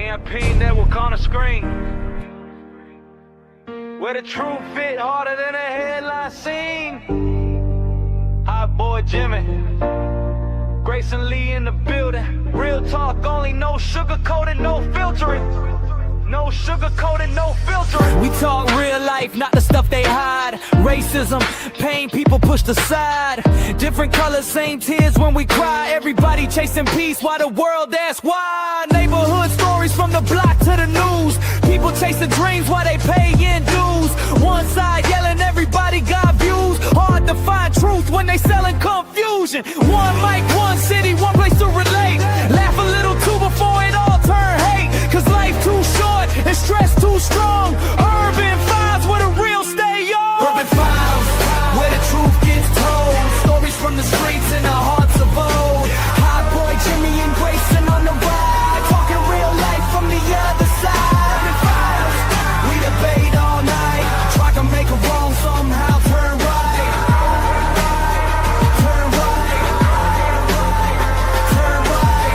AMP network on the screen. Where the truth fit harder than a headline scene. Hot boy Jimmy, Grayson Lee in the building. Real talk only, no sugarcoating, no filtering. No sugarcoating, no filtering. We talk real life, not the stuff they hide. Racism, pain, people pushed aside. Different colors, same tears when we cry. Everybody chasing peace while the world asks why. Neighborhood stories from the block to the news. People chasing dreams while they paying dues. One side yelling everybody got views. Hard to find truth when they selling confusion. One mic, one city, one place to relate. Laugh a little too before it all turn hate. Cause life too short and stress too strong. Urban Files where the real stay on. Urban Files, where the truth gets told. Stories from the streets and the hearts of old. Hot boy Jimmy and Grayson on the ride. Talking real life from the other side. Urban Files, we debate all night. Try to make a wrong somehow turn right. Turn right. Turn right.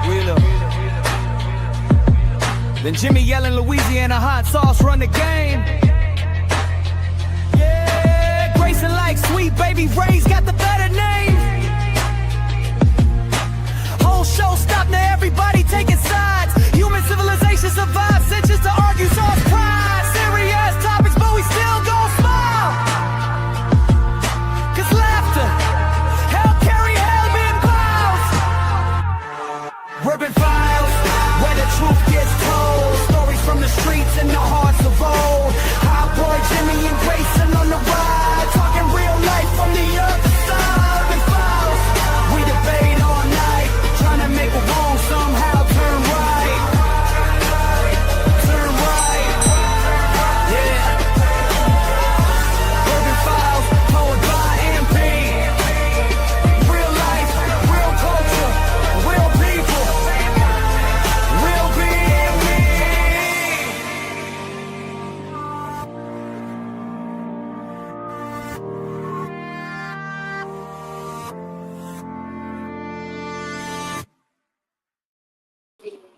Wheeler. Then Jimmy yelling Louisiana hot sauce, run the game. Yeah, Grayson like sweet baby Ray's got the better name. Whole show stopped, now everybody taking sides. Human civilization survives centuries to argue source pride. Serious topics, but we still gon' smile. Cause laughter, hell carry hell in clouds. Urban Files, where the truth gets told. Stories from the streets and the hearts of old. Hot boy Jimmy and Grayson on the ride. Talking real life from the other side. Urban Files, we debate all night. Trying to make a wrong somehow turn right. Turn right. Yeah. Urban Files, powered by MP. Real life, real culture, real people. Real being me.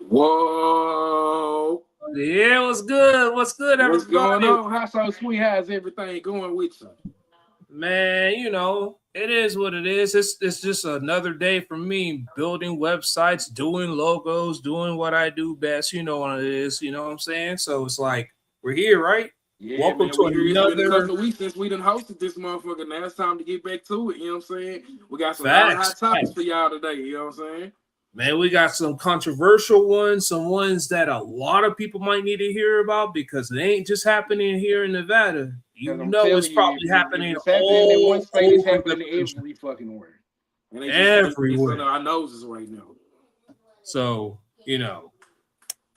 Whoa. Yeah, what's good? What's good, What's everybody? going on? How so sweet? How's everything going with you? Man, you know, it is what it is. It's just another day for me building websites, doing logos, doing what I do best. You know what it is, you know what I'm saying? So it's like we're here, right? Yeah, Welcome man, to we here. It's been a another couple of weeks since we done hosted this motherfucker. Now it's time to get back to it. You know what I'm saying? We got some hot facts. topics for y'all today. You know what I'm saying? Man, we got some controversial ones, some ones that a lot of people might need to hear about because it ain't just happening here in Nevada. You know, it's probably happening happening in one state. It's over happening the country. every fucking where. And they Everywhere. It's under our noses right now. So, you know,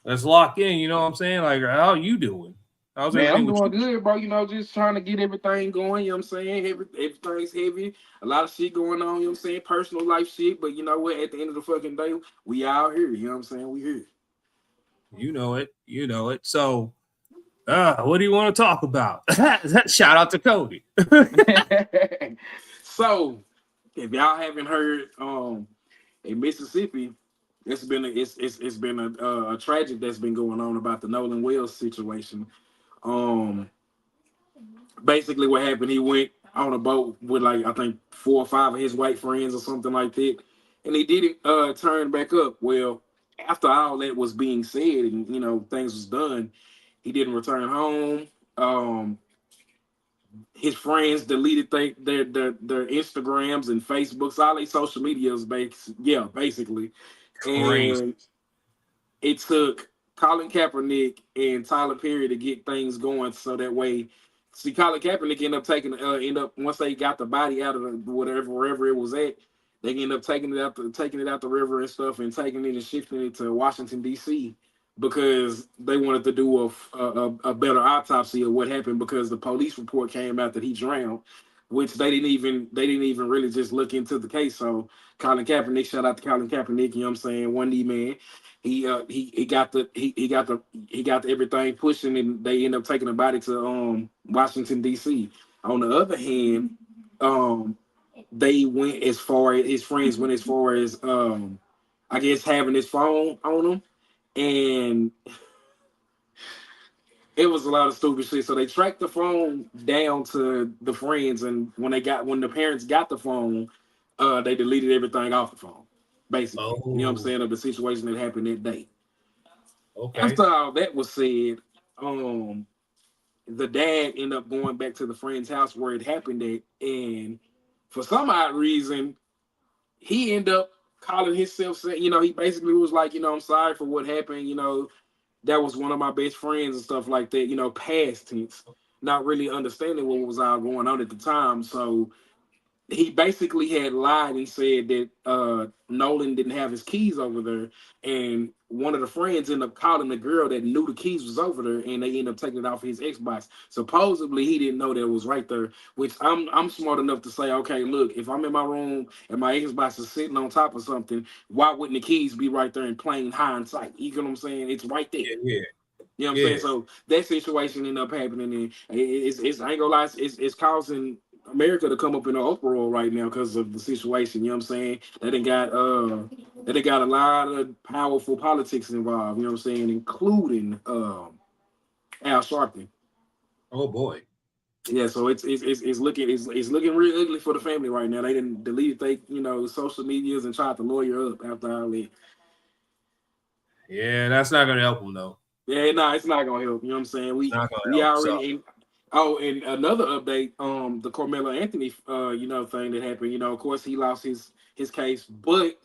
let's lock in. You know what I'm saying? Like, how you doing? How's Man, I'm everything with doing you? good, bro. You know, just trying to get everything going. You know what I'm saying? Everything's heavy. A lot of shit going on. You know what I'm saying? Personal life shit. But you know what? At the end of the fucking day, we out here. You know what I'm saying? We here. You know it. You know it. So, what do you want to talk about? Shout out to Cody. So, if y'all haven't heard, in Mississippi, it's been a tragic that's been going on about the Nolan Wells situation. Basically what happened, he went on a boat with like I think 4 or 5 of his white friends or something like that, and he didn't turn back up. Well, after all that was being said and you know things was done, he didn't return home. His friends deleted their Instagrams and Facebooks, all their social medias, basically. Crazy. And it took Colin Kaepernick and Tyler Perry to get things going so that way. See, Colin Kaepernick end up once they got the body out of wherever it was at, they end up taking it out the river and stuff and taking it and shifting it to Washington D.C. because they wanted to do a better autopsy of what happened because the police report came out that he drowned, which they didn't even really just look into the case. So Colin Kaepernick, shout out to Colin Kaepernick, you know what I'm saying, one knee man. He got everything pushing and they end up taking the body to Washington D.C. On the other hand, they went as far as his friends went as far as I guess having his phone on him, and it was a lot of stupid shit. So they tracked the phone down to the friends, and when the parents got the phone, they deleted everything off the phone. Basically, you know what I'm saying, of the situation that happened that day. Okay. After all that was said, the dad ended up going back to the friend's house where it happened at, and for some odd reason, he ended up calling himself, saying, he basically was like, I'm sorry for what happened, that was one of my best friends and stuff like that, past tense, not really understanding what was all going on at the time. So he basically had lied and said that Nolan didn't have his keys over there, and one of the friends ended up calling the girl that knew the keys was over there, and they ended up taking it off his Xbox. Supposedly he didn't know that it was right there, which I'm smart enough to say, okay, look, if I'm in my room and my Xbox is sitting on top of something, why wouldn't the keys be right there in plain hindsight? You know what I'm saying? It's right there. Yeah. You know what I'm saying? So that situation ended up happening, and it's I ain't gonna lie, it's causing America to come up in an uproar right now because of the situation. You know what I'm saying? That it got a lot of powerful politics involved. You know what I'm saying, including Al Sharpton. Oh boy. Yeah, so it's looking real ugly for the family right now. They didn't delete social medias and tried to lawyer up after all that. Yeah, that's not gonna help them though. Yeah, no, it's not gonna help. You know what I'm saying? We already. And another update, the Carmelo Anthony, thing that happened. Of course, he lost his case, but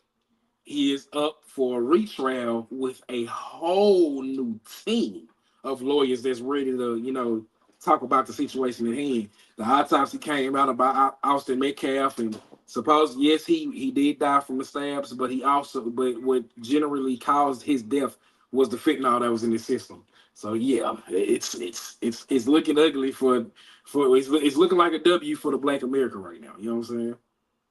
he is up for a retrial with a whole new team of lawyers that's ready to, talk about the situation at hand. The autopsy came out about Austin Metcalf, and yes, he did die from the stabs, but what generally caused his death was the fentanyl that was in his system. So yeah, it's looking ugly for it's looking like a W for the Black America right now. You know what I'm saying?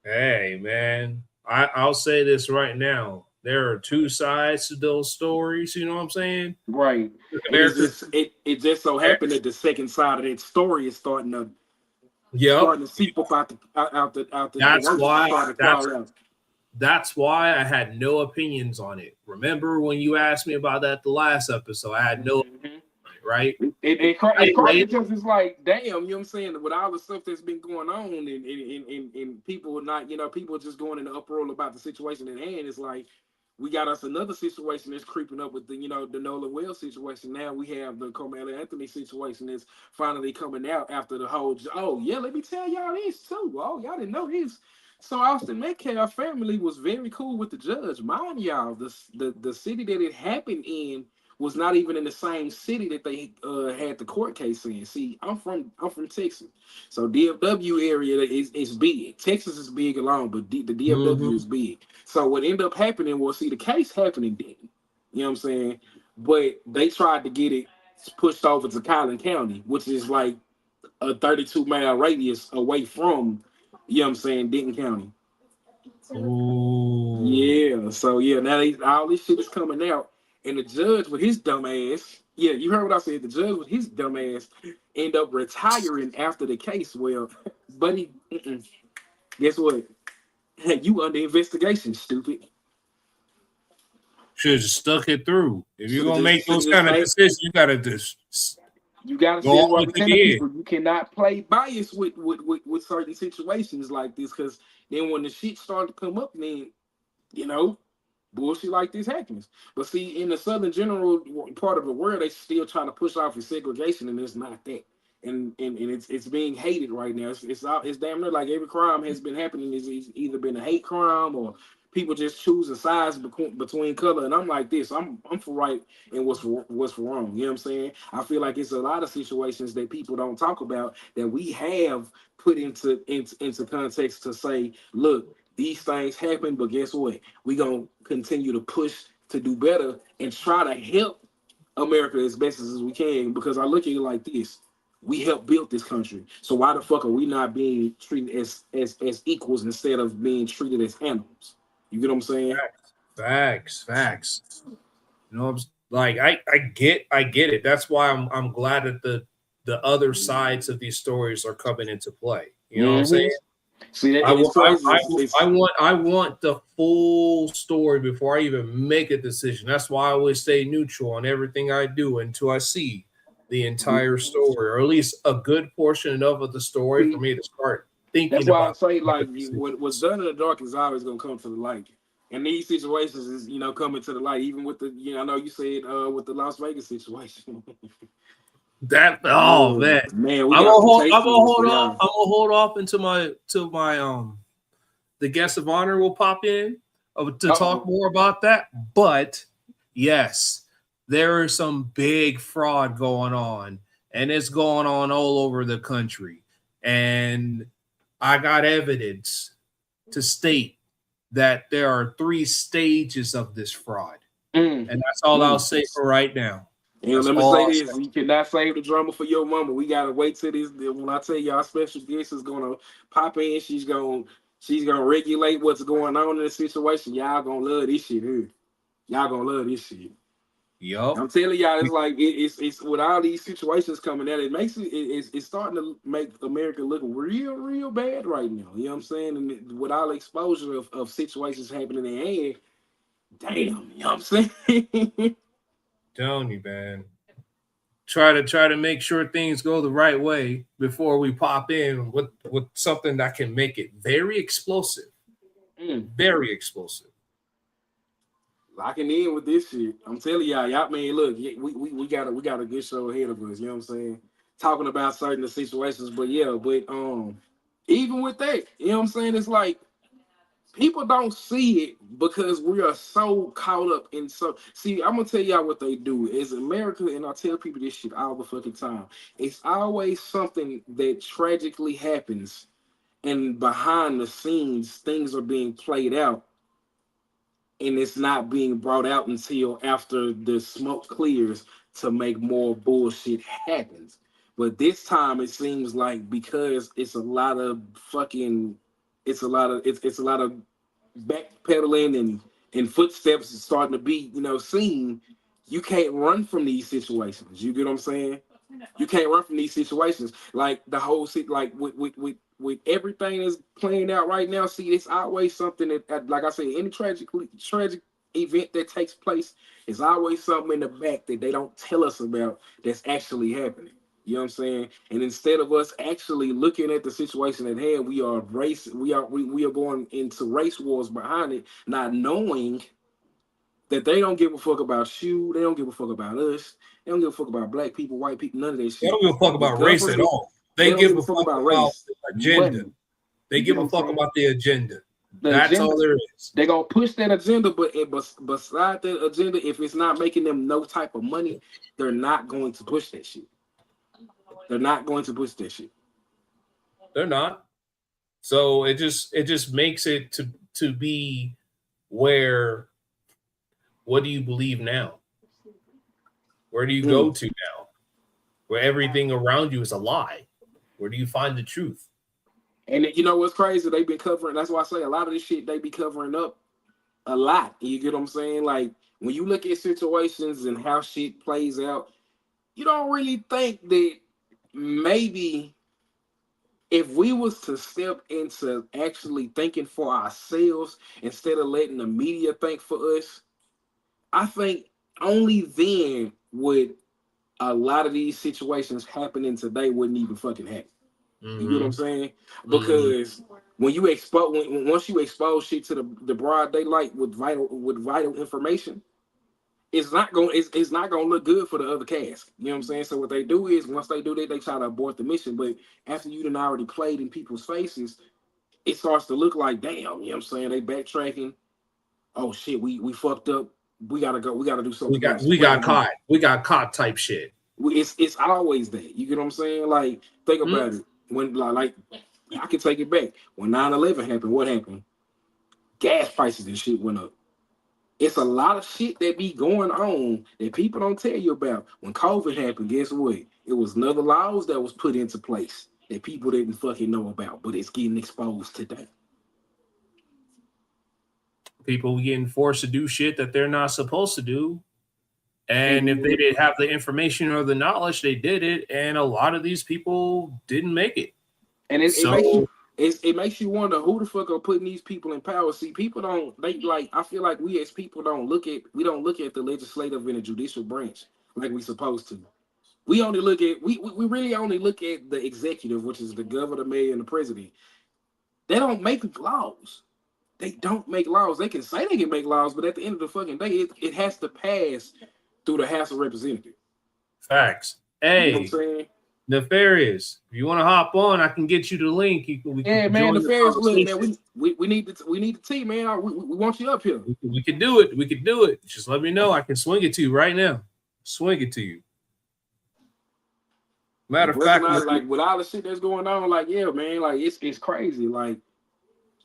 Hey man, I'll say this right now. There are two sides to those stories. You know what I'm saying? Right. It just so happened that the second side of that story is starting to seep up out the. That's why I had no opinions on it. Remember when you asked me about that the last episode? I had no opinion on it, right? It's crazy because it's like, damn, you know what I'm saying? With all the stuff that's been going on and people not, people just going in the uproar about the situation at hand, it's like we got us another situation that's creeping up with the Nolan Wells situation. Now we have the Carmelo Anthony situation that's finally coming out after the whole, let me tell y'all this too. Oh, y'all didn't know this. So Austin Metcalf family was very cool with the judge. Mind y'all, the city that it happened in was not even in the same city that they had the court case in. See, I'm from Texas, so DFW area is big. Texas is big alone, but the DFW is big. So what ended up happening was, the case happening didn't. You know what I'm saying? But they tried to get it pushed over to Collin County, which is like a 32-mile radius away from, you know what I'm saying, Denton County. Ooh. Yeah. So now all this shit is coming out. And the judge with his dumb ass, you heard what I said. The judge with his dumb ass end up retiring after the case. Well, buddy, guess what? You under investigation, stupid. Should have stuck it through. If you're gonna make those kind of decisions, you gotta just. You gotta see what people. You cannot play bias with certain situations like this, because then when the shit started to come up, then bullshit like this happens. But see, in the southern general part of the world, they still trying to push off for segregation, and it's not that. And it's being hated right now. It's damn near like every crime has been happening is either been a hate crime or people just choosing sides between color. And I'm like this. I'm for right and what's for wrong. You know what I'm saying? I feel like it's a lot of situations that people don't talk about that we have put into context to say, look, these things happen, but guess what? We're going to continue to push to do better and try to help America as best as we can, because I look at it like this. We helped build this country. So why the fuck are we not being treated as equals instead of being treated as animals? You get what I'm saying? Facts. Like I get it. That's why I'm glad that the other sides of these stories are coming into play. You know what I'm saying? See, that, I it's crazy. I want the full story before I even make a decision. That's why I always stay neutral on everything I do until I see the entire story, or at least a good portion of the story for me to start thinking That's why I about. say, like, what's done in the dark is always gonna come to the light. And these situations is, coming to the light. Even with the, I know you said with the Las Vegas situation. Man, man, we I'm got some gonna hold for off. y'all. I'm gonna hold off until my the guest of honor will pop in to talk more about that. But yes, there is some big fraud going on, and it's going on all over the country. And I got evidence to state that there are 3 stages of this fraud. And that's all I'll say for right now. Let me say this: you cannot save the drama for your mama. We gotta wait till this. When I tell you our special guest is gonna pop in, she's gonna regulate what's going on in the situation. Y'all gonna love this shit, huh? Y'all gonna love this shit. Yup. I'm telling y'all, it's like it's with all these situations coming out, it makes it's starting to make America look real bad right now. You know what I'm saying? And with all the exposure of situations happening in air, damn, you know what I'm saying? Telling you, man. Try to make sure things go the right way before we pop in with something that can make it very explosive. Very explosive. Locking in with this shit. I'm telling y'all, man, look, we got a good show ahead of us, you know what I'm saying? Talking about certain situations, but even with that, you know what I'm saying? It's like people don't see it because we are so caught up in see, I'm gonna tell y'all what they do is America, and I tell people this shit all the fucking time. It's always something that tragically happens, and behind the scenes, things are being played out, and it's not being brought out until after the smoke clears to make more bullshit happen. But this time it seems like because it's a lot of backpedaling and footsteps starting to be, seen. You can't run from these situations. You get what I'm saying? You can't run from these situations. Like the whole like with everything that's playing out right now. See, it's always something that, like I said, any tragic event that takes place is always something in the back that they don't tell us about that's actually happening. You know what I'm saying? And instead of us actually looking at the situation at hand, we are going into race wars behind it, not knowing that they don't give a fuck about you, they don't give a fuck about us, they don't give a fuck about black people, white people, none of that shit. They don't give a fuck about race at all. They give a fuck about race. Agenda. They give a fuck about the agenda. That's all there is. They're gonna push that agenda, but beside that agenda, if it's not making them no type of money, they're not going to push that shit. They're not going to push that shit. They're not. So it just makes it to be where, what do you believe now? Where do you go to now? Where everything around you is a lie. Where do you find the truth? And you know what's crazy? They've been covering. That's why I say a lot of this shit they be covering up a lot. You get what I'm saying? Like when you look at situations and how shit plays out, you don't really think that maybe if we was to step into actually thinking for ourselves instead of letting the media think for us, I think only then would a lot of these situations happening today wouldn't even fucking happen. You get what I'm saying? Because when you once you expose shit to the broad daylight with vital information, it's not gonna look good for the other cast. You know what I'm saying? So what they do is once they do that, they try to abort the mission. But after you done already played in people's faces, it starts to look like, damn, you know what I'm saying? They backtracking. Oh shit, we fucked up. We gotta go. We gotta do something. We got caught. We got caught type shit. It's always that. You get what I'm saying? Like think about it. When like I can take it back. When 9/11 happened, what happened? Gas prices and shit went up. It's a lot of shit that be going on that people don't tell you about. When COVID happened, guess what? It was another laws that was put into place that people didn't fucking know about, but it's getting exposed today. People getting forced to do shit that they're not supposed to do. And if they didn't have the information or the knowledge, they did it. And a lot of these people didn't make it. And it it makes you wonder who the fuck are putting these people in power. See, people don't I feel like we as people don't look at the legislative and the judicial branch like we supposed to. We only look at we really only look at the executive, which is the governor, the mayor, and the president. They don't make laws. They don't make laws. They can say they can make laws, but at the end of the fucking day, it has to pass through the House of Representatives. Facts. You know what Hey, I'm saying? Nefarious. If you want to hop on, I can get you the link. We can Man, join Nefarious, look, man, conversation. we need the team, man. We want you up here. We could do it. We could do it. Just let me know. I can swing it to you right now. Swing it to you. Matter of fact, like with all the shit that's going on, like, yeah, man, like it's crazy. Like,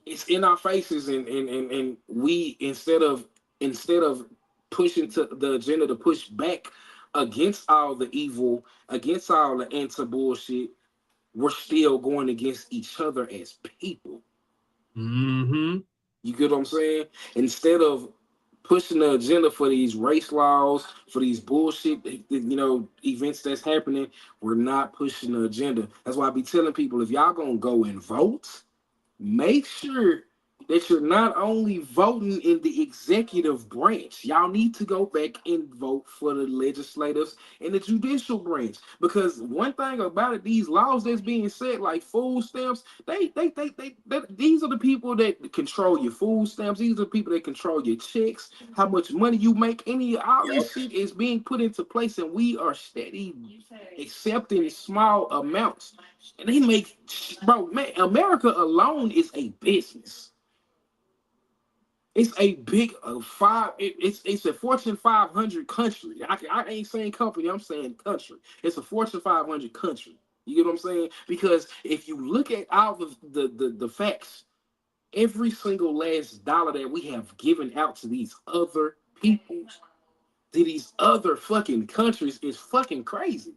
it's in our faces, and we instead of pushing to the agenda to push back against all the evil, against all the anti-bullshit, we're still going against each other as people. mm-hmm. You get what I'm saying? Instead of pushing the agenda for these race laws, for these bullshit, events that's happening, we're not pushing the agenda. That's why I be telling people, if y'all gonna go and vote, make sure that you're not only voting in the executive branch. Y'all need to go back and vote for the legislators and the judicial branch. Because one thing about it, these laws that's being said, like food stamps, these are the people that control your food stamps. These are the people that control your checks, how much money you make. All this shit is being put into place, and we are steady accepting small amounts. And they make, bro, man, America alone is a business. It's a big it's a Fortune 500 country. I ain't saying company, I'm saying country. It's a Fortune 500 country. You get what I'm saying? Because if you look at all the facts, every single last dollar that we have given out to these other peoples, to these other fucking countries, is fucking crazy.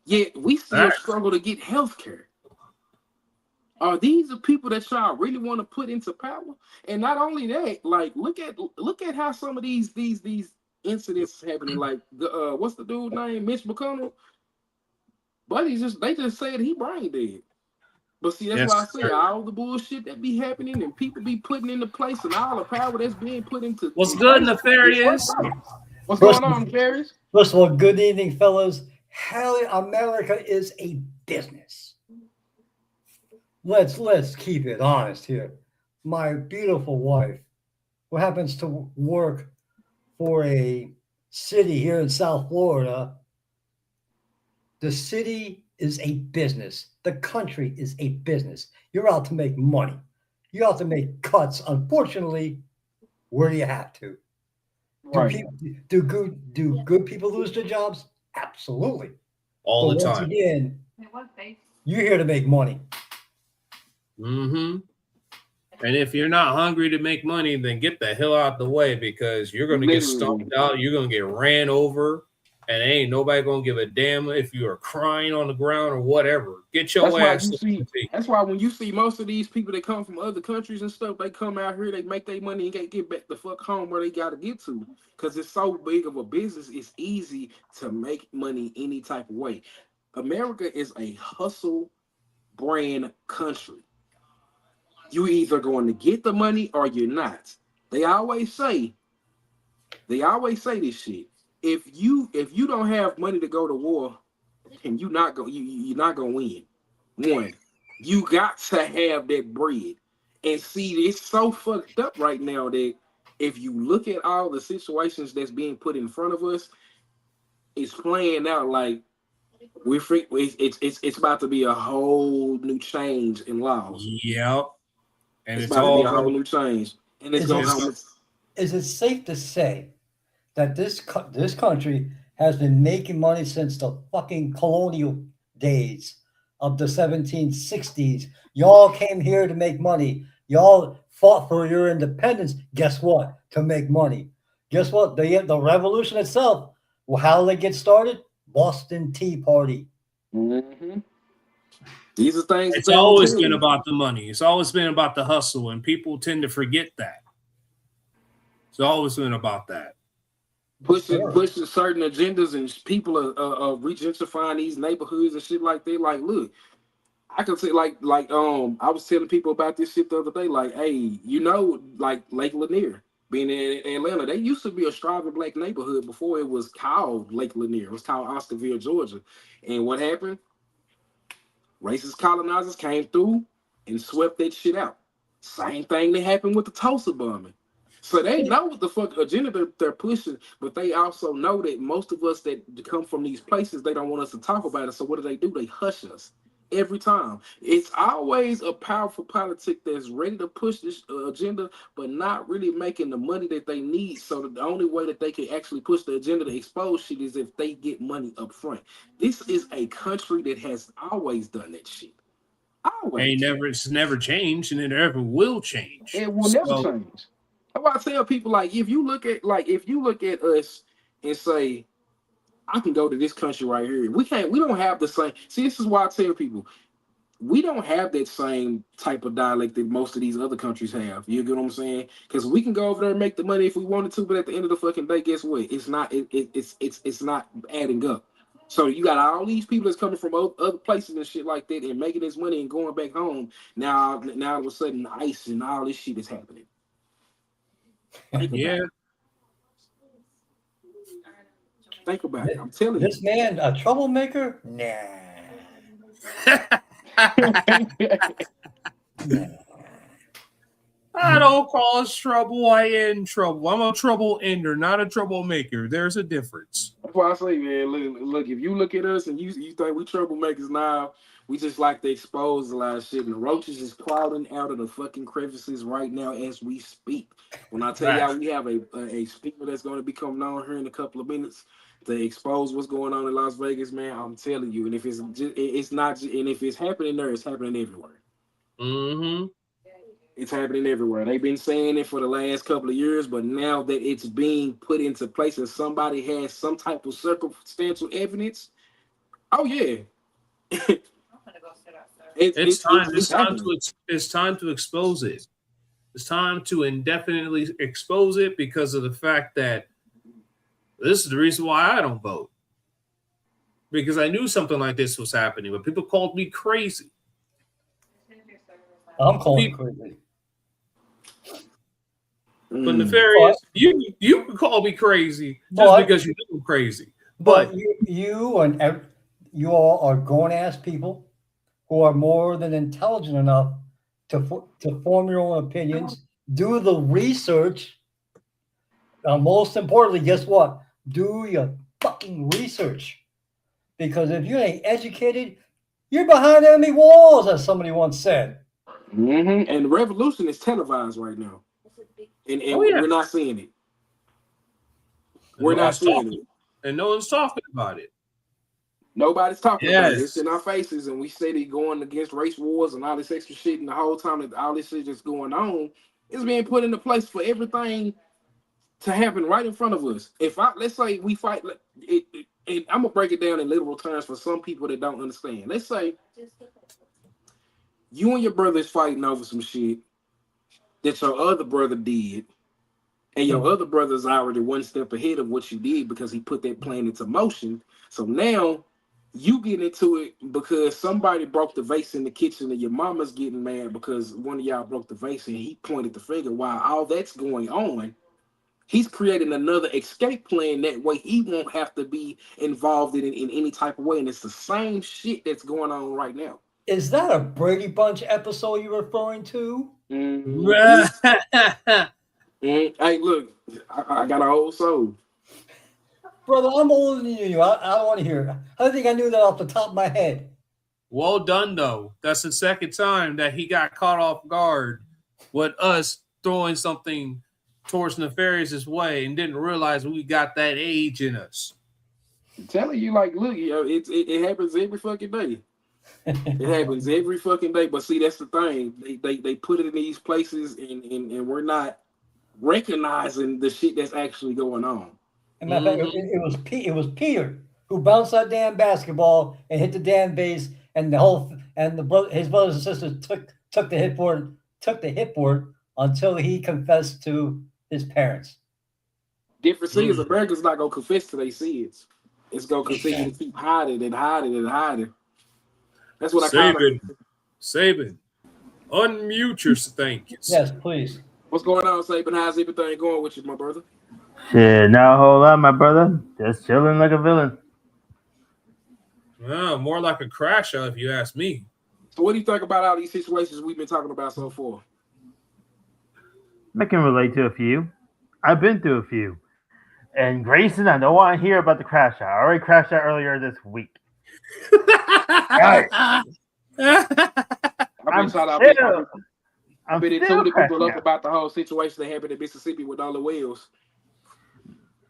Yet we still struggle to get health care. Are these the people that y'all really want to put into power? And not only that, like look at how some of these incidents happening. Like what's the dude's name? Mitch McConnell. But they just said he brain dead. But see, that's why I say all the bullshit that be happening and people be putting into place and all the power that's being put into. What's good, Nefarious? What's going on, Nefarious? First of all, good evening, fellas. Hell, America is a business. Let's keep it honest here. My beautiful wife, who happens to work for a city here in South Florida, the city is a business. The country is a business. You're out to make money. You're out to make cuts. Unfortunately, where do you have to? Right. Do good people lose their jobs? Absolutely. All the once time. Again, you're here to make money. Mm-hmm. And if you're not hungry to make money, then get the hell out the way, because you're going to get stomped out. You're going to get ran over, and ain't nobody going to give a damn if you are crying on the ground or whatever. Get your ass. That's why when you see most of these people that come from other countries and stuff, they come out here, they make their money and get back the fuck home where they got to get to. Because it's so big of a business, it's easy to make money any type of way. America is a hustle brand country. You either going to get the money or you're not. They always say this shit. If you don't have money to go to war, and you're not gonna win. One, you got to have that bread. And see, it's so fucked up right now that if you look at all the situations that's being put in front of us, it's playing out like it's about to be a whole new change in laws. Yep. And it's about to be a whole new change. And it's is it safe to say that this country has been making money since the fucking colonial days of the 1760s? Y'all came here to make money. Y'all fought for your independence. Guess what? To make money. Guess what? The revolution itself. Well, how did it get started? Boston Tea Party. Mm-hmm. These are things. It's always been about the money. It's always been about the hustle, and people tend to forget that. It's always been about that. Pushing certain agendas, and people are regentrifying these neighborhoods and shit like that. Like, look, I can say like I was telling people about this shit the other day. Like, hey, like Lake Lanier being in Atlanta, they used to be a striving black neighborhood before it was called Lake Lanier. It was called Oscarville, Georgia. And what happened? Racist colonizers came through and swept that shit out. Same thing that happened with the Tulsa bombing. So they know what the fuck agenda they're pushing, but they also know that most of us that come from these places, they don't want us to talk about it. So what do? They hush us every time. It's always a powerful politic that's ready to push this agenda, but not really making the money that they need. So the only way that they can actually push the agenda to expose shit is if they get money up front. This is a country that has always done that shit. Always. It's never changed, and it never will change. It will never change. That's why I tell people, like, if you look at us and say, I can go to this country right here. We don't have the same. See, this is why I tell people, we don't have that same type of dialect that most of these other countries have. You get what I'm saying? Because we can go over there and make the money if we wanted to, but at the end of the fucking day, guess what? It's not adding up. So you got all these people that's coming from other places and shit like that and making this money and going back home. Now all of a sudden, ICE and all this shit is happening. Yeah. Think about it. I'm telling you. This man a troublemaker? Nah. I don't cause trouble. I end trouble. I'm a trouble ender, not a troublemaker. There's a difference. That's why I say, man, look, if you look at us and you think we troublemakers now, we just like to expose a lot of shit. And the roaches is crawling out of the fucking crevices right now as we speak. When I tell y'all we have a speaker that's going to be coming on here in a couple of minutes to expose what's going on in Las Vegas, man, I'm telling you. And if it's not, and if it's happening there, it's happening everywhere. Mm-hmm. It's happening everywhere. They've been saying it for the last couple of years, but now that it's being put into place and somebody has some type of circumstantial evidence, oh yeah. It's time to expose it. It's time to indefinitely expose it because of the fact that this is the reason why I don't vote. Because I knew something like this was happening, but people called me crazy. I'm calling crazy. But Nefarious, you can call me crazy just because you know I'm crazy. But you all are grown-ass people who are more than intelligent enough to form your own opinions, do the research. Most importantly, guess what? Do your fucking research. Because if you ain't educated, you're behind enemy walls, as somebody once said. Mm-hmm. And the revolution is televised right now. And we're not seeing it. We're not seeing it. And no one's talking about it. Nobody's talking about it. It's in our faces, and we say they're going against race wars and all this extra shit, and the whole time that all this shit is going on, it's being put into place for everything to happen right in front of us. Let's say we fight, and I'm gonna break it down in literal terms for some people that don't understand. Let's say you and your brother is fighting over some shit that your other brother did, and your other brother's already one step ahead of what you did because he put that plan into motion. So now you get into it because somebody broke the vase in the kitchen, and your mama's getting mad because one of y'all broke the vase and he pointed the finger. While all that's going on, he's creating another escape plan. That way he won't have to be involved in any type of way. And it's the same shit that's going on right now. Is that a Brady Bunch episode you're referring to? Mm-hmm. Hey, look, I got an old soul. Brother, I'm older than you. I don't want to hear it. I think I knew that off the top of my head. Well done, though. That's the second time that he got caught off guard with us throwing something towards Nefarious's way and didn't realize we got that age in us. I'm telling you, like, look, it happens every fucking day. It happens every fucking day. But see, that's the thing. They put it in these places, and we're not recognizing the shit that's actually going on. And it was Peter who bounced that damn basketball and hit the damn base, and his brothers and sisters took the hit for it until he confessed to his parents. Difference is America's not gonna confess to their sins. It's gonna continue to keep hiding and hiding and hiding. That's what I call it. Saban, unmute your thank yous. Yes, please. What's going on, Saban? How's everything going with you, my brother? Shit, not a whole lot, my brother. Just chilling like a villain. Well, more like a crash out, if you ask me. So what do you think about all these situations we've been talking about so far? I can relate to a few. I've been through a few. And Grayson, I don't want to hear about the crash out. I already crashed out earlier this week. Right. I've been intuiting people up about the whole situation that happened in Mississippi with all the whales.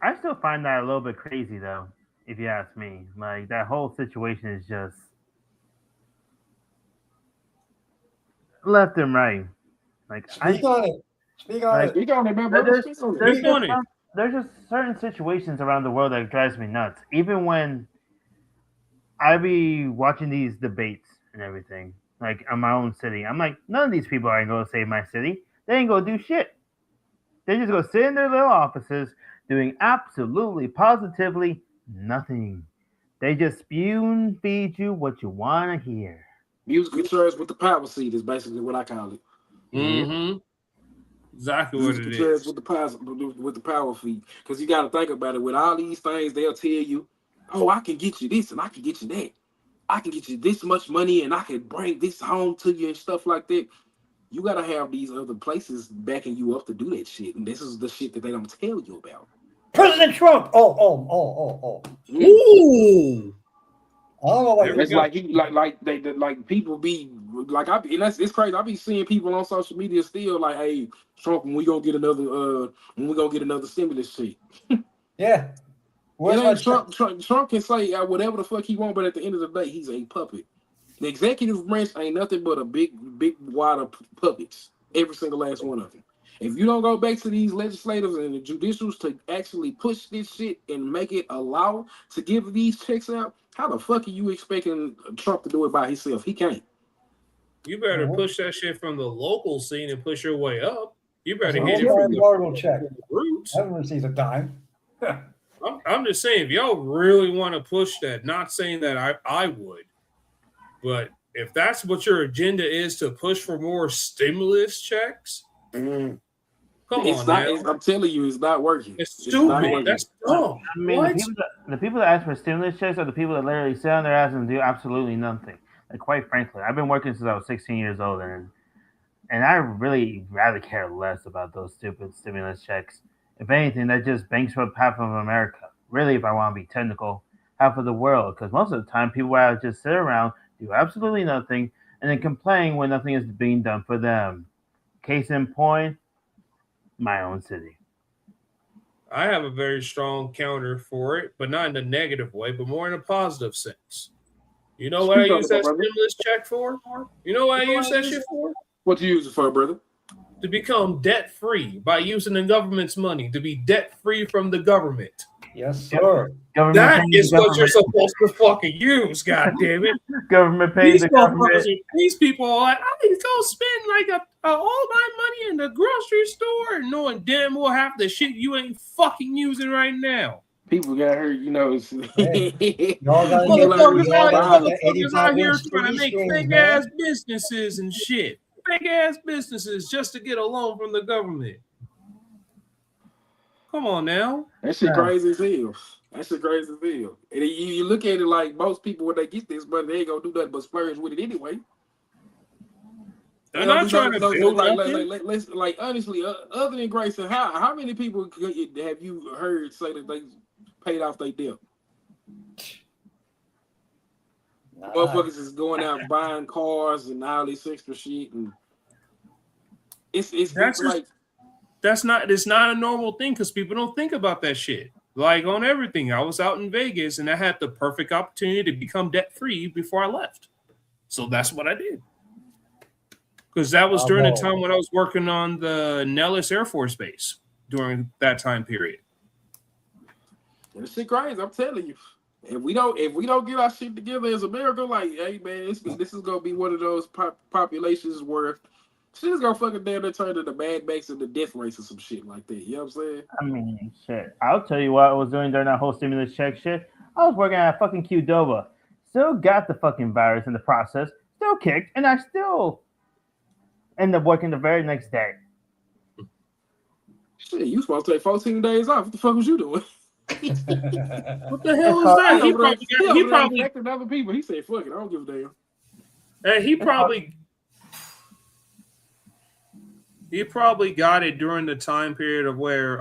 I still find that a little bit crazy, though, if you ask me. Like, that whole situation is just left and right. Like, Speak on it. Speak on it. Speak on it, man, brother. There's just certain situations around the world that drives me nuts. Even when I be watching these debates and everything, like in my own city, I'm like, none of these people are going to save my city. They ain't going to do shit. They just go sit in their little offices doing absolutely, positively nothing. They just spew and feed you what you want to hear. Musical chairs with the power seat is basically what I call it. Mm-hmm. Exactly what it is. is. With the power feed. Because you got to think about it. With all these things, they'll tell you, oh, I can get you this and I can get you that. I can get you this much money and I can bring this home to you and stuff like that. You got to have these other places backing you up to do that shit. And this is the shit that they don't tell you about. President Trump. Oh. Ooh. I don't know what it's like people be like it's crazy. I be seeing people on social media still like, hey, Trump, when we gonna get another stimulus check. Yeah. Trump can say whatever the fuck he want, but at the end of the day, he's a puppet. The executive branch ain't nothing but a big wad of puppets. Every single last one of them. If you don't go back to these legislators and the judicials to actually push this shit and make it allow to give these checks out, how the fuck are you expecting Trump to do it by himself? He can't. You better push that shit from the local scene and push your way up. You better get it from the check. roots. I haven't received a dime. I'm just saying, if y'all really want to push that, not saying that I would, but if that's what your agenda is to push for more stimulus checks, come on, man. I'm telling you, it's not working. It's stupid. That's dumb. I mean, the people that ask for stimulus checks are the people that literally sit on their ass and do absolutely nothing. Like, quite frankly, I've been working since I was 16 years old, and I really rather care less about those stupid stimulus checks. If anything, that just banks up half of America. Really, if I want to be technical, half of the world. Because most of the time, people would just sit around, do absolutely nothing, and then complain when nothing is being done for them. Case in point, my own city. I have a very strong counter for it, but not in a negative way, but more in a positive sense. You know what I use that stimulus check for? You know what I use that shit for? What you use it for, brother? To become debt-free by using the government's money, to be debt-free from the government. Yes, sir. That is what you're supposed to fucking use, goddammit. Government pays the government. These people are like, I need to go spend all my money in the grocery store, knowing damn well half the shit you ain't fucking using right now. People got hurt, you know. Motherfuckers out here trying to make big-ass businesses and shit. Big-ass businesses just to get a loan from the government. Come on now. That shit crazy as hell. And you look at it like most people, when they get this money, they ain't gonna do nothing but splurge with it anyway. They're not trying to build like honestly, other than Grayson, how many people have you heard say that they paid off their debt? Motherfuckers is going out buying cars and all this extra shit, and it's not a normal thing because people don't think about that shit. Like on everything, I was out in Vegas and I had the perfect opportunity to become debt free before I left, so that's what I did. Because that was during the time when I was working on the Nellis Air Force Base during that time period. This shit crazy, I'm telling you. If we don't get our shit together as America, like, hey man, this is gonna be one of those populations where shit's gonna fucking damn near turn to the Mad Max and the death race or some shit like that. You know what I'm saying? I mean, shit. I'll tell you what I was doing during that whole stimulus check shit. I was working at fucking Qdoba, still got the fucking virus in the process, still kicked, and I still end up working the very next day. Shit, you supposed to take 14 days off. What the fuck was you doing? What the hell is that? He probably infected other people. He said, "Fuck it, I don't give a damn." he probably got it during the time period of where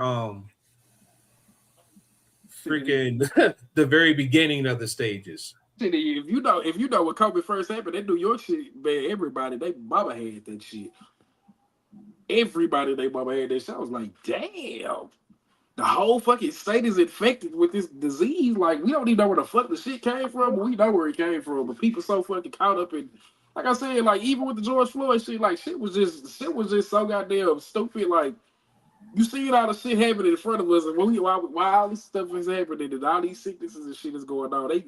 freaking the very beginning of the stages. Shit, if you know when COVID first happened, that New York shit, man, everybody they mama had that shit. Everybody they mama had that shit. I was like, damn. The whole fucking state is infected with this disease. Like, we don't even know where the fuck the shit came from, but we know where it came from. But people so fucking caught up in, like I said, like even with the George Floyd shit, like shit was just so goddamn stupid. Like, you see all the shit happening in front of us, and why all this stuff is happening, and all these sicknesses and shit is going on. They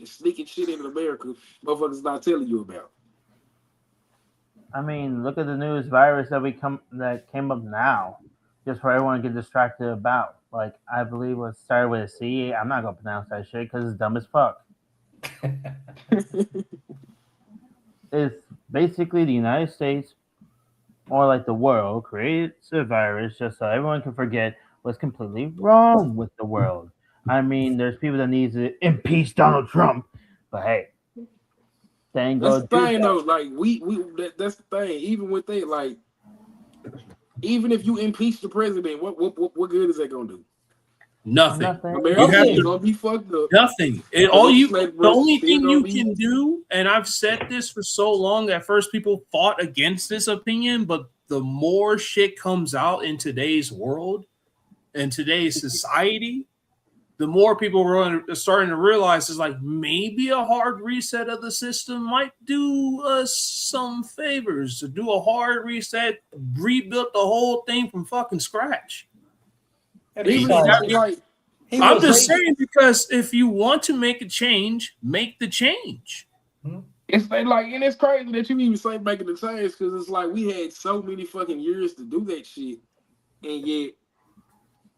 sneaking shit into America, motherfuckers not telling you about. I mean, look at the newest virus that came up now, just for everyone to get distracted about. Like, I believe it started with a C. I'm not gonna pronounce that shit because it's dumb as fuck. It's basically the United States, or like the world, creates a virus just so everyone can forget what's completely wrong with the world. I mean, there's people that need to impeach Donald Trump, but hey, that's the thing though. Like that's the thing. Even with that, like, even if you impeach the president, what good is that gonna do? Nothing. America is gonna be fucked up. Nothing. The only thing you can do, and I've said this for so long, at first people fought against this opinion, but the more shit comes out in today's world and today's society, the more people are starting to realize is like maybe a hard reset of the system might do us some favors. To do a hard reset, rebuild the whole thing from fucking scratch. I'm just saying, because if you want to make a change, make the change. It's like, and it's crazy that you even say making the change, because it's like we had so many fucking years to do that shit, and yet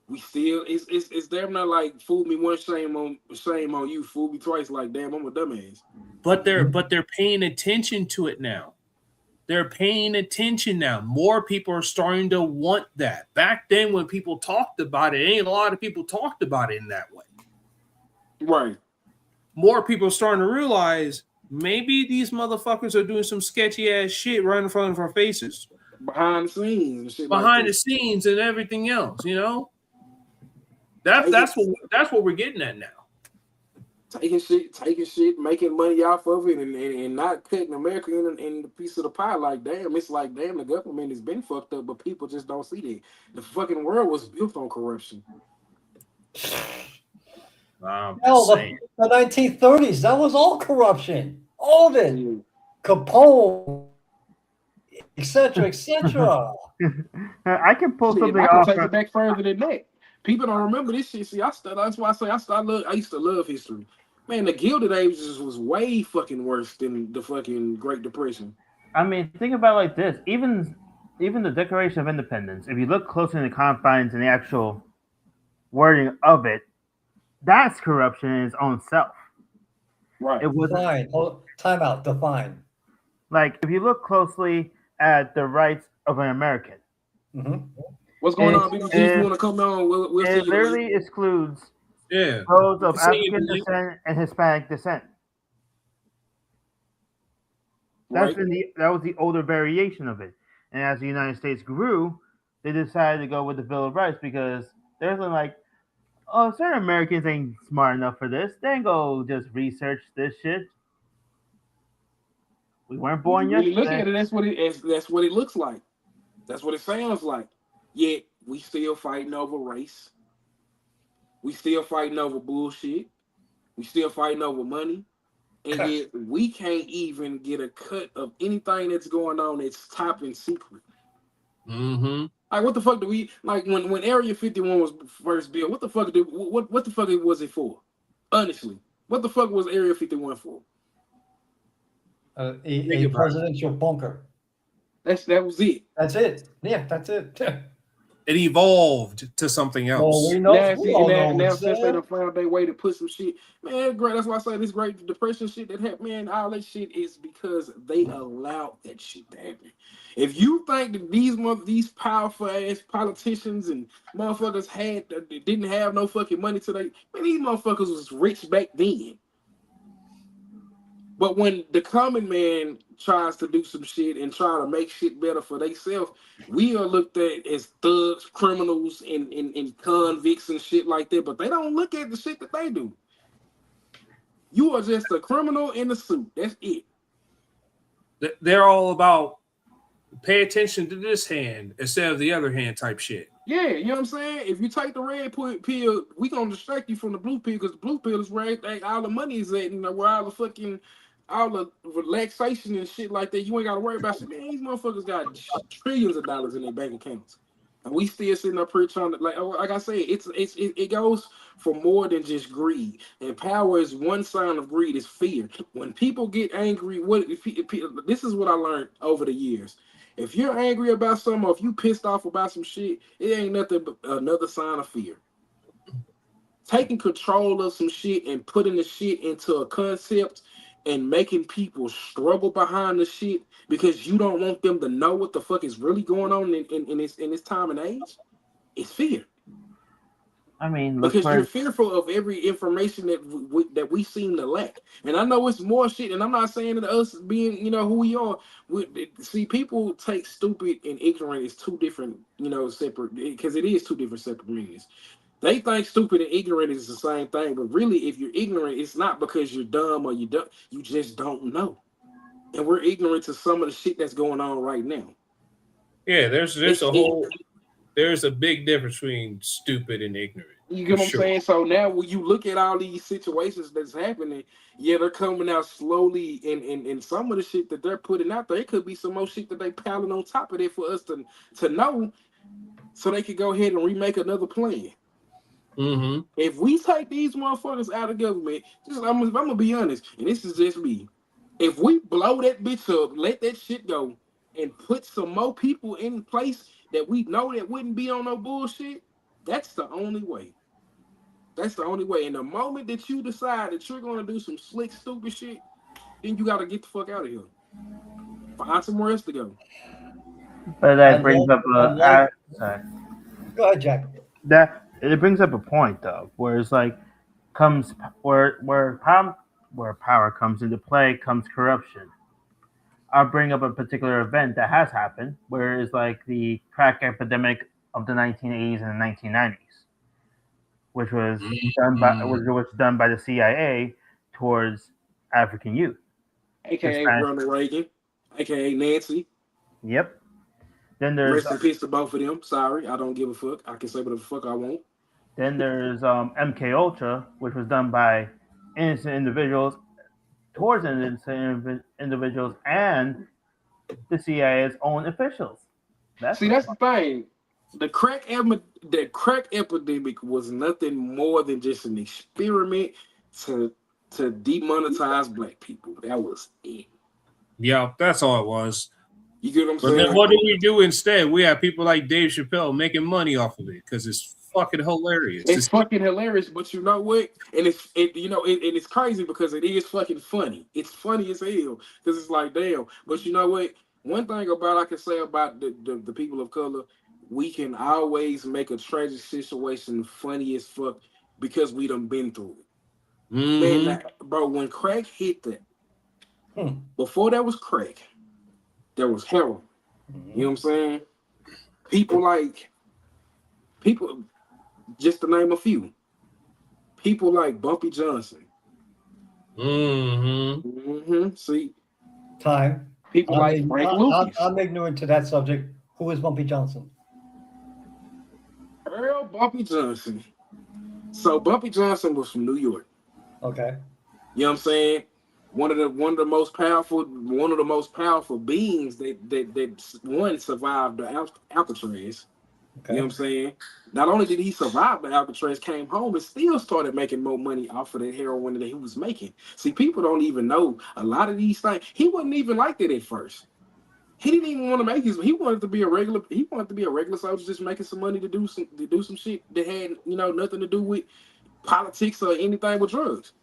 we still it's damn not like fool me once, shame on you, fool me twice. Like, damn, I'm a dumbass. But they're paying attention to it now. They're paying attention now. More people are starting to want that. Back then, when people talked about it, ain't a lot of people talked about it in that way. Right. More people are starting to realize maybe these motherfuckers are doing some sketchy ass shit right in front of our faces. Behind the scenes and shit. Behind the scenes and everything else, you know? That's what we're getting at now. Taking shit, making money off of it, and not cutting America in the piece of the pie. Like, damn, it's like, damn, the government has been fucked up, but people just don't see that. The fucking world was built on corruption. The 1930s, that was all corruption. All of it. Capone, etc., etc. I can pull something off. Take it back further than that. People don't remember this shit. See, that's why I say I used to love history. Man, the Gilded Ages was way fucking worse than the fucking Great Depression. I mean, think about it like this. Even the Declaration of Independence, if you look closely in the confines and the actual wording of it, that's corruption in its own self. Right. It was Define. Time out. Define. Like, if you look closely at the rights of an American. Mm-hmm. What's going on, people? If you want to come on, we'll see. It literally excludes those of African descent and Hispanic descent. That was the older variation of it. And as the United States grew, they decided to go with the Bill of Rights because they're like, oh, certain Americans ain't smart enough for this. They ain't go just research this shit. We weren't born yesterday. When you look at it, that's what it looks like. That's what it sounds like. Yet we still fighting over race. We still fighting over bullshit. We still fighting over money. And yet we can't even get a cut of anything that's going on that's top and secret. Mm-hmm. Like, what the fuck do we like when Area 51 was first built? What the fuck what the fuck was it for? Honestly, what the fuck was Area 51 for? A presidential bunker. That was it. That's it. Yeah, that's it. It evolved to something Well, else. we know. Now, We all know now it's since they there. done found their way to put some shit, man, great. That's why I say this Great Depression shit that happened, man. All that shit is because they allowed that shit to happen. If you think that these powerful ass politicians and motherfuckers didn't have no fucking money today, man, these motherfuckers was rich back then. But when the common man tries to do some shit and try to make shit better for themselves, we are looked at as thugs, criminals, and convicts and shit like that. But they don't look at the shit that they do. You are just a criminal in a suit. That's it. They're all about pay attention to this hand instead of the other hand type shit. Yeah, you know what I'm saying? If you take the red pill, we gonna distract you from the blue pill because the blue pill is where all the money is at, where all the relaxation and shit like that. You ain't gotta worry about shit. Man, these motherfuckers got trillions of dollars in their bank accounts, and we still sitting up here trying to like I said, it goes for more than just greed. And power is one sign of greed is fear. When people get angry, this is what I learned over the years. If you're angry about something, or if you pissed off about some shit, it ain't nothing but another sign of fear. Taking control of some shit and putting the shit into a concept and making people struggle behind the shit because you don't want them to know what the fuck is really going on in this time and age, it's fear. I mean, because you're fearful of every information that we seem to lack. And I know it's more shit, and I'm not saying that us being, who we are. See, people take stupid and ignorant as two different, separate, because it is two different separate meanings. They think stupid and ignorant is the same thing, but really, if you're ignorant, it's not because you're dumb or you just don't know. And we're ignorant to some of the shit that's going on right now. Yeah, there's a big difference between stupid and ignorant. You get what I'm saying? So now when you look at all these situations that's happening, yeah, they're coming out slowly, and some of the shit that they're putting out there, it could be some more shit that they piling on top of it for us to know, so they could go ahead and remake another plan. Mm-hmm. If we take these motherfuckers out of government, I'm gonna be honest, and this is just me. If we blow that bitch up, let that shit go, and put some more people in place that we know that wouldn't be on no bullshit, that's the only way. That's the only way. And the moment that you decide that you're gonna do some slick, stupid shit, then you gotta get the fuck out of here. Find somewhere else to go. But that brings up sorry. Go ahead, Jack. It brings up a point though, where it's like where power comes into play comes corruption. I'll bring up a particular event that has happened, where it's like the crack epidemic of the 1980s and the 1990s, which was done by the CIA towards African youth, AKA Ronald Reagan, AKA Nancy. Yep. Then there's rest in peace to both of them. Sorry, I don't give a fuck. I can say whatever the fuck I want. Then there's MK Ultra, which was done by innocent individuals towards innocent individuals and the CIA's own officials. That's the thing. The crack epidemic was nothing more than just an experiment to demonetize black people. That was it. Yeah, that's all it was. You get what I'm saying? Then what did we do instead? We have people like Dave Chappelle making money off of it because it's fucking hilarious. It's fucking hilarious, but you know what? And it's crazy because it is fucking funny. It's funny as hell because it's like, damn. But you know what? One thing I can say about the people of color, we can always make a tragic situation funny as fuck because we done been through it. Mm-hmm. Man, bro, when crack hit that, before there was crack, there was heroin. You know what I'm saying? People, just to name a few, people like Bumpy Johnson. See? Time. People like Frank Lucas. I'm ignorant to that subject. Who is Bumpy Johnson? Earl Bumpy Johnson. So Bumpy Johnson was from New York. Okay. You know what I'm saying? One of the most powerful beings that survived the Alcatraz. Okay. You know what I'm saying? Not only did he survive the Alcatraz, came home and still started making more money off of that heroin that he was making. See, people don't even know a lot of these things. He wasn't even like that at first. He didn't even want to make his. He wanted to be a regular. He wanted to be a regular soldier, just making some money to do some shit that had nothing to do with politics or anything with drugs.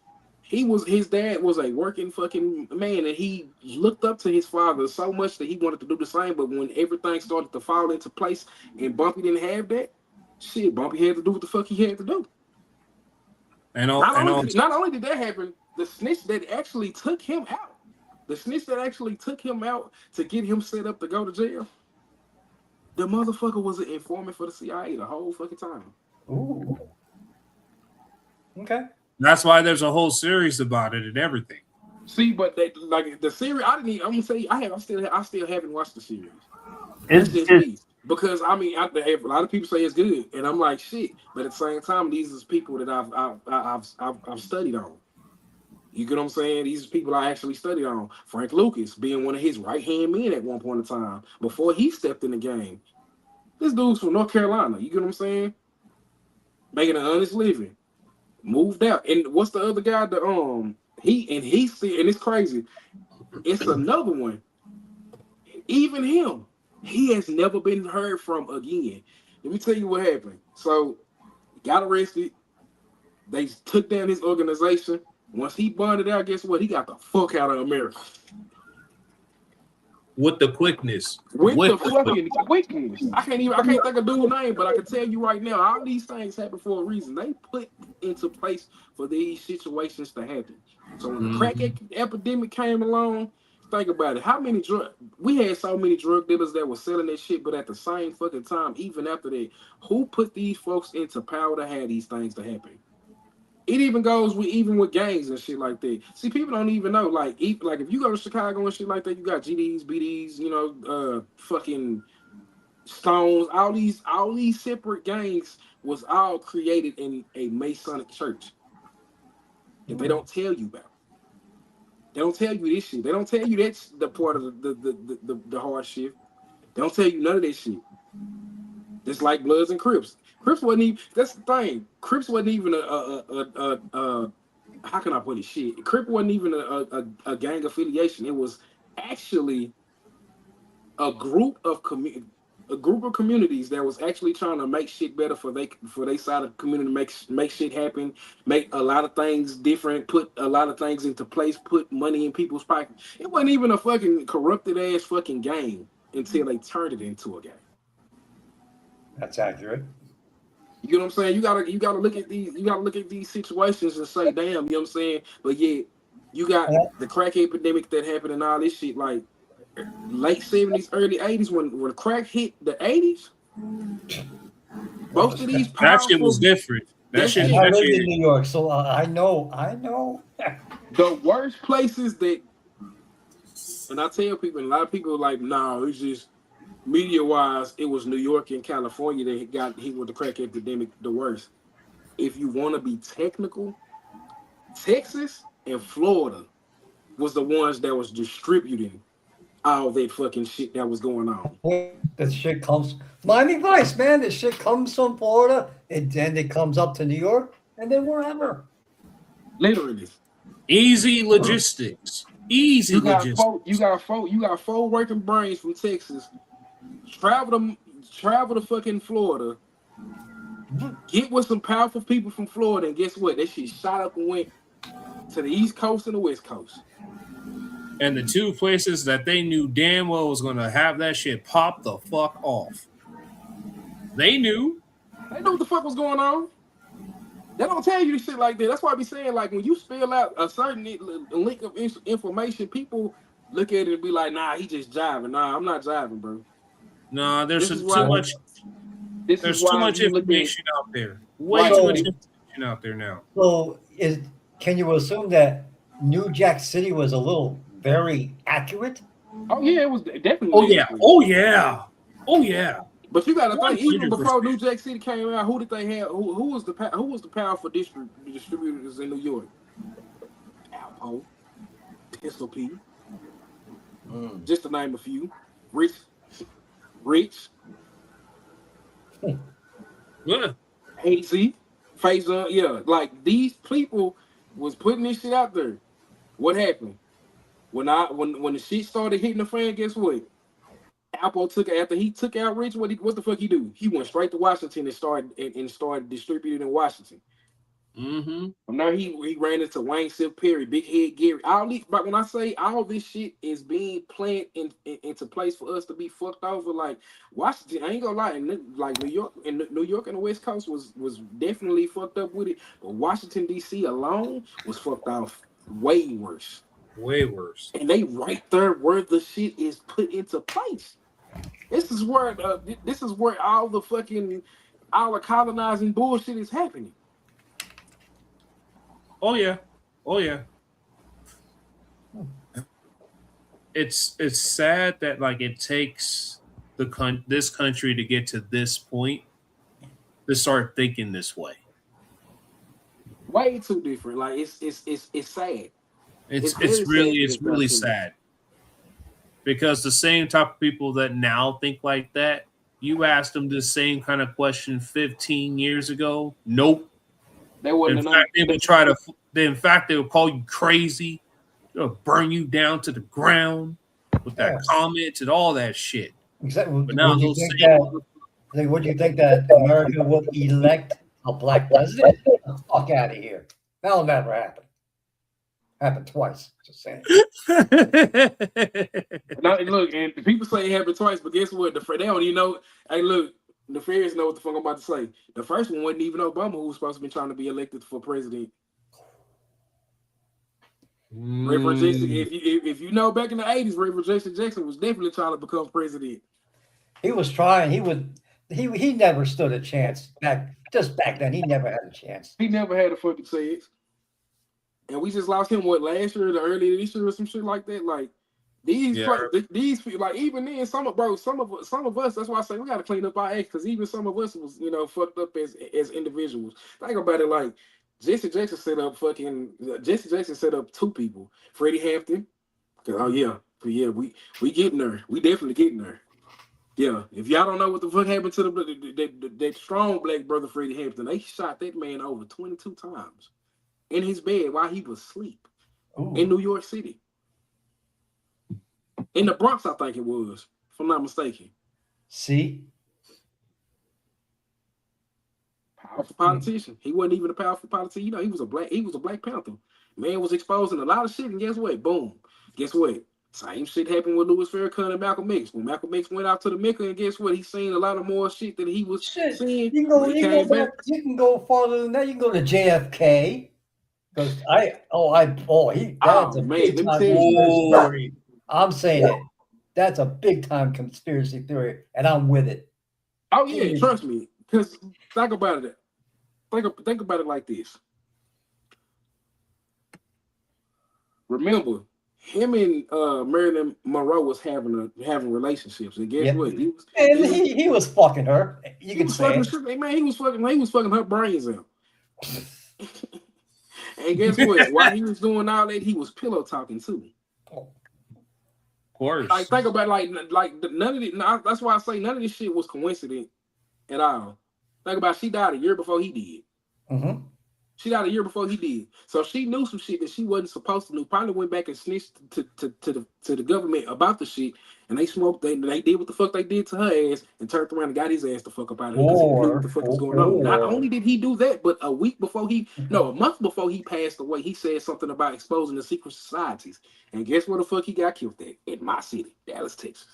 His dad was a working fucking man, and he looked up to his father so much that he wanted to do the same. But when everything started to fall into place and Bumpy didn't have that, shit, Bumpy had to do what the fuck he had to do. Not only did that happen, the snitch that actually took him out. The snitch that actually took him out to get him set up to go to jail, the motherfucker was an informant for the CIA the whole fucking time. Ooh. Okay. That's why there's a whole series about it and everything. See, but like the series, I'm gonna say I still haven't watched the series. Because I mean, a lot of people say it's good, and I'm like shit. But at the same time, these are people that I've studied on. You get what I'm saying? These people I actually studied on. Frank Lucas being one of his right-hand men at one point in time before he stepped in the game. This dude's from North Carolina. You get what I'm saying? Making an honest living. Moved out. And what's the other guy? And it's crazy. It's another one. Even him, he has never been heard from again. Let me tell you what happened. So, got arrested. They took down his organization. Once he bonded out, guess what? He got the fuck out of America. With the quickness. With the fucking quickness. I can't think of dude's name, but I can tell you right now, all these things happen for a reason. They put into place for these situations to happen. So when the crack epidemic came along, think about it. We had so many drug dealers that were selling that shit, but at the same fucking time, even after that, who put these folks into power to have these things to happen? It even goes with gangs and shit like that. See, people don't even know. Like if you go to Chicago and shit like that, you got GDs, BDs, fucking Stones. All these separate gangs was all created in a Masonic church that they don't tell you about. They don't tell you this shit. They don't tell you that's the part of the hard shit. They don't tell you none of that shit. Just like Bloods and Crips. Crips wasn't even. That's the thing. Crips wasn't even how can I put it? Shit. Crip wasn't even a gang affiliation. It was actually a group of communities that was actually trying to make shit better for they side of the community, make shit happen, make a lot of things different, put a lot of things into place, put money in people's pockets. It wasn't even a fucking corrupted ass fucking game until they turned it into a game. That's accurate. You know what I'm saying? You gotta look at these situations and say, damn, you know what I'm saying? But yeah, you got the crack epidemic that happened and all this shit, like late 70s, early 80s, when crack hit the 80s. Most of these that shit was different. That shit. I lived in New York, so I know. The worst places that, and I tell people, and a lot of people are like, no, it's just media-wise, it was New York and California that got hit with the crack epidemic the worst. If you want to be technical, Texas and Florida was the ones that was distributing all that fucking shit that was going on. This shit comes, Miami Vice, man. This shit comes from Florida, and then it comes up to New York, and then wherever. Literally. Easy logistics. You got four working brains from Texas. Travel to fucking Florida. Get with some powerful people from Florida, and guess what? That shit shot up and went to the East Coast and the West Coast. And the two places that they knew damn well was going to have that shit pop the fuck off. They knew. They knew what the fuck was going on. They don't tell you this shit like that. That's why I be saying, like, when you spill out a certain link of information, people look at it and be like, nah, he just jiving. Nah, I'm not jiving, bro. Nah, there's too much information out there. Way too much information out there now. So can you assume that New Jack City was very accurate? Oh yeah, it was definitely. Oh yeah. But you got to think, even before New Jack City came out, who did they have? Who was the powerful distributors in New York? Alpo, Pistol P, just to name a few. Rich. Yeah. AZ, Faison, yeah. Like, these people was putting this shit out there. What happened? When the shit started hitting the fan, guess what? Apple took after he took out Rich. What the fuck he do? He went straight to Washington and started distributing in Washington. Mm-hmm. Now he ran into Wayne Sip Perry, Big Head Gary. All these, but when I say all this shit is being planned into place for us to be fucked over, like Washington, I ain't gonna lie, and like New York and the West Coast was definitely fucked up with it, but Washington D.C. alone was fucked off way worse. Way worse. And they right there where the shit is put into place. This is where all the colonizing bullshit is happening. Oh yeah. It's sad that like it takes this country to get to this point to start thinking this way. Way too different. Like it's sad. It's really sad. Because the same type of people that now think like that, you asked them the same kind of question 15 years ago. Nope. They wouldn't. In fact, they would call you crazy. They'll burn you down to the ground with that comment and all that shit. Exactly. But now would you think that America would elect a black president? Get the fuck out of here. That'll never happen. Happened twice. Just saying. Now, look, and people say it happened twice, but guess what? They don't even know. Hey, look, the feds know what the fuck I'm about to say. The first one wasn't even Obama, who was supposed to be trying to be elected for president. Reverend Jackson, if you know, back in the 80s, Reverend Jackson was definitely trying to become president. He was trying. He never stood a chance back then. He never had a chance. He never had a fucking chance. And we just lost him last year, the early this year, or some shit like that. Like these people, like even then, some of us. That's why I say we got to clean up our act, because even some of us was fucked up as individuals. Think about it, like Jesse Jackson set up two people, Freddie Hampton. We getting there. We definitely getting there. Yeah, if y'all don't know what the fuck happened to that strong black brother Freddie Hampton, they shot that man over 22 times. In his bed while he was asleep. Ooh. In New York City. In the Bronx, I think it was, if I'm not mistaken. See? Powerful politician. He wasn't even a powerful politician. He was a Black Panther. Man was exposing a lot of shit, and guess what? Boom. Guess what? Same shit happened with Louis Farrakhan and Malcolm X. When Malcolm X went out to the Mecca, and guess what? He seen a lot of more shit than he was seeing. You can go farther than that. You can go to JFK. Because that's a big time conspiracy theory. I'm saying it. That's a big time conspiracy theory, and I'm with it. Oh yeah, trust me. Because think about it. Think about it like this. Remember, him and Marilyn Monroe was having relationships, and guess what? He was fucking her. You can say it. Man, he was fucking her brains out. And guess what? While he was doing all that, he was pillow talking too. Of course. Like think about none of it. That's why I say none of this shit was coincident at all. Think about she died a year before he did. Mm-hmm. She died a year before he did. So she knew some shit that she wasn't supposed to know. Probably went back and snitched to the government about the shit. And they smoked. They did what the fuck they did to her ass and turned around and got his ass the fuck up out of here because he knew what the fuck was going on. Not only did he do that, but a month before he passed away, he said something about exposing the secret societies. And guess where the fuck he got killed at? In my city, Dallas, Texas.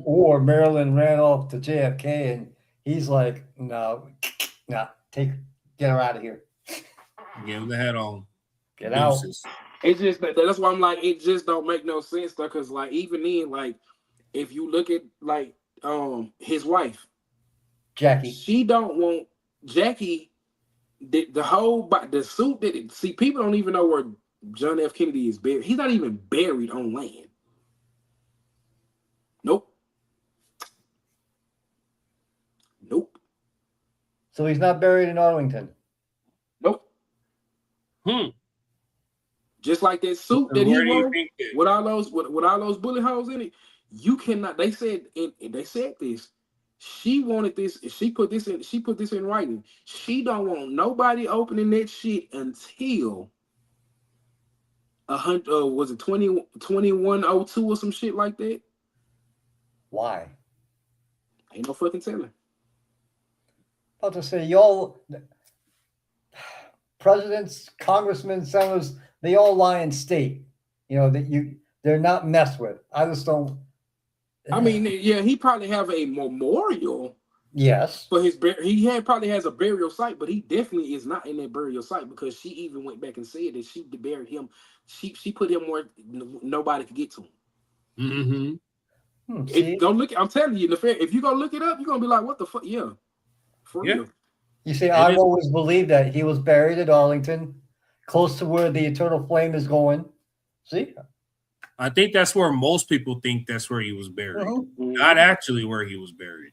Or Marilyn ran off to JFK and he's like, no, get her out of here. Get him the head on. Get out. It's just that's why I'm like, it just don't make no sense, because like even then, like if you look at like his wife, Jackie, she don't want Jackie. The suit that people don't even know where John F. Kennedy is buried. He's not even buried on land. Nope. So he's not buried in Arlington. Nope. Just like that suit that he wore with all those bullet holes in it, you cannot. They said this. She wanted this. She put this in writing. She don't want nobody opening that shit until 2102 or some shit like that. Why? Ain't no fucking telling. About to say, y'all, presidents, congressmen, senators, they all lie in state. You know that they're not messed with. I just don't. I mean, yeah, he probably have a memorial Yes. for his probably has a burial site, but he definitely is not in that burial site because she even went back and said that she buried him. She put him where nobody could get to him. Mm-hmm. See, Go look. I'm telling you, if you go look it up, you're gonna be like, "What the fuck?" Yeah, for real. you see, I've always believed that he was buried at Arlington, close to where the eternal flame is going. See, I think that's where most people think that's where he was buried, Mm-hmm. not actually where he was buried.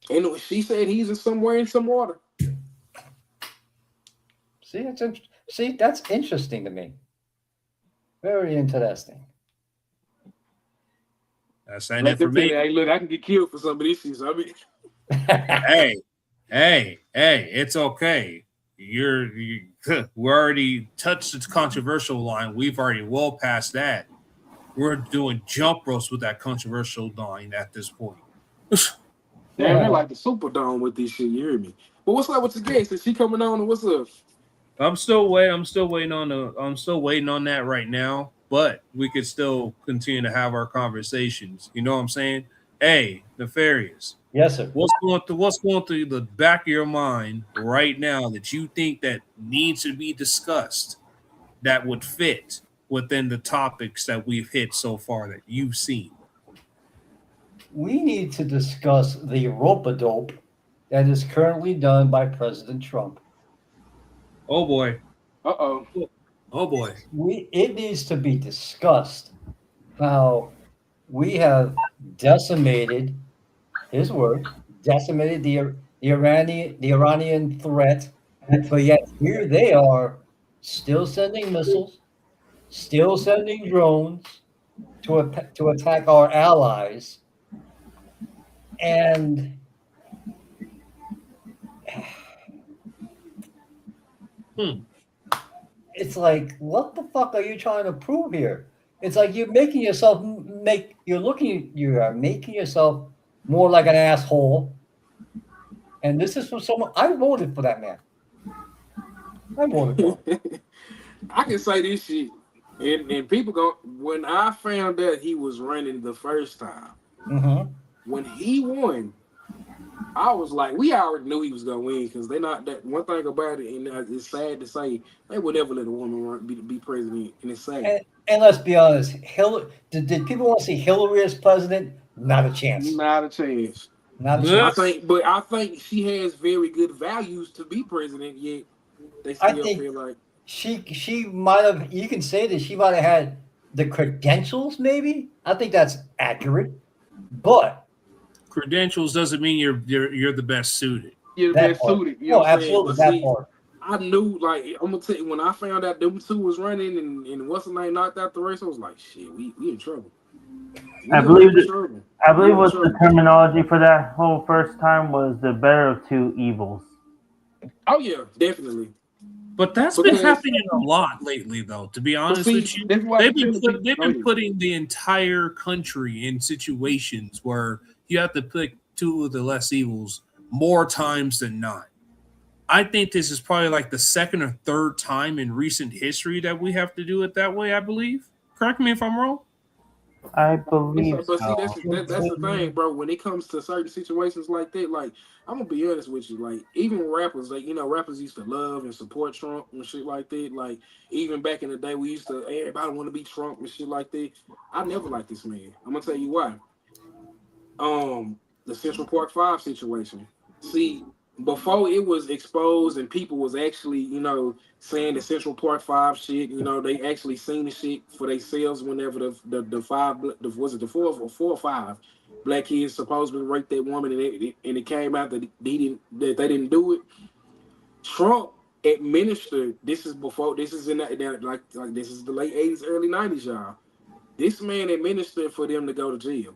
And she said he's somewhere in some water. See, that's interesting to me. Very interesting. That's that Let them tell you, information. hey, look, I can get killed for some of these shit. So I mean, hey, it's okay. We already touched the controversial line. We've already well past that. We're doing jump ropes with that controversial line at this point. damn, they're like the Superdome with this shit. You hear me? But what's up with the case? Is she coming on? And what's up? I'm still waiting on that right now, but we could still continue to have our conversations. You know what I'm saying? Hey, Nefarious. Yes, sir. What's going through the back of your mind right now that you think that needs to be discussed that would fit within the topics that we've hit so far that you've seen? We need to discuss the rope-a-dope that is currently done by President Trump. Oh boy. Uh-oh. Oh boy. It needs to be discussed. Now, we have decimated his word, decimated the Iranian threat, but yet here they are still sending missiles, still sending drones to attack our allies. And it's like, what the fuck are you trying to prove here? It's like you're making yourself you are making yourself more like an asshole. And this is from someone I voted for that man. I voted for him. I can say this shit, and people go. When I found out he was running the first time, when he won, I was like, we already knew he was gonna win because they're not that. One thing about it, and it's sad to say, they would never let a woman be president, and it's sad. And let's be honest, did people want to see Hillary as president? Not a chance. Not a chance. Not a chance. I think she has very good values to be president. Yet they still feel like she might have. You can say that she might have had the credentials. Maybe I think that's accurate, but credentials doesn't mean you're the best suited. You're the best suited. You know absolutely that part. I knew, like, I'm gonna tell you, when I found out them two was running and what's the name knocked out the race, I was like, shit, we in trouble. I believe what the terminology for that whole first time was the better of two evils. Oh yeah, definitely. But that's been happening a lot lately, though. To be honest with you, they've been putting the entire country in situations where you have to pick two of the less evils more times than not. I think this is probably like the second or third time in recent history that we have to do it that way, I believe. Correct me if I'm wrong. I believe but so. See, that's the thing, bro. When it comes to certain situations like that, like, I'm gonna be honest with you, like, even rappers, like, rappers used to love and support Trump and shit like that. Like, even back in the day, we used to, everybody want to be Trump and shit like that. I never liked this man. I'm gonna tell you why. The Central Park 5 situation. See, before it was exposed and people was actually, saying the Central Park 5 shit, they actually seen the shit for themselves whenever the 4 or 5 black kids supposedly raped that woman and it came out that they didn't do it. Trump administered, this is in this is the late 80s, early 90s, y'all. This man administered for them to go to jail.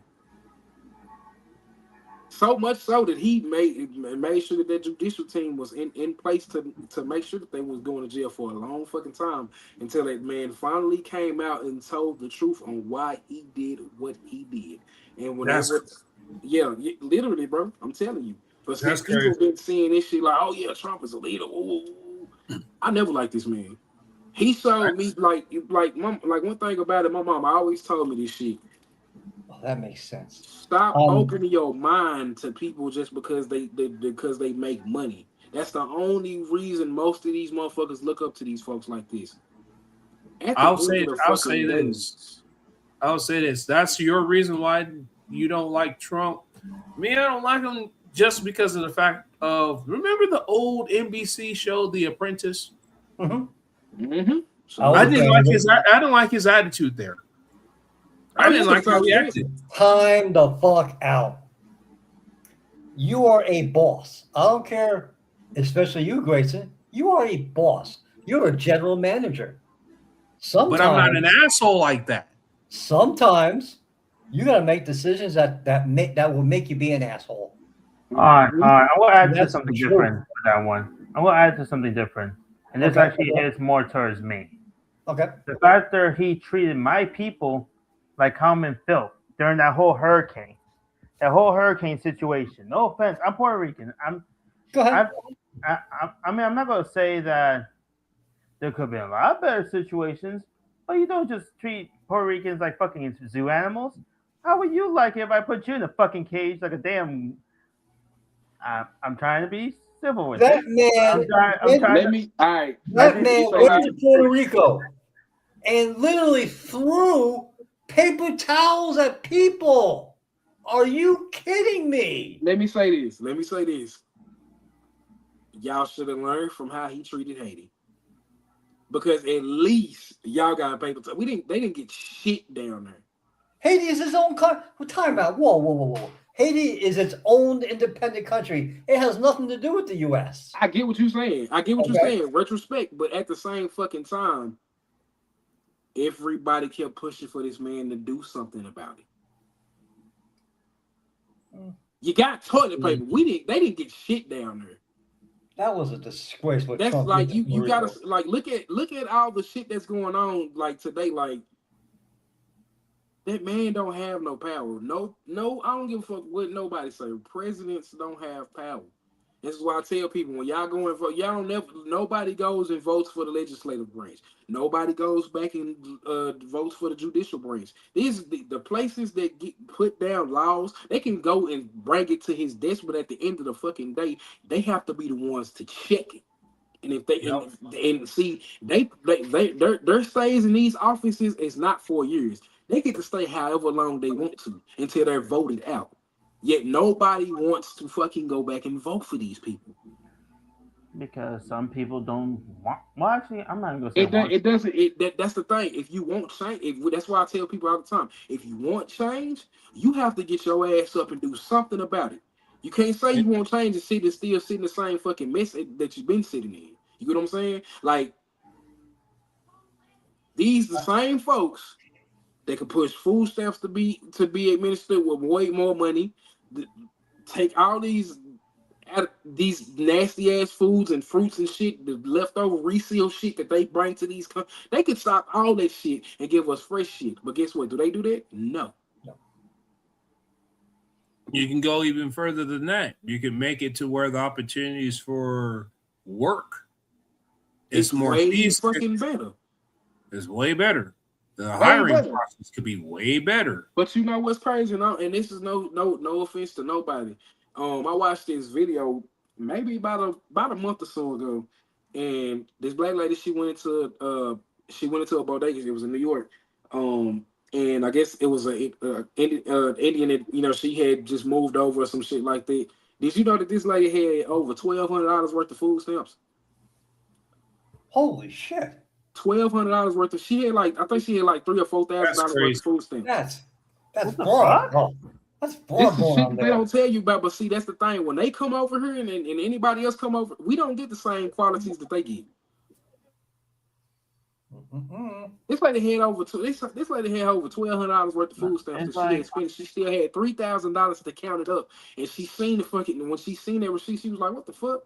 So much so that he made sure that judicial team was in place to make sure that they was going to jail for a long fucking time until that man finally came out and told the truth on why he did what he did. And when literally, bro, I'm telling you. But since people been seeing this shit like, oh yeah, Trump is a leader. Ooh. I never liked this man. He showed me like one thing about it. My mom always told me this shit. Oh, that makes sense. Stop opening your mind to people just because they make money. That's the only reason most of these motherfuckers look up to these folks like this. I'll say this. That's your reason why you don't like Trump. Me, I don't like him just because of the fact of, remember the old NBC show The Apprentice? Mm-hmm. Mm-hmm. I didn't like his attitude there. I didn't like how he acted. Time the fuck out. You are a boss. I don't care, especially you, Grayson. You are a boss. You're a general manager. But I'm not an asshole like that. Sometimes you gotta make decisions that will make you be an asshole. All right. I will add to something different for that one. I will add to something different, and this actually hits more towards me. Okay. The fact that he treated my people like common filth during that whole hurricane situation. No offense, I'm Puerto Rican. Go ahead. I'm not gonna say that there could be a lot of better situations, but you don't just treat Puerto Ricans like fucking zoo animals. How would you like it if I put you in a fucking cage like a damn? I'm trying to be civil with that it. man. That man went to Puerto Rico and literally threw paper towels at people. Are you kidding me? Let me say this. Y'all should have learned from how he treated Haiti. Because at least y'all got a paper towel. They didn't get shit down there. Haiti is his own country. We're talking about whoa. Haiti is its own independent country. It has nothing to do with the U.S. I get what you're saying. You're saying. Retrospect, but at the same fucking time, everybody kept pushing for this man to do something about it. You got toilet paper. They didn't get shit down there. That was a disgrace. That's Trump like you gotta like look at all the shit that's going on like today. Like that man don't have no power. No, I don't give a fuck what nobody say. Presidents don't have power. This is why I tell people when y'all go and vote, nobody goes and votes for the legislative branch. Nobody goes back and votes for the judicial branch. These the places that get put down laws, they can go and bring it to his desk, but at the end of the fucking day, they have to be the ones to check it. And if they and see their stays in these offices is not 4 years. They get to stay however long they want to until they're voted out. Yet nobody wants to fucking go back and vote for these people. Because some people don't want. Well, actually, I'm not gonna say that's the thing. If you want change, that's why I tell people all the time. If you want change, you have to get your ass up and do something about it. You can't say you want change and still sit in the same fucking mess that you've been sitting in. You get what I'm saying? Like the same folks that can push food stamps to be administered with way more money, take all these nasty ass foods and fruits and shit, the leftover reseal shit that they bring to these they could stop all that shit and give us fresh shit. But guess what? Do they do that? No. You can go even further than that. You can make it to where the opportunities for work is more fucking better. It's way better. The hiring process could be way better. But you know what's crazy? And this is no offense to nobody. I watched this video maybe about a month or so ago, and this black lady she went into a bodega. It was in New York, and I guess it was a Indian that she had just moved over or some shit like that. Did you know that this lady had over $1,200 worth of food stamps? Holy shit! $1,200 worth of. She had I think she had like $3,000 or $4,000 worth of food stamps. That's fraud. That's fraud. This is shit they don't tell you about, but see, that's the thing. When they come over here and anybody else come over, we don't get the same qualities that they get. This lady had over this lady had over $1,200 worth of food stamps It's that she had like- spent. She still had $3,000 to count it up, and she seen the fucking. When she seen that receipt, she was like, "What the fuck?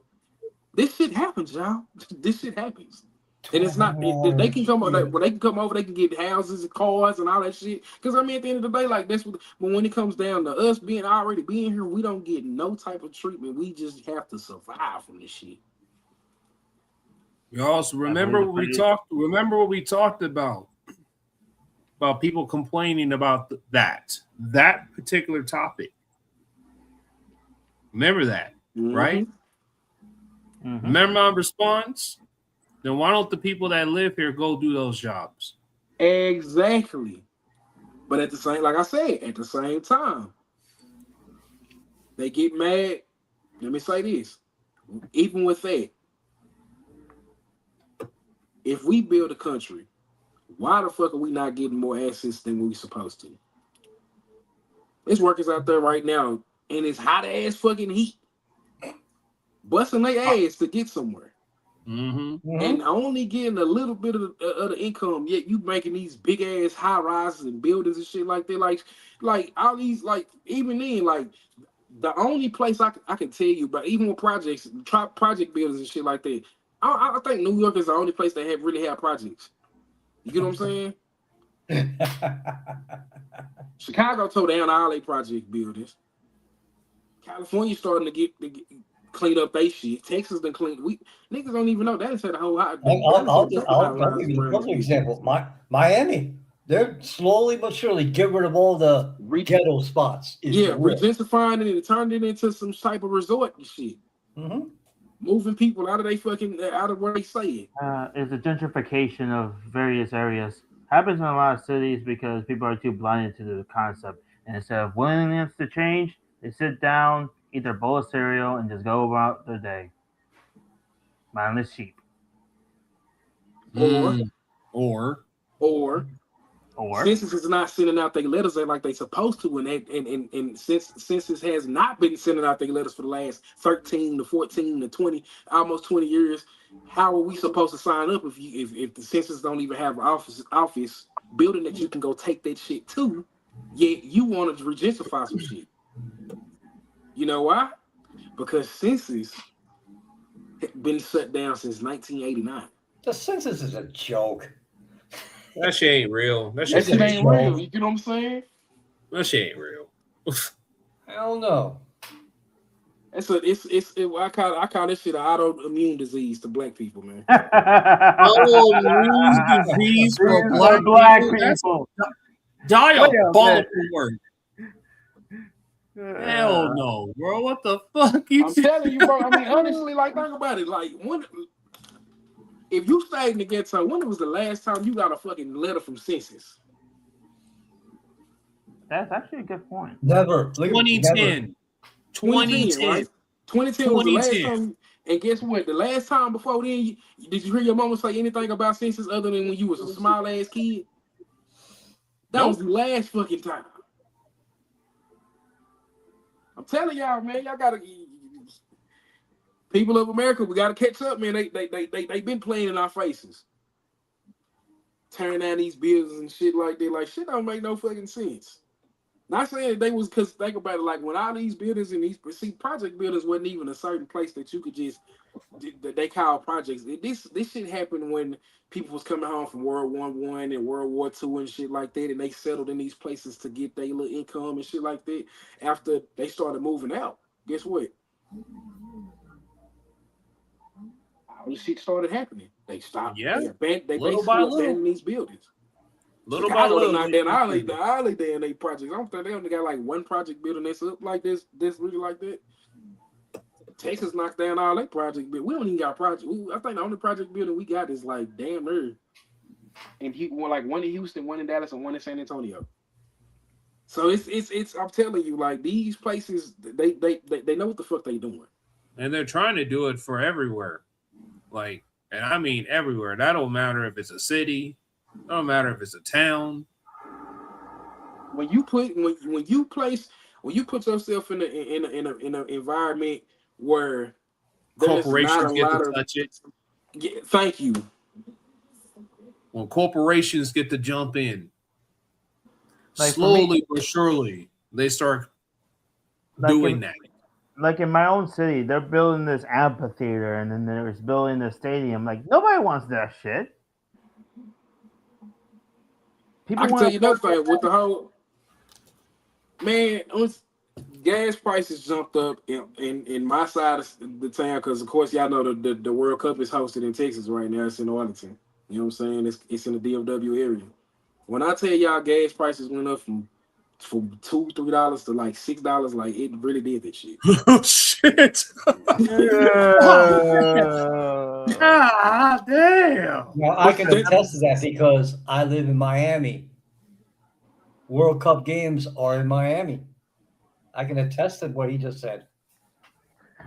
This shit happens, y'all. This shit happens." And it's not. They can come over. When they can come over, they can get houses and cars and all that shit. Because I mean, at the end of the day, like that's what. But when it comes down to us already being here, we don't get no type of treatment. We just have to survive from this shit. You also remember what we talked. Remember what we talked about people complaining about that particular topic. Remember that, right? Mm-hmm. Remember my response? Then why don't the people that live here go do those jobs? Exactly. But at the same, like I said, at the same time, they get mad. Let me say this. Even with that, if we build a country, why the fuck are we not getting more access than we supposed to? There's workers out there right now in this hot ass fucking heat, busting their ass to get somewhere. And only getting a little bit of the income, yet you making these big ass high rises and buildings and shit like that. Like all these, like even then, like the only place I can tell you, but even with project buildings and shit like that, I think New York is the only place that really have projects. You get what I'm saying? Chicago tore down all their project buildings. California starting to get clean up they shit. Texas done clean. We niggas don't even know that said a whole lot. I'll give you another example. Miami, they're slowly but surely get rid of all the ghetto spots. Regensifying it and turned it into some type of resort and shit. Moving people out of where they stay. It's a gentrification of various areas. Happens in a lot of cities because people are too blinded to the concept. And instead of willingness to change, they sit down, eat their bowl of cereal, and just go about their day. Mindless sheep. Or Census is not sending out their letters like they supposed to, and Census has not been sending out their letters for the last 13 to 14 to 20, almost 20 years. How are we supposed to sign up if the Census don't even have an office building that you can go take that shit to? Yet you want to regensify some shit. You know why? Because Census been shut down since 1989. The census is a joke. That shit ain't real. That shit ain't real. You know what I'm saying? That shit ain't real. Hell no. I call this shit an autoimmune disease to black people, man. Autoimmune disease for black people. Diabolical word. Hell no, bro. What the fuck? I'm telling you, bro. I mean, honestly, like, think about it. Like, if you stayed in the ghetto, when was the last time you got a fucking letter from Census? That's actually a good point. Never. 2010. 2010. Right? 2010 was the last time. And guess what? The last time before then, did you hear your mama say anything about Census other than when you was a small ass kid? That was the last fucking time. I'm telling y'all, man, y'all gotta. People of America, we gotta catch up, man. They been playing in our faces, tearing down these buildings and shit like that. Like shit don't make no fucking sense. Not saying that they was, because think about it, like when all these buildings and these project buildings wasn't even a certain place that you could just that they call projects. This shit happened when people was coming home from World War I and World War II and shit like that, and they settled in these places to get their little income and shit like that. After they started moving out, guess what? All this shit started happening. They stopped. Yeah. They abandoned these buildings. Little by little. Not down alley there in they projects. I don't think they only got like one project building that's up like this really like that. Texas knocked down all their project building. We don't even got project. I think the only project building we got is like damn near. And like one in Houston, one in Dallas, and one in San Antonio. So it's I'm telling you, like these places, they know what the fuck they doing. And they're trying to do it for everywhere. Like, and I mean everywhere. That don't matter if it's a city. It don't matter if it's a town. When you put yourself in an environment where corporations get to touch it. Yeah, thank you. when corporations get to jump in. Like, for Slowly me- but surely, they start Like doing in- that. Like in my own city, they're building this amphitheater and then they're building the stadium. Like nobody wants that shit. People I can want tell you another thing with the whole man. Once gas prices jumped up in my side of the town, because of course y'all know the World Cup is hosted in Texas right now. It's in Arlington. You know what I'm saying? It's in the DFW area. When I tell y'all gas prices went up from $2-3 to like $6, like it really did that shit. Oh shit! God damn! Now, I can attest to that because I live in Miami. World Cup games are in Miami. I can attest to what he just said.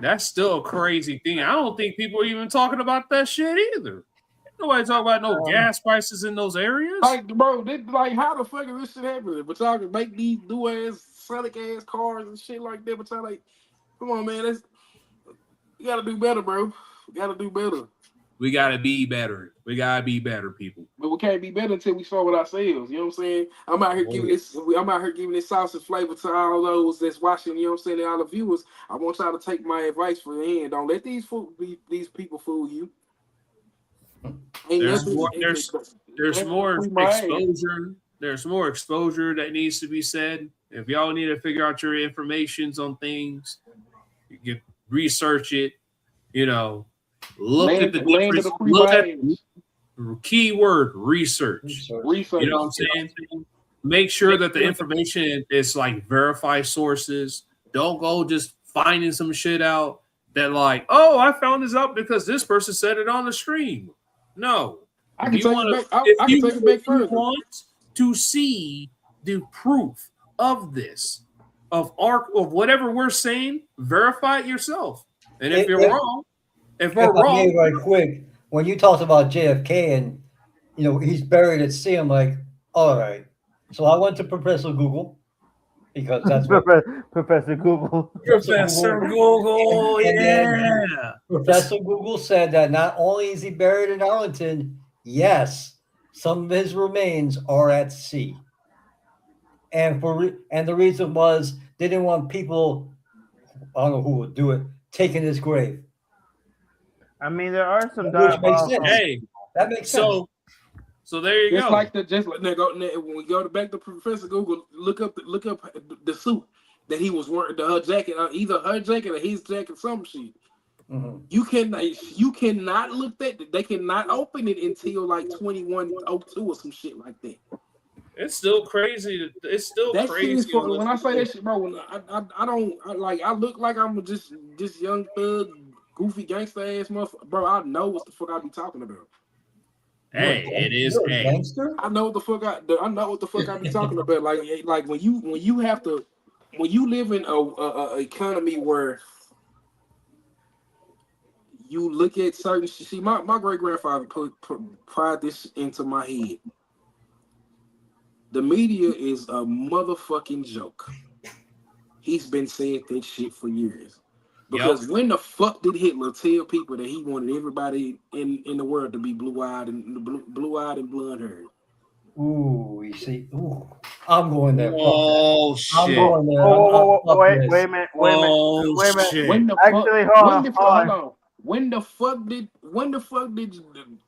That's still a crazy thing. I don't think people are even talking about that shit either. Nobody talking about no gas prices in those areas. Like, bro, like how the fuck is this shit happening? But y'all can make these new ass Sonic ass cars and shit like that. But y'all like, come on, man, you gotta do better, bro. We gotta do better. We gotta be better. We gotta be better, people. But we can't be better until we start with ourselves. You know what I'm saying? I'm out here giving this sausage flavor to all those that's watching. You know what I'm saying? And all the viewers. I want y'all to take my advice for the end. Don't let these people fool you. There's more exposure. There's more exposure that needs to be said. If y'all need to figure out your informations on things, you research it. You know, look at the difference. Look at keyword research. Research. You know what I'm saying? Make sure that the information is like verified sources. Don't go just finding some shit out that like, oh, I found this out because this person said it on the stream. No. I can take it back. If you want to see the proof of this, of whatever we're saying, verify it yourself. And if you're wrong, if we're wrong, right quick, when you talked about JFK and he's buried at sea, I'm like, all right. So I went to Professor Google because that's what Professor Google. Professor Google, yeah. Professor Google said that not only is he buried in Arlington, yes, some of his remains are at sea. And the reason was they didn't want people, I don't know who would do it, taking his grave. I mean, there are some Hey, that makes sense. So there you go. When we go back to Professor Google, look up the suit that he was wearing, her jacket, either her jacket or his jacket, some shit. Mm-hmm. You cannot look that. They cannot open it until like 2102 or some shit like that. It's still crazy. It's still that crazy. When I say that shit, bro, I look like I'm just young thug, goofy gangster ass motherfucker, bro. I know what the fuck I be talking about. Hey, it is a gangster. I know what the fuck I be talking about. Like when you live in a economy where you look at certain. See, my great grandfather pried this into my head. The media is a motherfucking joke. He's been saying that shit for years. Because when the fuck did Hitler tell people that he wanted everybody in the world to be blue-eyed and blonde-haired? Ooh, you see. Ooh, I'm going there. Oh shit! I'm going there. Wait a minute. When the fuck? When the fuck did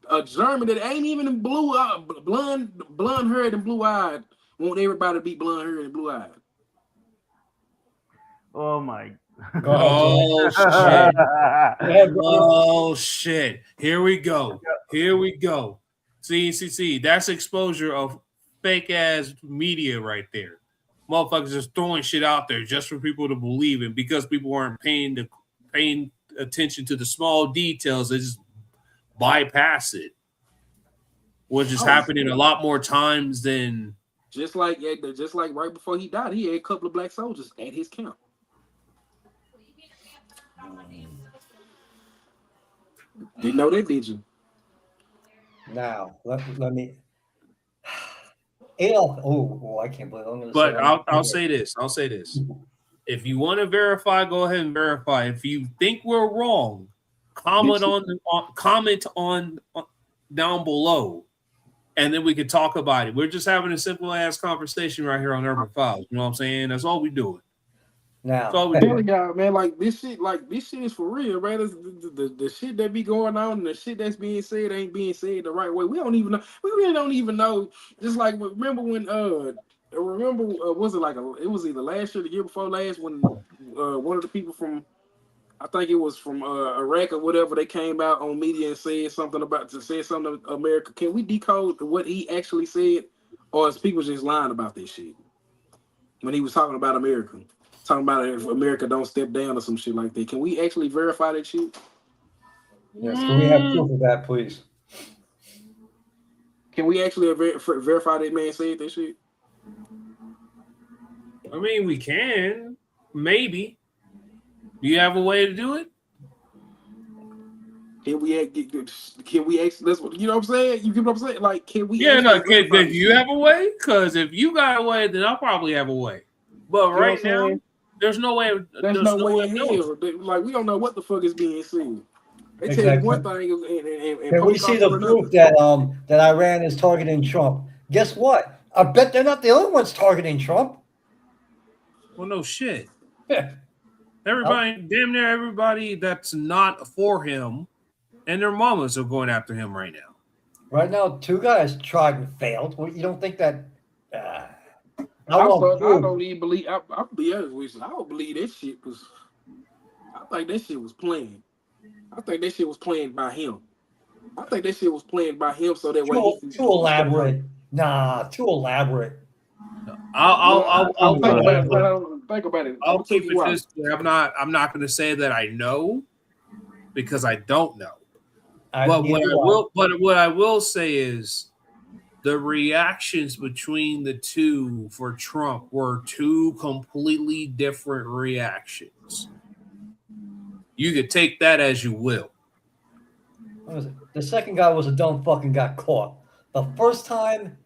a German that ain't even blonde-haired and blue-eyed want everybody to be blonde-haired and blue-eyed? Oh my. Oh shit! Oh shit! Here we go. See, that's exposure of fake ass media right there. Motherfuckers just throwing shit out there just for people to believe in because people weren't paying attention to the small details. They just bypass it, which is happening a lot more times than. Just like right before he died, he had a couple of black soldiers at his camp. Didn't know that, did you? Now let me. I can't believe I'm going to. But I'll say this. If you want to verify, go ahead and verify. If you think we're wrong, comment on down below, and then we could talk about it. We're just having a simple ass conversation right here on Urban Files. You know what I'm saying? That's all we doing. Now, That's all we doing. Y'all, man, like this shit is for real, man. The shit that be going on and the shit that's being said ain't being said the right way. We don't even know. We really don't even know. Just like remember when was it like it was either last year or the year before last when one of the people from I think it was from Iraq or whatever, they came out on media and said something to America. Can we decode what he actually said, or is people just lying about this shit? When he was talking about America, talking about if America don't step down or some shit like that. Can we actually verify that shit? yes, can we have proof of that, please? Can we actually verify that man said that shit? I mean, we can. Maybe. Do you have a way to do it? Can we actually? That's what you know. What I'm saying, you get what I'm saying. Like, can we? Yeah, no. Can you have a way? Because if you got a way, then I'll probably have a way. But right now, there's no way. There's no way in hell. Like, we don't know what the fuck is being said. They tell you one thing, and Can we see the proof that Iran is targeting Trump? Guess what? I bet they're not the only ones targeting Trump. Well, no shit. Everybody, damn near everybody that's not for him and their mamas are going after him right now. Right now, 2 guys tried and failed. Well, you don't think that? I don't even believe. I'll be honest with you. I don't believe that shit was. I think that shit was planned. I think that shit was planned by him. I think that shit was planned by him so that way. Too elaborate. Nah, too elaborate. I'll think about it. I'll keep it this way. I'm not going to say that I know because I don't know. But what I will say is the reactions between the two for Trump were 2 completely different reactions. You could take that as you will. What was it? The second guy was a dumb fucking got caught. The first time,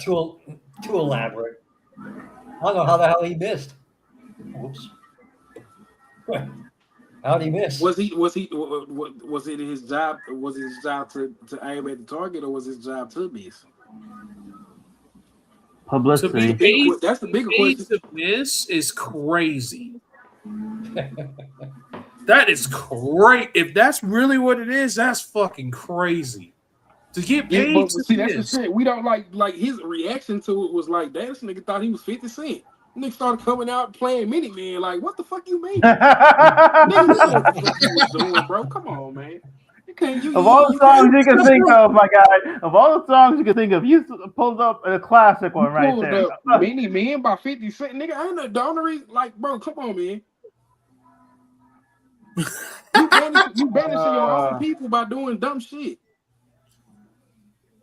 too elaborate. I don't know how the hell he missed. Whoops. How'd he miss? Was it his job? Was it his job to aim at the target, or was his job to miss? Publicity. That's the bigger question. To miss is crazy. That is great. If that's really what it is, that's fucking crazy. To get paid to see, that's the shit. We don't like his reaction to it was like that. This nigga thought he was 50 Cent. Nigga started coming out playing Mini Man. Like, what the fuck you mean? Nigga, you know what the fuck you was doing, bro. Come on, man. Of all the songs you can think of, my guy, of all the songs you can think of, you pulled up a classic one right there. Mini Man by 50 Cent. Nigga, I ain't no donnery. Like, bro, come on, man. You banishing your own people by doing dumb shit.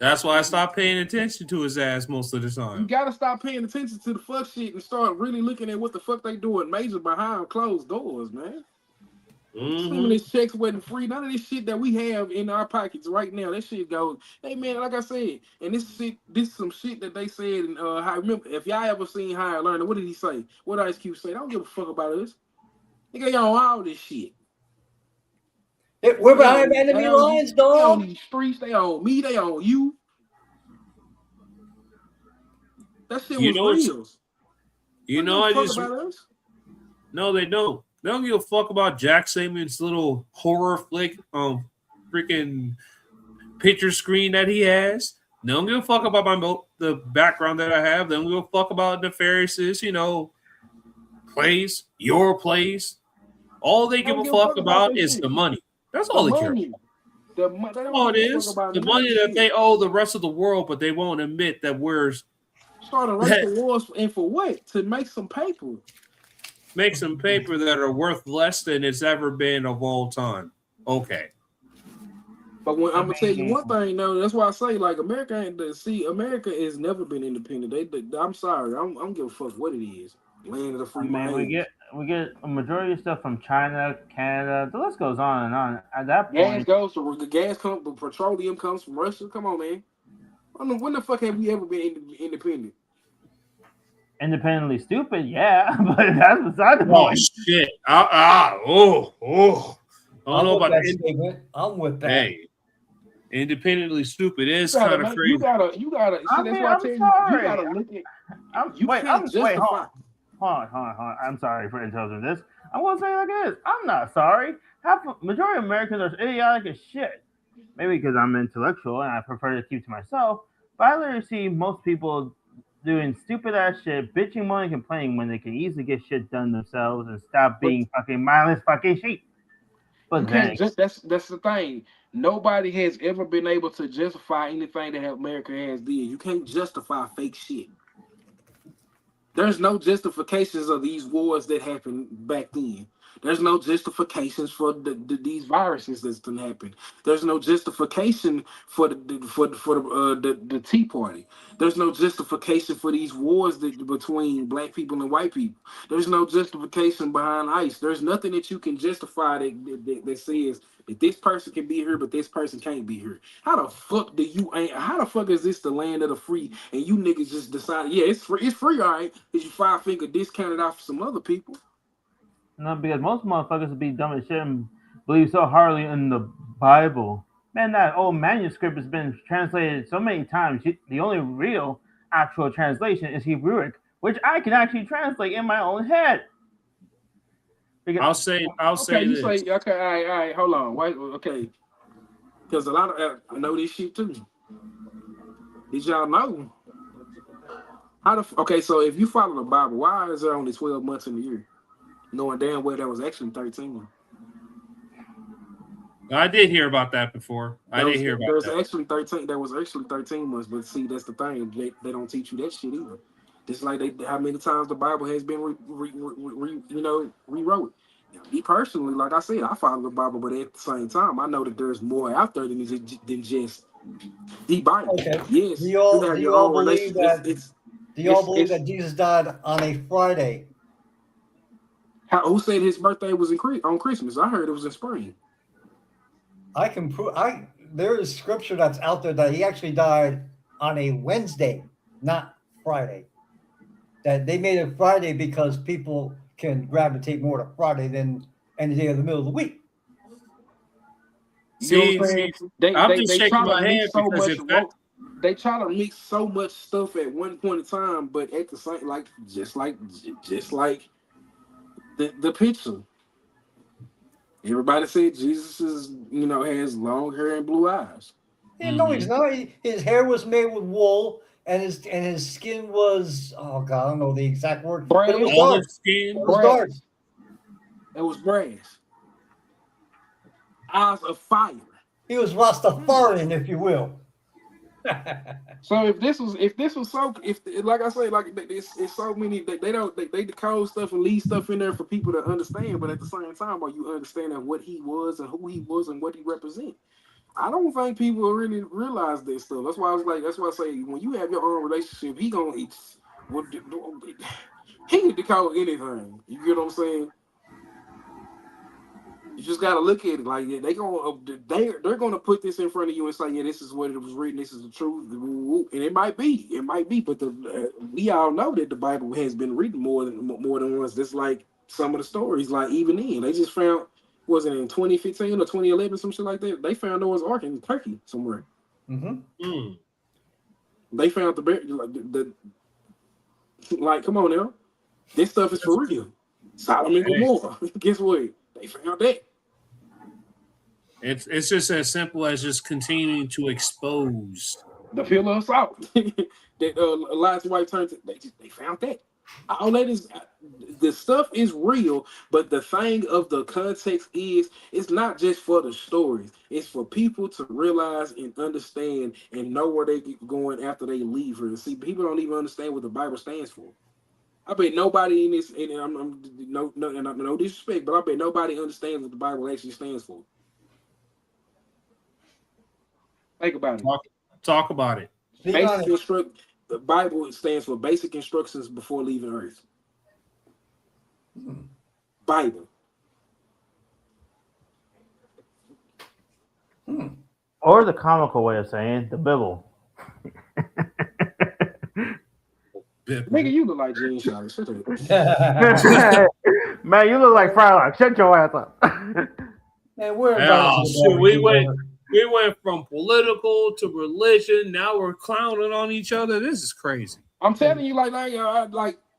That's why I stopped paying attention to his ass most of the time. You gotta stop paying attention to the fuck shit and start really looking at what the fuck they doing major behind closed doors, man. Some of this checks wasn't free. None of this shit that we have in our pockets right now, that shit goes. Hey man, like I said, and this is some shit that they said. And I remember, if y'all ever seen Higher Learning, what did he say? What did Ice Cube say? I don't give a fuck about us. Nigga, y'all all this shit. We're behind enemy lines, dog. They on these streets, they on me, they on you. That shit was real. You know, I just no, they don't. They don't give a fuck about Jack Saman's little horror flick freaking picture screen that he has. They don't give a fuck about the background that I have. They don't give a fuck about Nefarious's, plays, your plays. All they give a fuck about is the money. That's all they care about. That's all it is. The money that they owe the rest of the world, but they won't admit that we're starting racial wars, and for what? To make some paper. Make some paper that are worth less than it's ever been of all time. Okay. But when I'm gonna tell you one thing, though, that's why I say like America has never been independent. I'm sorry, I don't give a fuck what it is. Land of the free man. We get a majority of stuff from China, Canada. The list goes on and on. At that point, petroleum comes from Russia. Come on, man. I don't know when the fuck have we ever been independent? Independently stupid, yeah, but that's beside the point. Oh shit! I don't know about that statement. I'm with that. Hey, Independently stupid is You gotta kind of make- crazy. you gotta. See, I that's mean, why I I'm tell you, sorry. you gotta look at. You Wait, can't hold justify. on. I'm sorry for interrupting this. I'm gonna say it like this. I'm not sorry. Majority of Americans are idiotic as shit. Maybe because I'm intellectual and I prefer to keep to myself. But I literally see most people doing stupid ass shit, bitching, moaning, complaining when they can easily get shit done themselves and stop being fucking mindless fucking sheep. But You can't just. That's the thing. Nobody has ever been able to justify anything that America has did. You can't justify fake shit. There's no justifications of these wars that happened back then. There's no justifications for these viruses that's been happening. There's no justification for the Tea Party. There's no justification for these wars between black people and white people. There's no justification behind ICE. There's nothing that you can justify that says that this person can be here, but this person can't be here. How the fuck how the fuck is this the land of the free and you niggas just decided, yeah, it's free, all right, because you 5-finger discounted off some other people. No, because most motherfuckers would be dumb as shit and believe so hardly in the Bible. Man, that old manuscript has been translated so many times. The only real actual translation is Hebrewic, which I can actually translate in my own head. Because I'll say You this. say, okay, all right, hold on, wait, okay, because a lot of I know this shit too. Did y'all know okay? So if you follow the Bible, why is there only 12 months in the year? Knowing damn well that was actually 13. I did hear about that before. I did hear about that. Actually 13. There was actually 13 months, but see, that's the thing. They don't teach you that shit either. Just like how many times the Bible has been rewrote. Now, me personally, like I said, I follow the Bible, but at the same time, I know that there's more out there than just the Bible. Okay. Yes. Do you all believe that? Do you all believe it's- that Jesus died on a Friday? Who said his birthday was on Christmas? I heard it was in spring. I can prove. There is scripture that's out there that he actually died on a Wednesday, not Friday. That they made it Friday because people can gravitate more to Friday than any day of the middle of the week. You know what I'm saying? I'm just shaking try to my mix head so because much if that- they try to mix so much stuff at one point in time, but at the same, just like the picture. Everybody said Jesus has long hair and blue eyes. Yeah, no, he's not. His hair was made with wool, and his skin was, oh God, I don't know the exact word. But it was Olive dark. skin. It was dark. It was brass. Eyes of fire. He was Rastafarian, if you will. So if this was so, like I say, like it's so many they decode stuff and leave stuff in there for people to understand, but at the same time, are you understanding what he was and who he was and what he represents? I don't think people really realize this stuff. That's why I say when you have your own relationship, he can decode anything. You get what I'm saying? You just gotta look at it like they're gonna put this in front of you and say, yeah, this is what it was written. This is the truth, and it might be, but we all know that the Bible has been written more than once. Just like some of the stories, like even then, they just found, was it in 2015 or 2011, some shit like that? They found Noah's Ark in Turkey somewhere. Mm-hmm. They found the come on now, this stuff is for real. Sodom and Gomorrah. Guess what? They found that. It's just as simple as just continuing to expose the pillar of salt that Elijah's wife turned to. They found that. All that is, the stuff is real, but the thing of the context is, it's not just for the stories. It's for people to realize and understand and know where they get going after they leave her. See, people don't even understand what the Bible stands for. I bet nobody in this, and I'm no disrespect, but I bet nobody understands what the Bible actually stands for. Think about it. Talk about it. The Bible stands for basic instructions before leaving Earth. Bible. Or the comical way of saying the Bible. Nigga, you look like Gene Shalit. Shut up. Man, you look like Frylock. Shut your ass up. Man, we're Oh, shit, we went We went from political to religion. Now we're clowning on each other. This is crazy. I'm telling you,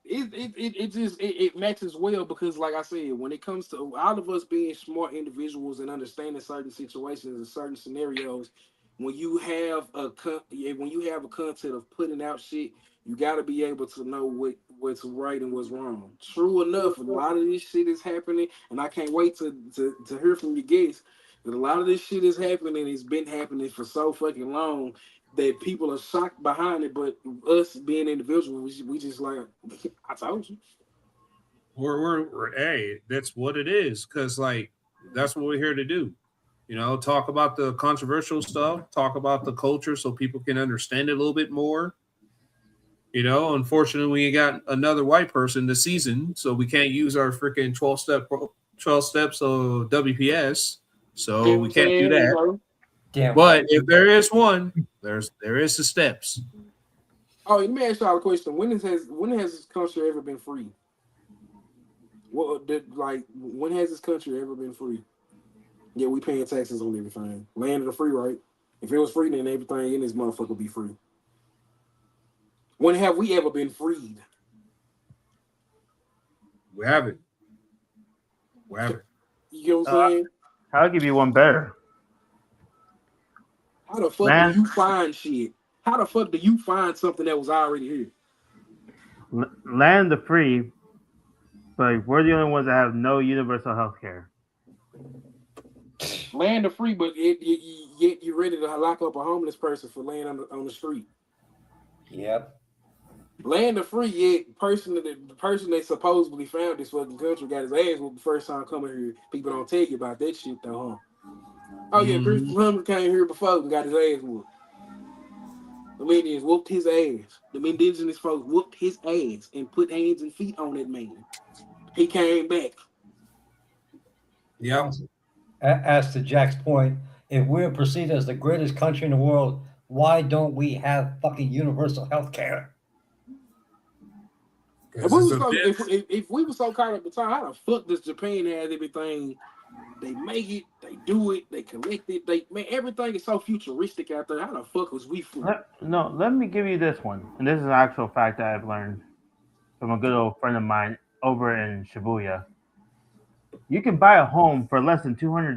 it matches well because, like I said, when it comes to all of us being smart individuals and understanding certain situations and certain scenarios, when you have a concept of putting out shit, you got to be able to know what's right and what's wrong. True enough, a lot of this shit is happening, and I can't wait to hear from you guys that a lot of this shit is happening. It's been happening for so fucking long that people are shocked behind it, but us being individuals, we just like, I told you. We're hey, that's what it is, because like that's what we're here to do. You know, talk about the controversial stuff, talk about the culture so people can understand it a little bit more. You know, unfortunately, we got another white person this season, so we can't use our freaking 12 steps of WPS. So we can't do that. Damn. But if there is one, there is the steps. Oh, let me ask y'all a question. When has this country ever been free? When has this country ever been free? Yeah, we paying taxes on everything. Land of the free, right? If it was free, then everything in this motherfucker would be free. When have we ever been freed? We haven't. We haven't. You get what I'm saying? I'll give you one better. How the fuck do you find shit? How the fuck do you find something that was already here? Land the free, but we're the only ones that have no universal health care. Land the free, but yet you're ready to lock up a homeless person for laying on the street. Yep. Land the free, yet the person that supposedly found this fucking country got his ass whooped the first time coming here. People don't tell you about that shit though, huh? Oh yeah, Christopher Columbus came here before and got his ass whooped. The Indians whooped his ass. The indigenous folks whooped his ass and put hands and feet on that man. He came back. Yeah. As to Jack's point, if we're perceived as the greatest country in the world, why don't we have fucking universal health care? If we were so caught up in time, how the fuck does Japan have everything? They make it, they do it, they collect it. Everything is so futuristic out there. How the fuck was we free? Let me give you this one, and this is an actual fact that I've learned from a good old friend of mine over in Shibuya. You can buy a home for less than $200.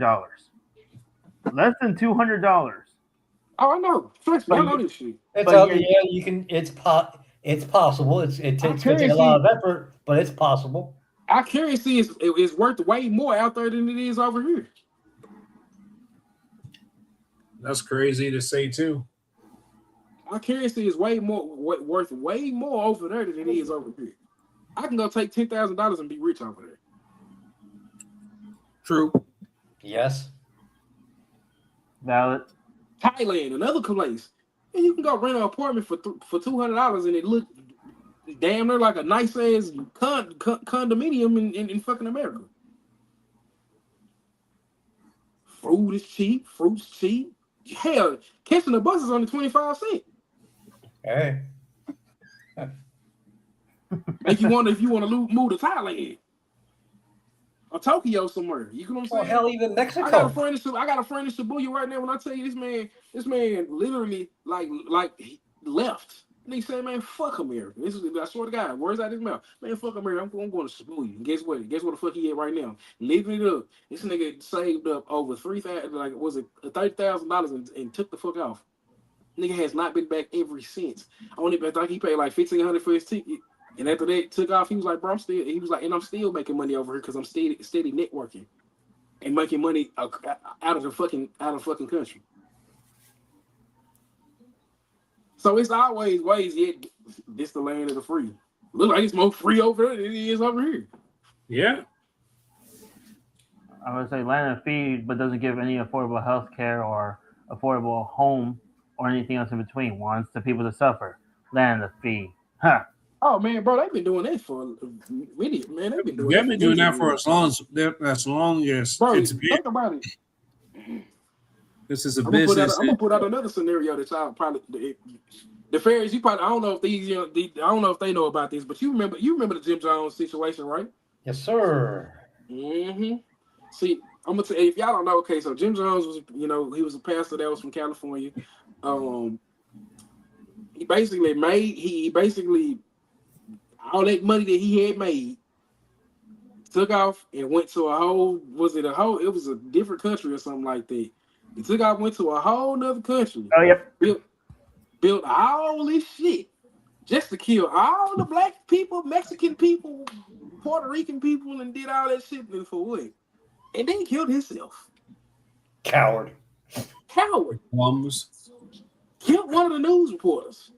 Less than $200. Oh, I know. Trust me, I know this shit. You can. It's possible. It takes a lot of effort, but it's possible. Our currency is worth way more out there than it is over here. That's crazy to say too. Our currency is worth way more over there than it is over here. I can go take $10,000 and be rich over there. True. Yes. Valid. Thailand, another place. And you can go rent an apartment for $200 and it look damn near like a nice ass condominium in fucking America. Food is cheap, fruit's cheap. Hell, catching the bus is only 25 cents. Hey. Like you wonder if you want to move to Thailand or Tokyo somewhere. You know what I'm saying? Or hell, even Mexico. I got a friend in Shibuya right now. When I tell you this man literally like he left. And he said, "Man, fuck America." I swear to God, words out his mouth. Man, fuck America. I'm going to Shibuya. And guess what? Guess what the fuck he at right now? Living it up. This nigga saved up over $30,000 and took the fuck off. Nigga has not been back ever since. I think he paid like $1,500 for his ticket. And after that took off, he was like, bro, I'm still making money over here because I'm steady networking and making money out of the fucking country. So it's always ways, yet this the land of the free. Look like it's more free over there than it is over here. Yeah. I would say land of free, but doesn't give any affordable health care or affordable home or anything else in between. Wants the people to suffer. Land of free. Huh. Oh man, bro, they've been doing that for a minute, man. They've been doing that for as long as bro, it's been. Think about it. This is a business. I'm gonna put out another scenario that y'all probably the fairies. I don't know if they know about this, but you remember the Jim Jones situation, right? Yes, sir. Mm-hmm. See, I'm gonna tell you, if y'all don't know, okay, so Jim Jones was, he was a pastor that was from California. He basically all that money that he had made took off and went to it was a different country or something like that. He took off, went to a whole nother country. Oh, yep. Built all this shit just to kill all the black people, Mexican people, Puerto Rican people, and did all that shit for what? And then killed himself. Coward. Plums. Killed one of the news reporters.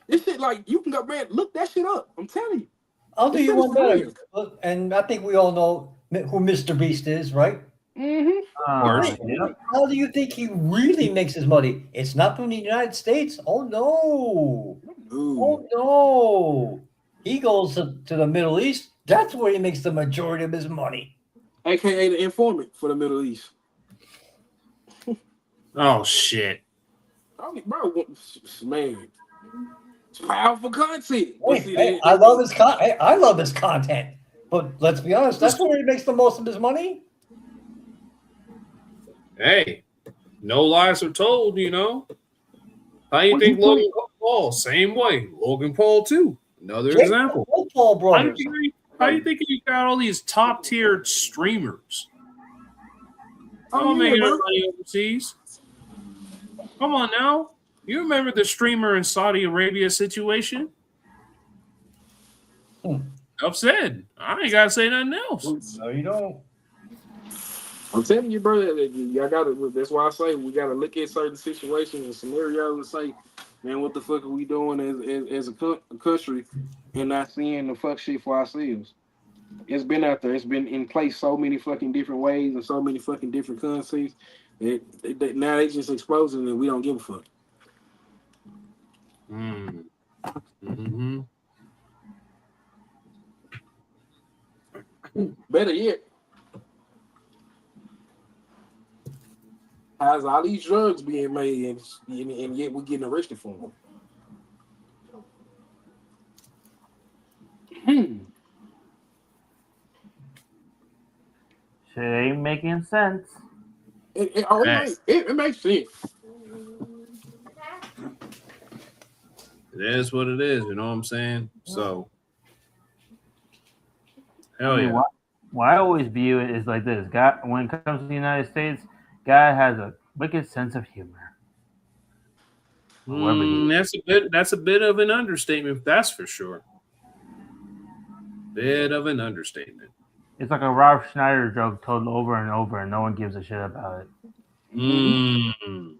This shit, like, you can go, man, look that shit up. I'm telling you. I'll do This you shit one is better. real. And I think we all know who Mr. Beast is, right? Mm-hmm. Yep. How do you think he really makes his money? It's not from the United States. Oh no. Oh no. He goes to the Middle East. That's where he makes the majority of his money. AKA the informant for the Middle East. Oh shit. I mean, bro, man, it's powerful content. But see, Hey, I love his I love his content. But let's be honest, that's where he makes the most of his money. Hey, no lies are told, you know. How you What think you Logan Paul? Same way. Logan Paul too. Another Jake example. Paul How brothers. you think you got all these top tier streamers? Oh, Making yeah, their bro. money overseas. Come on now. You remember the streamer in Saudi Arabia situation? Enough said. I ain't gotta say nothing else. No, you don't. I'm telling you, bro, that's why I say we gotta look at certain situations and scenarios and say, man, what the fuck are we doing as a country and not seeing the fuck shit for ourselves? It's been out there. It's been in place so many fucking different ways and so many fucking different concepts that now they just exposing and we don't give a fuck. Mm-hmm. Better yet, how's all these drugs being made and yet we're getting arrested for them? Shit ain't making sense. It makes sense. It is what it is, you know what I'm saying? So hell I mean, yeah. why I always view it is like this. God, when it comes to the United States, God has a wicked sense of humor. That's a bit of an understatement, that's for sure. Bit of an understatement. It's like a Ralph Schneider joke told over and over, and no one gives a shit about it. Mm.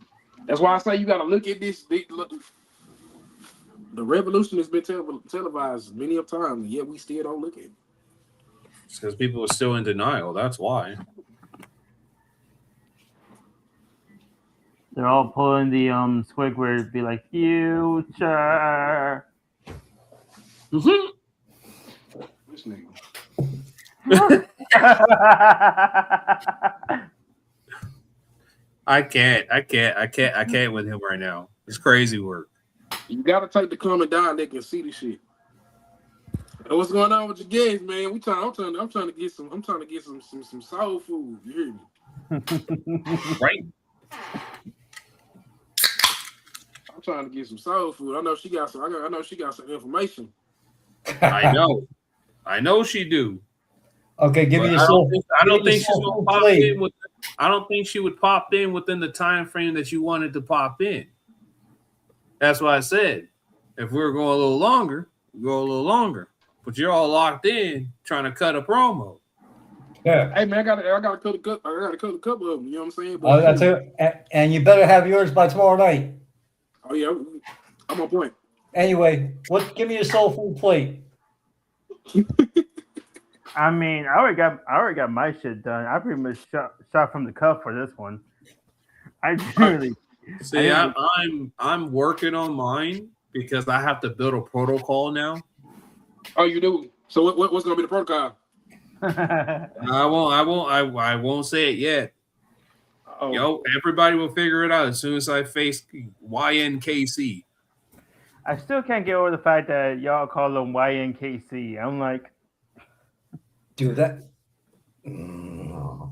That's why I say you got to look at this. The revolution has been televised many of times, yet we still don't look at it. It's because people are still in denial. That's why. They're all pulling the Squidward, be like, future. Mm-hmm. This nigga. I can't with him right now. It's crazy work. You got to take the common dialect and see the shit. Hey, what's going on with your guys, man? I'm trying to get some soul food. You hear me? Right? I'm trying to get some soul food. I know she got some. I know she got some information. I know she do. Okay, give me But your I soul. don't think she's soul gonna pop plate. in with. I don't think she would pop in within the time frame that you wanted to pop in. That's why I said if we were going a little longer, we go a little longer. But you're all locked in trying to cut a promo. Yeah. Hey man, I got to cut a couple of them. You know what I'm saying? But, That's it. And you better have yours by tomorrow night. oh yeah, I'm on point. Anyway, give me your soul food plate. I mean, I already got my shit done. I pretty much shot from the cuff for this one. I really See, I'm working on mine because I have to build a protocol now. Oh, you do. So what's gonna be the protocol? I won't say it yet. Oh. Yo, everybody will figure it out as soon as I face YNKC. I still can't get over the fact that y'all call them YNKC. I'm like, Do that. Nefarious.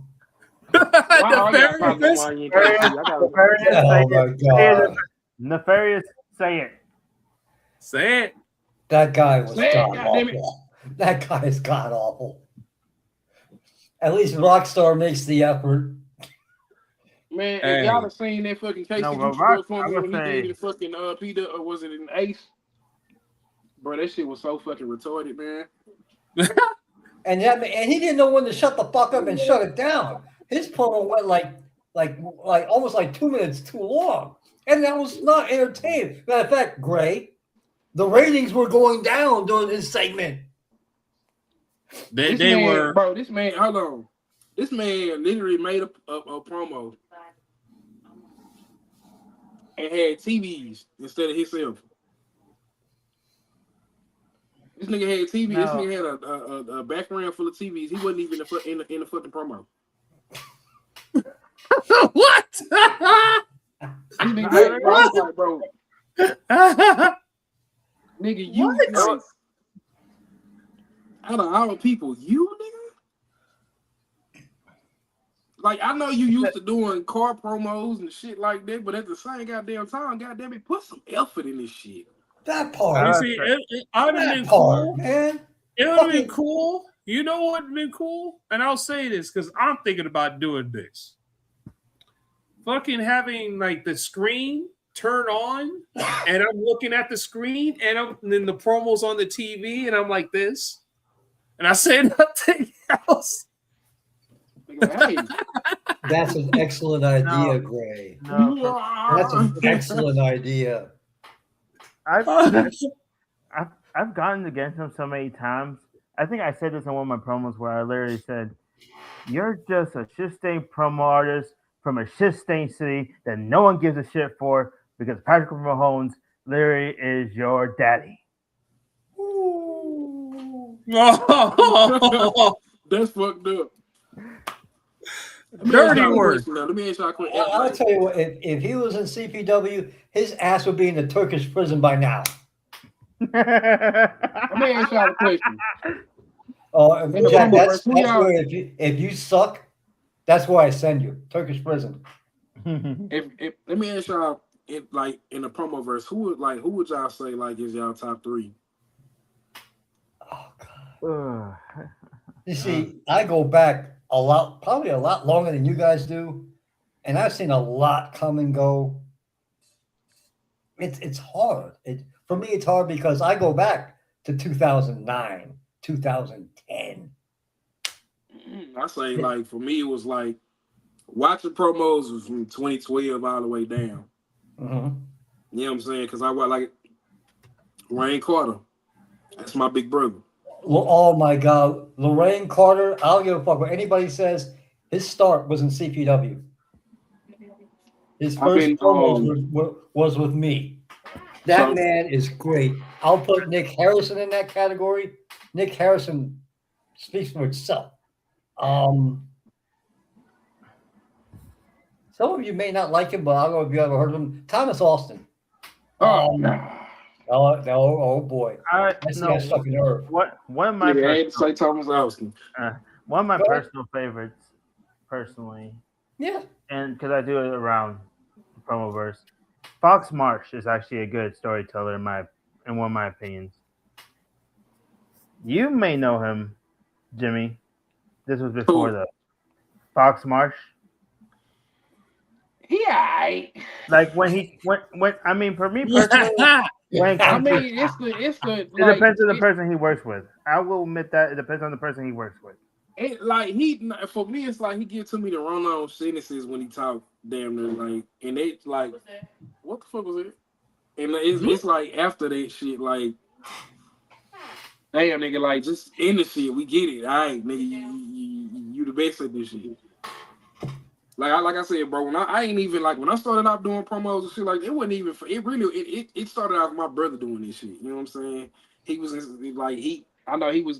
Nefarious, Oh my God. Nefarious, say it. Say it. That guy was Say it, god goddammit. awful. That guy is god awful. At least Rockstar makes the effort. Man, Hey. if y'all have seen that fucking case No, that but you Rock- for I me would when he say- did in fucking Peter, or was it in Ace? Bro, that shit was so fucking retarded, man. And he didn't know when to shut the fuck up and shut it down. His promo went like almost like 2 minutes too long. And that was not entertaining. Matter of fact, Gray, the ratings were going down during his segment. They This man, were. bro. This man, hold on. This man literally made a promo and had TVs instead of himself. This nigga had TV. No. This nigga had a background full of TVs. He wasn't even in the fucking promo. What? This nigga, bro, I was like, bro, nigga, you What? like, out of our people, you nigga. Like, I know you used to doing car promos and shit like that, but at the same goddamn time, goddamn it, put some effort in this shit. That part. You see, it would have That been part, cool. man. It would have been cool. You know what would have been cool? And I'll say this because I'm thinking about doing this. Fucking having like the screen turn on and I'm looking at the screen and then the promos on the TV and I'm like this. And I say nothing else. Nigga, hey, That's an excellent idea, Gray. No, you for- are. That's an excellent idea. I've gotten against him so many times. I think I said this in one of my promos where I literally said, "You're just a shit-stained promo artist from a shit-stained city that no one gives a shit for because Patrick Mahomes literally is your daddy." That's fucked up. Dirty word. Let me ask y'all a question. I'll tell you what, if he was in CPW, his ass would be in the Turkish prison by now. Let me ask y'all a question. Oh, the Jack, promo that's verse, who y'all- where if you suck, that's where I send you. Turkish prison. If let me ask y'all, like in the promo verse, who would y'all say like is y'all top three? Oh God. You see, I go back a lot, probably a lot longer than you guys do, and I've seen a lot come and go. It's hard. For me, it's hard because I go back to 2009, 2010. I say like for me it was like watching promos was from 2012 all the way down. Mhm. You know what I'm saying? Because I watch like Ryan Carter. That's my big brother. Well, oh my God, Lorraine Carter. I don't give a fuck what anybody says. His start was in CPW. His I've first been, promos was with me. That So- man is great. I'll put Nick Harrison in that category. Nick Harrison speaks for itself. Some of you may not like him, but I don't know if you ever heard of him. Thomas Austin. Oh, Oh boy. That's no, the fucking nerve. one of my nigga, I had to personal, say Thomas Austin. one of my Go ahead. personal favorites, personally, Yeah. and because I do it around the promo verse, Fox Marsh is actually a good storyteller in one of my opinions. You may know him, Jimmy. This was before Who? the Fox Marsh. He alright. Like when I mean, for me personally, when it I comes to, mean, it's the it depends on the person he works with. I will admit that it depends on the person he works with. It, like for me, it's like he gives to me the run on sentences when he talk damn near like, and they like, what the fuck was it? And it's like after that shit, like, damn nigga, like just end the shit. We get it, all right, nigga, you the best at this shit. Like I said, bro, when I ain't even like when I started out doing promos and shit like it wasn't even for it. Really, it started out with my brother doing this shit. You know what I'm saying? He was like I know he was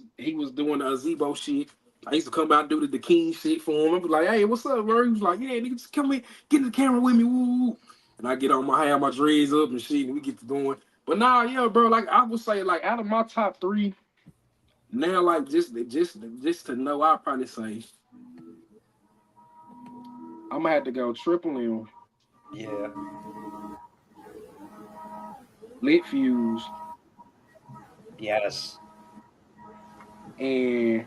doing the Azebo shit. I used to come out and do the King shit for him. I was like, hey, what's up, bro? He was like, yeah, nigga, just come in, get in the camera with me, woo. And I get on my have my dreads up and shit, and we get to doing. But nah, yeah, bro, like I would say, like out of my top three, now like just to know, I'd probably say I'm gonna have to go Triple M, Yeah. Lit Fuse, Yes. and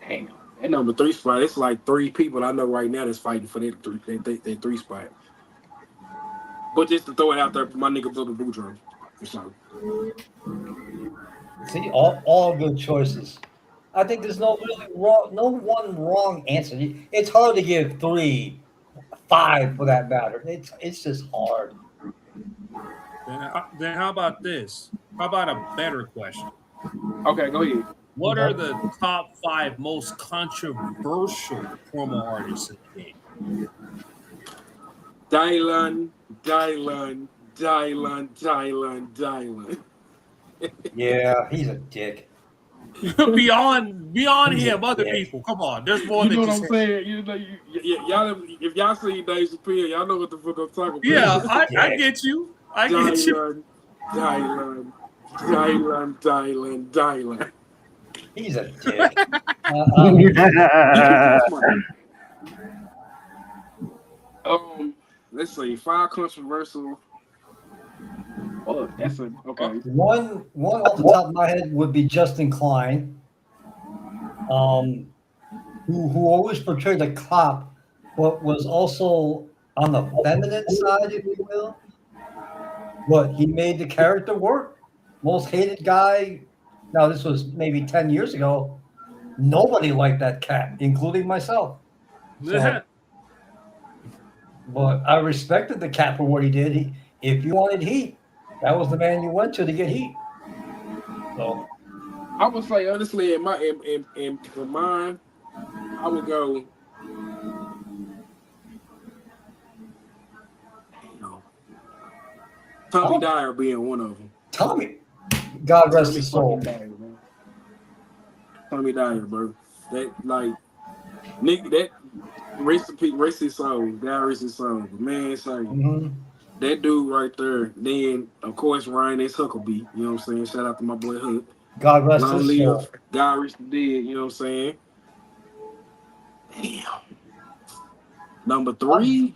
hang on. That number 3 spot, it's like 3 people I know right now that's fighting for that 3 spot. But just to throw it out there for my nigga Bubba Boudreaux. For sure. See, all good choices. I think there's no really wrong, no one wrong answer. It's hard to give 3, 5 for that matter. It's just hard. Then how about this? How about a better question? Okay, go ahead. What are the top 5 most controversial promo artists in the game? Dylan. Yeah, he's a dick. beyond He's him, a other dick. people. Come on, there's more You than know what just I'm saying? You know, y'all, if y'all see Dave Chappelle, y'all know what the fuck I'm talking about. Yeah, I get you. I get you. Dylan. He's a dick. Let's see, 5 controversial. Oh, that's a okay. One off the top of my head would be Justin Klein, who always portrayed a cop, but was also on the feminine side, if you will. But he made the character work. Most hated guy. Now this was maybe 10 years ago. Nobody liked that cat, including myself. So, but I respected the cat for what he did. If you wanted heat, that was the man you went to get heat. So I would say honestly, in mine, I would go. Tommy Dyer being one of them. Tommy, God rest his soul. Tommy Dyer, bro. That like, nigga, that rest his soul. God rest his soul. Man, it's like that dude right there. Then of course Ryan S. Huckabee. You know what I'm saying? Shout out to my boy Huck. God rest his soul. God rest the dead. You know what I'm saying? Damn. Number 3.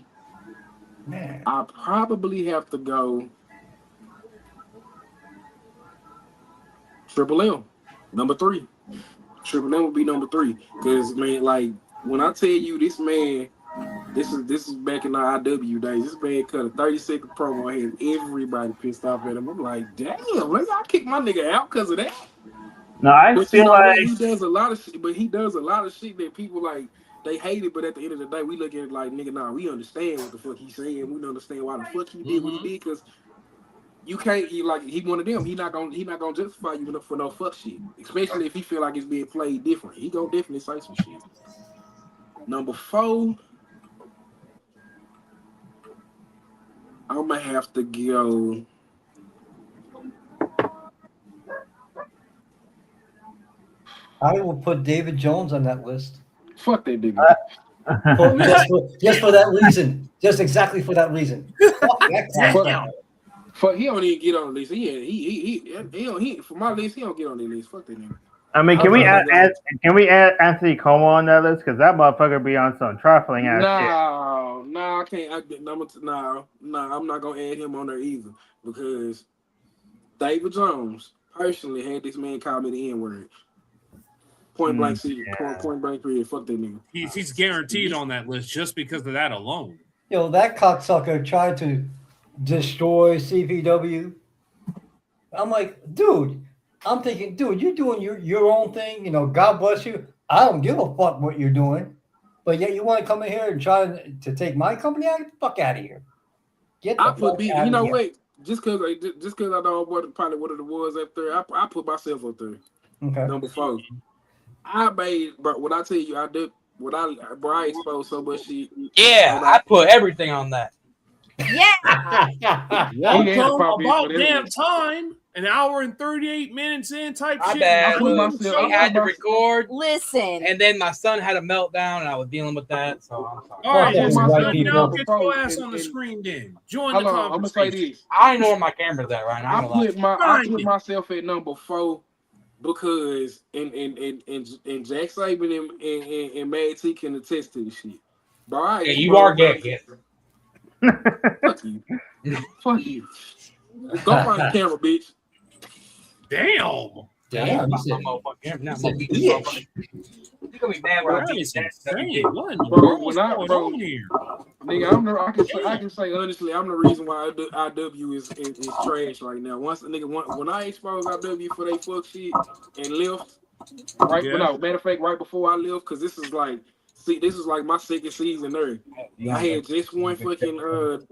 Man. I probably have to go Triple M. Number 3. Triple M would be number 3. Because man, like when I tell you this man, this is back in the IW days. This man cut a 30-second promo and had everybody pissed off at him. I'm like, damn, I kick my nigga out because of that. No, I but feel like he does a lot of shit, but he does a lot of shit that people like they hate it, but at the end of the day, we look at it like, nigga, nah, we understand what the fuck he's saying. We understand why the fuck he did what he did, because you can't, he one of them. He not gonna justify you for no fuck shit, especially if he feel like it's being played different. He gonna definitely say some shit. Number 4, I'm gonna have to go. I will put David Jones on that list. Fuck that nigga. Just for that reason. Just exactly for that reason. Fuck, he don't even get on the list. He for my list, he don't get on the list. Fuck that nigga. I mean, can we add Anthony Como on that list? Because that motherfucker be on some trifling ass shit. No, I can't. No, I'm not gonna add him on there either, because David Jones personally had this man call me the N-word. Point blank period. Fuck that nigga. He's guaranteed on that list just because of that alone. Yo, that cocksucker tried to destroy CPW. I'm like, dude. I'm thinking, dude, you're doing your own thing. You know, God bless you. I don't give a fuck what you're doing, but yet you want to come in here and try to take my company out? Get the fuck out of here. Get the fuck out of here. You know what? Just because I know probably what it was up there, I put myself up there. Okay. Number 4. But when I tell you, I did. I exposed so much shit. Yeah, I put everything on that. Yeah. About damn time. An hour and 38 minutes in type My shit. bad. I had to record. Listen. And then my son had a meltdown, and I was dealing with that. So I'm sorry. All right, Fuck now people. get your ass on the screen then. Join the I'm gonna say conversation. this. I know where my camera's at right now. I put myself at number 4 because and Jack Saban and Mad T can attest to the shit. Bro, I Yeah, ain't you bro, are bro. gay. Yeah. Fuck you. Go find the camera, bitch. Damn. Damn, he said, Now, he said, motherfucker, bitch. you gonna be mad when I That beat is that. insane. What in the Bro, world when is I going bro, on here? nigga, I can say honestly, I'm the reason why IW is trash right now. Once a nigga when I exposed IW for they fuck shit and left, right? Yeah. But no, matter of fact, right before I left, because this is like my second season there. I had just one fucking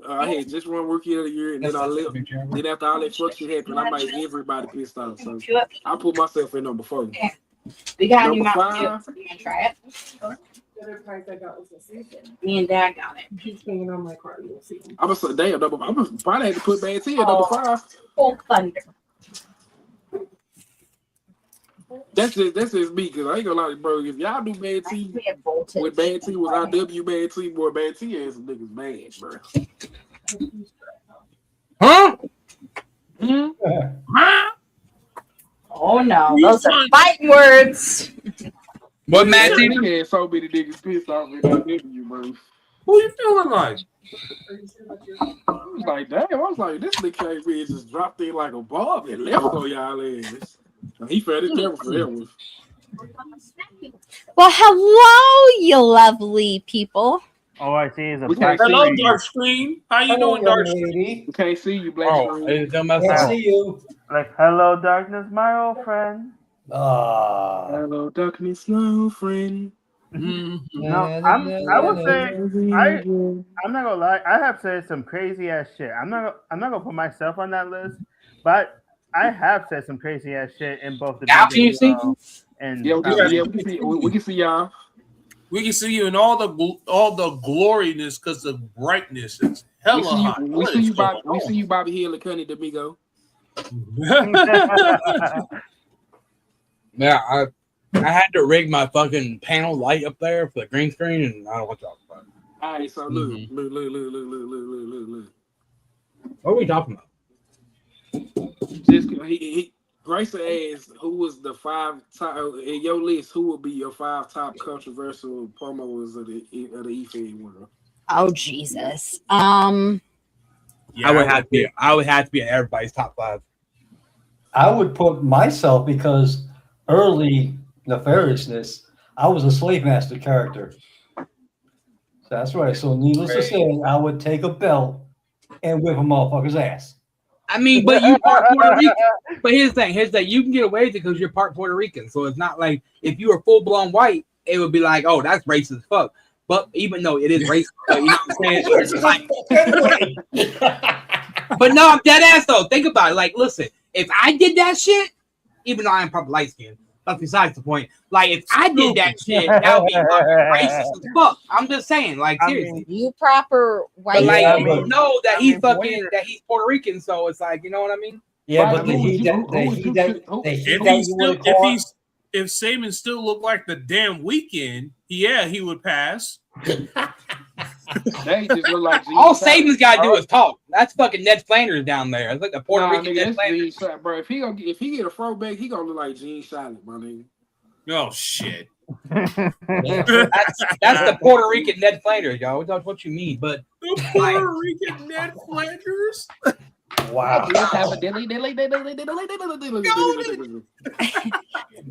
I had just one rookie of the year, and then I left. Then after all that fuck shit happened, I made everybody pissed off. So I put myself in number 4. We got Number new 5. You wanna try it? Me and Dad got it. He's hanging on my car. You'll see him. I'm gonna say damn. I'm gonna probably have to put Bad T at number 5. Full thunder. That's just me, cause I ain't gonna lie, bro. If y'all do Bad T, We have voltage. with Bad T was IW Bad T, boy, Bad T ass some niggas bad, bro. Huh? Oh no, those are fighting words. What Matt He Tatum? had so many niggas pissed off with IW, bro. Who you feeling like? I was like, damn. I was like, this nigga came in and just dropped in like a bomb and left on y'all ass. He fed his camera for that one. Well, hello, you lovely people. All I see is a We black can't Hello, screen. Dark Screen. How you Hello, doing, Dark young Screen? lady. We can't see you, Black Oh, Screen. it's dumb as Can't hell. see you. Like, hello, darkness, my old friend. Ah. Hello, darkness, my friend. Mhm. No, I would say I'm not gonna lie. I have said some crazy ass shit. I'm not gonna put myself on that list, but I have said some crazy ass shit in both the Now can you see? and Yeah, we can see. We can see y'all. We can see you in all the gloriness because the brightness is hella hot. We What see is you, Bobby. going We see you, Bobby Hill and Cunny Domingo. on? Yeah, I had to rig my fucking panel light up there for the green screen, and I don't want to talk about it. All right, so look. What are we talking about? Just Grayson asked who was the 5 top in your list. Who would be your 5 top controversial promos of the E-Fed world? Oh Jesus. Yeah, I would have to be at everybody's top 5. I would put myself because early nefariousness, I was a slave master character. So that's right. So needless to say, I would take a belt and whip a motherfucker's ass. I mean, but you part Puerto Rican. But here's the thing: you can get away with it because you're part Puerto Rican. So it's not like if you were full blown white, it would be like, oh, that's racist as fuck. But even though it is racist, you know what I'm saying? It's like, but no, I'm dead ass though. Think about it. Like, listen, if I did that shit, even though I am probably light skinned, that's besides the point. Like, if I did that shit, that would be fucking racist as fuck. I'm just saying, like, seriously. You proper But white. like, Yeah, we but- know that I he's mean, fucking where- that he's Puerto Rican, so it's like, you know what I mean? Yeah, Right, but the who would heat you- that who the would heat you that choose- who- the heat If that he's you still, would call if Saban still looked like the damn Weekend, yeah, he would pass. They just look like All Saban's got to do is talk. That's fucking Ned Flanders down there. It's like the Puerto Rican Ned that's Flanders. Gene Shalit, bro. If he get a throwback, he gonna look like Gene Shalit, my nigga. Oh shit! That's the Puerto Rican Ned Flanders, yo. That's what you mean. But The Puerto Rican Ned Flanders. wow. Let's have a dilly.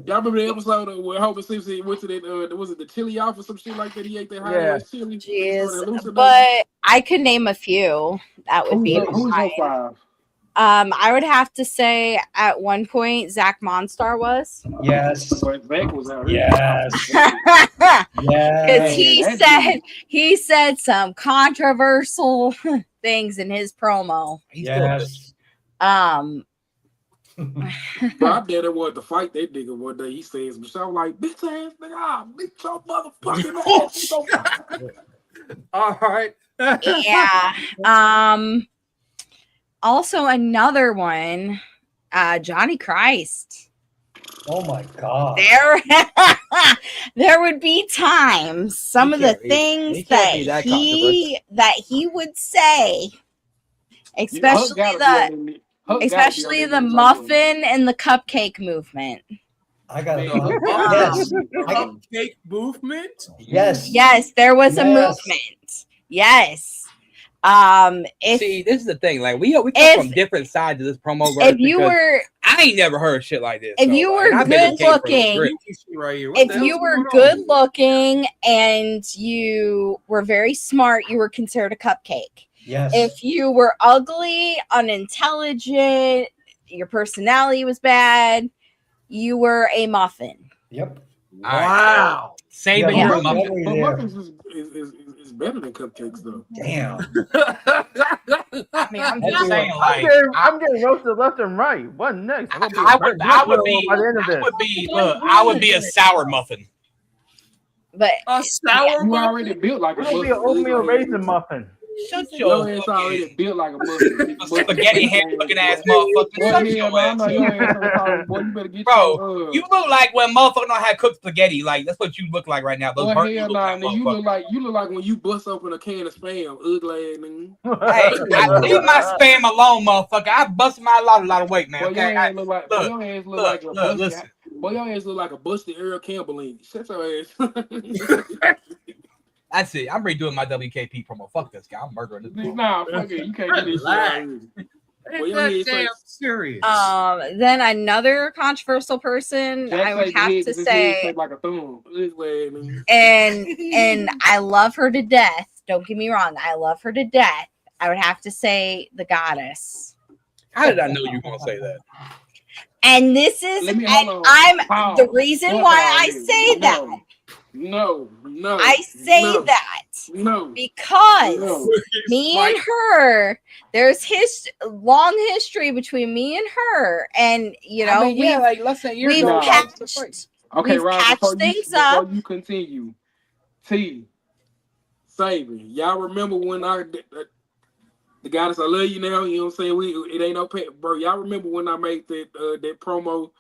Y'all remember the episode where Homer Simpson went to that? Was it the chili off or some shit like that? He ate that high ass chili. Jeez. But I could name a few. That would be Who's mine. your 5? I would have to say at one point Zach Monstar was. Yes. But Beck was out here. Yes. Because Yes. he said some controversial things in his promo. Yes. Bro, I did it wanted to fight that nigga one day. He says, Michelle, like, bitch ass nigga, I'll beat your motherfucking ass. All right. Yeah. Also another one, Johnny Christ. Oh my God. There would be times some of the things that he would say, especially the muffin and the cupcake movement. I got it. Yes. Yes. Cupcake movement. Yes. Yes, there was a Yes. movement. Yes. If See, this is the thing. Like we come if- from different sides of this promo. if you were I ain't never heard shit like this. if so, you like, were I've been good to King for looking, grip. Right here. What if the hell's you were going on good here? looking and you were very smart, you were considered a cupcake. Yes. If you were ugly, unintelligent, your personality was bad, you were a muffin. Yep. Wow. Saban, Yeah, you're a muffin. muffin. But Yeah. muffins is better than cupcakes though. Damn. I mean, I'm That's just a- saying, I'm like, getting roasted left and right. What next? I'm gonna be a I burnt would be, by the end of this. I would be a sour muffin. But A sour You muffin? already built like a I'm gonna be muffin. an oatmeal raisin muffin. Shut Your your ass already built like a muffin. spaghetti head looking ass motherfucker. Boy, Shut hell your no, I ass know up. your ass on the phone. Boy, you better get Bro, your you look like when motherfucker know how to cook spaghetti. Like that's what you look like right now. Those boy, burnt hell noodles, nah, that nigga. You motherfucker. look like when you bust open a can of spam, ugly ass nigga. Hey, leave my spam alone, motherfucker. I busted my a lot of weight, man. Boy, Okay, your ass look like, boy, your ass look like a busted. listen. Boy, your ass look like a busted Earl Campbell. Shut your ass. That's it. I'm redoing my WKP promo. Fuck this guy. I'm murdering this. motherfucker. Nah, fuck it. You can't do this shit. Relax. already. Boy, Ain't your that head damn say- serious? then another controversial person Jack I would say the have head, to 'cause his head say, shaped like a thumb. Ugly ass nigga. and I love her to death. Don't get me wrong, I love her to death. I would have to say the goddess. How did I know you were gonna say that? And this is, Let me- and hold on. I'm Pause. the reason Hold why on, I nigga. say that. No. I say no, that No. because No. me and her, there's long history between me and her, and you know, I mean, yeah, like less than a year we've ago. Nah. patched, Okay, we've Rob, patched before things up. Before you continue, Saban, y'all remember when the goddess, I love you now, you know what I'm saying? It ain't no pet, bro. Y'all remember when I made that promo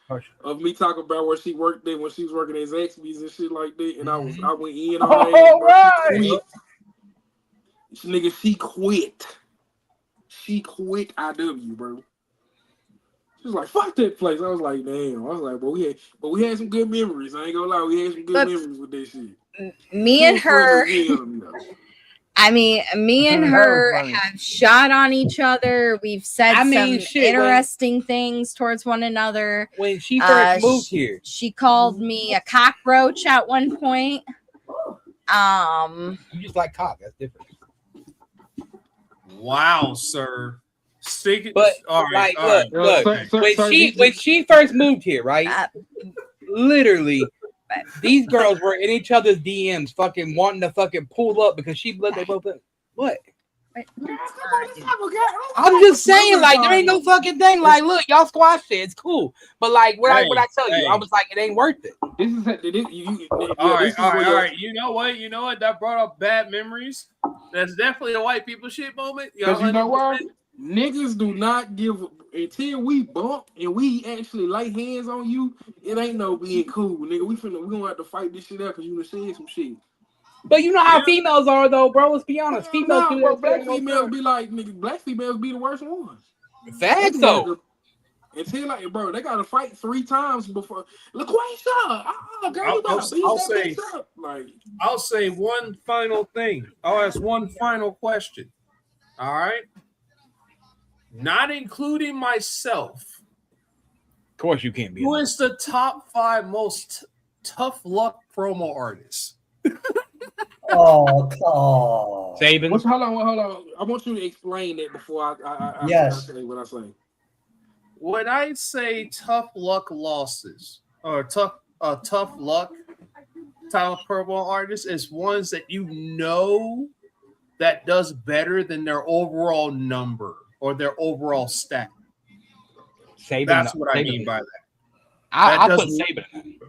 of me talking about where she worked there when she was working at Zaxby's and shit like that, and I went in on her ass, bro. Right. She quit. She quit IW, bro. She was like, "Fuck that place." I was like, "Damn." I was like, "But we had some good memories." I ain't gonna lie, we had some good But- memories with that shit. Me and her, I mean, me and That was her funny. have shot on each other. We've said I mean, some shit, when- interesting things towards one another. When she first moved sh- here, She called me a cockroach at one point. you just like cock. That's different. Wow, sir. Stick it. But all right, like, all right. look, Sir, when she first moved here, right? Uh, Literally, these girls were in each other's DMs, fucking wanting to fucking pull up because she let they both. What? I'm just saying, like, there ain't no fucking thing. Like, look, y'all squashed it. It's cool, but like, what I tell you, I was like, it ain't worth it. This is you. All right. You know what? That brought up bad memories. That's definitely a white people shit moment. Because you know why? Niggas do not give until we bump and we actually lay hands on you. It ain't no being cool, nigga. We gonna have to fight this shit out because you done said some shit. But you know how females are, though, bro. Let's be honest. Females Nah, do bro, that black shit all the females time. be like, nigga, black females be the worst ones. Facts, though. Until like, bro, they gotta fight 3 times before. LaQuisha, girl, you gotta beat I'll that say- bitch up. Like, I'll say one final thing. I'll ask one final question. All right. Not including myself. Of course, you can't be. Who is the top 5 most tough luck promo artists? Oh. Saban. hold on. I want you to explain that before I Yes. say what I say. When I say tough luck losses or tough luck type promo artists, is ones that you know that does better than their overall number or their overall stat. Saban. That's what I mean by that. I That put doesn't- Saban in that.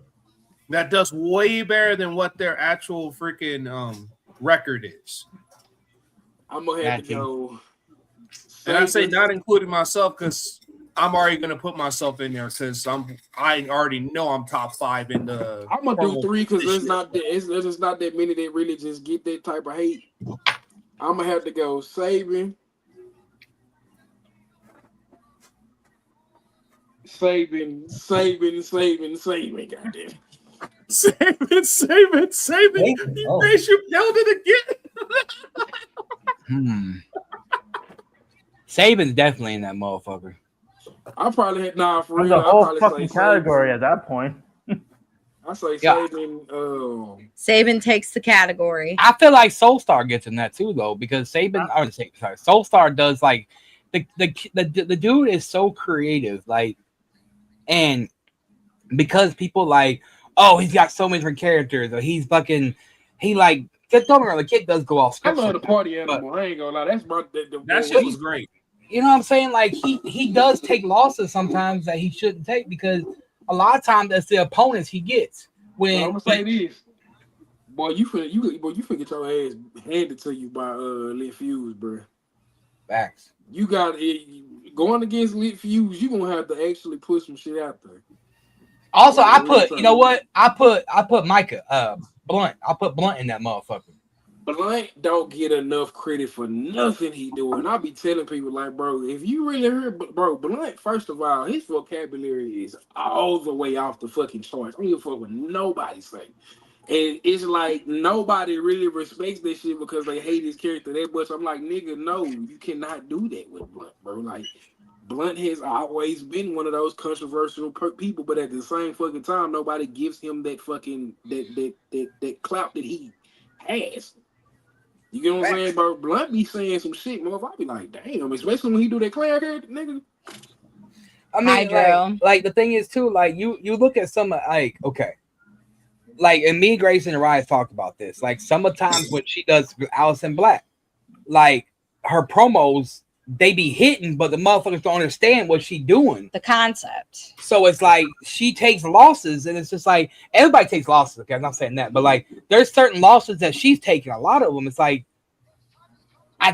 That does way better than what their actual freaking record is. I'm gonna have to go. And I say not including myself because I'm already gonna put myself in there since I already know I'm top 5 in the. I'm gonna do promo 3 because this there's year. there's just not that many that really just get that type of hate. I'm gonna have to go Saban, Saving, goddamn. Save it. Oh. They should yelled it again. Saban's definitely in that motherfucker. I probably had for There's real. a whole fucking category at that point. I say Yeah. Saban takes the category. I feel like Soulstar gets in that too, though, because Soulstar does like the dude is so creative, like, and because people like, oh, he's got so many different characters, or he's fucking, he like, don't get me wrong, the kid does go off I script. love the party animal. I ain't gonna lie. That's my That shit was great. You know what I'm saying? Like he does take losses sometimes that he shouldn't take, because a lot of times that's the opponents he gets. When I'm gonna say this, boy, you finna get your ass handed to you by Lit Fuse, bro. Facts. You got going against Lit Fuse. You gonna have to actually put some shit out there. Also, I put, you know what? I put Micah Blunt. I put Blunt in that motherfucker. Blunt don't get enough credit for nothing he doing. I be telling people like, bro, if you really heard, bro, Blunt, first of all, his vocabulary is all the way off the fucking charts. I don't give a fuck what nobody say. And it's like nobody really respects this shit because they hate his character that much. I'm like, nigga, no, you cannot do that with Blunt, bro. Like, Blunt has always been one of those controversial people, but at the same fucking time, nobody gives him that fucking that clout that he has. You get what I'm saying, bro? Blunt be saying some shit, motherfucker. I be like, damn, especially when he do that Claire character, nigga. I mean, like the thing is too, like you look at some like, okay, like, and me, Grace, and Ryan talked about this. Like some of the times when she does Allison Black, like her promos, they be hitting, but the motherfuckers don't understand what she doing. The concept. So it's like she takes losses, and it's just like everybody takes losses. Okay, I'm not saying that, but like there's certain losses that she's taking. A lot of them, it's like,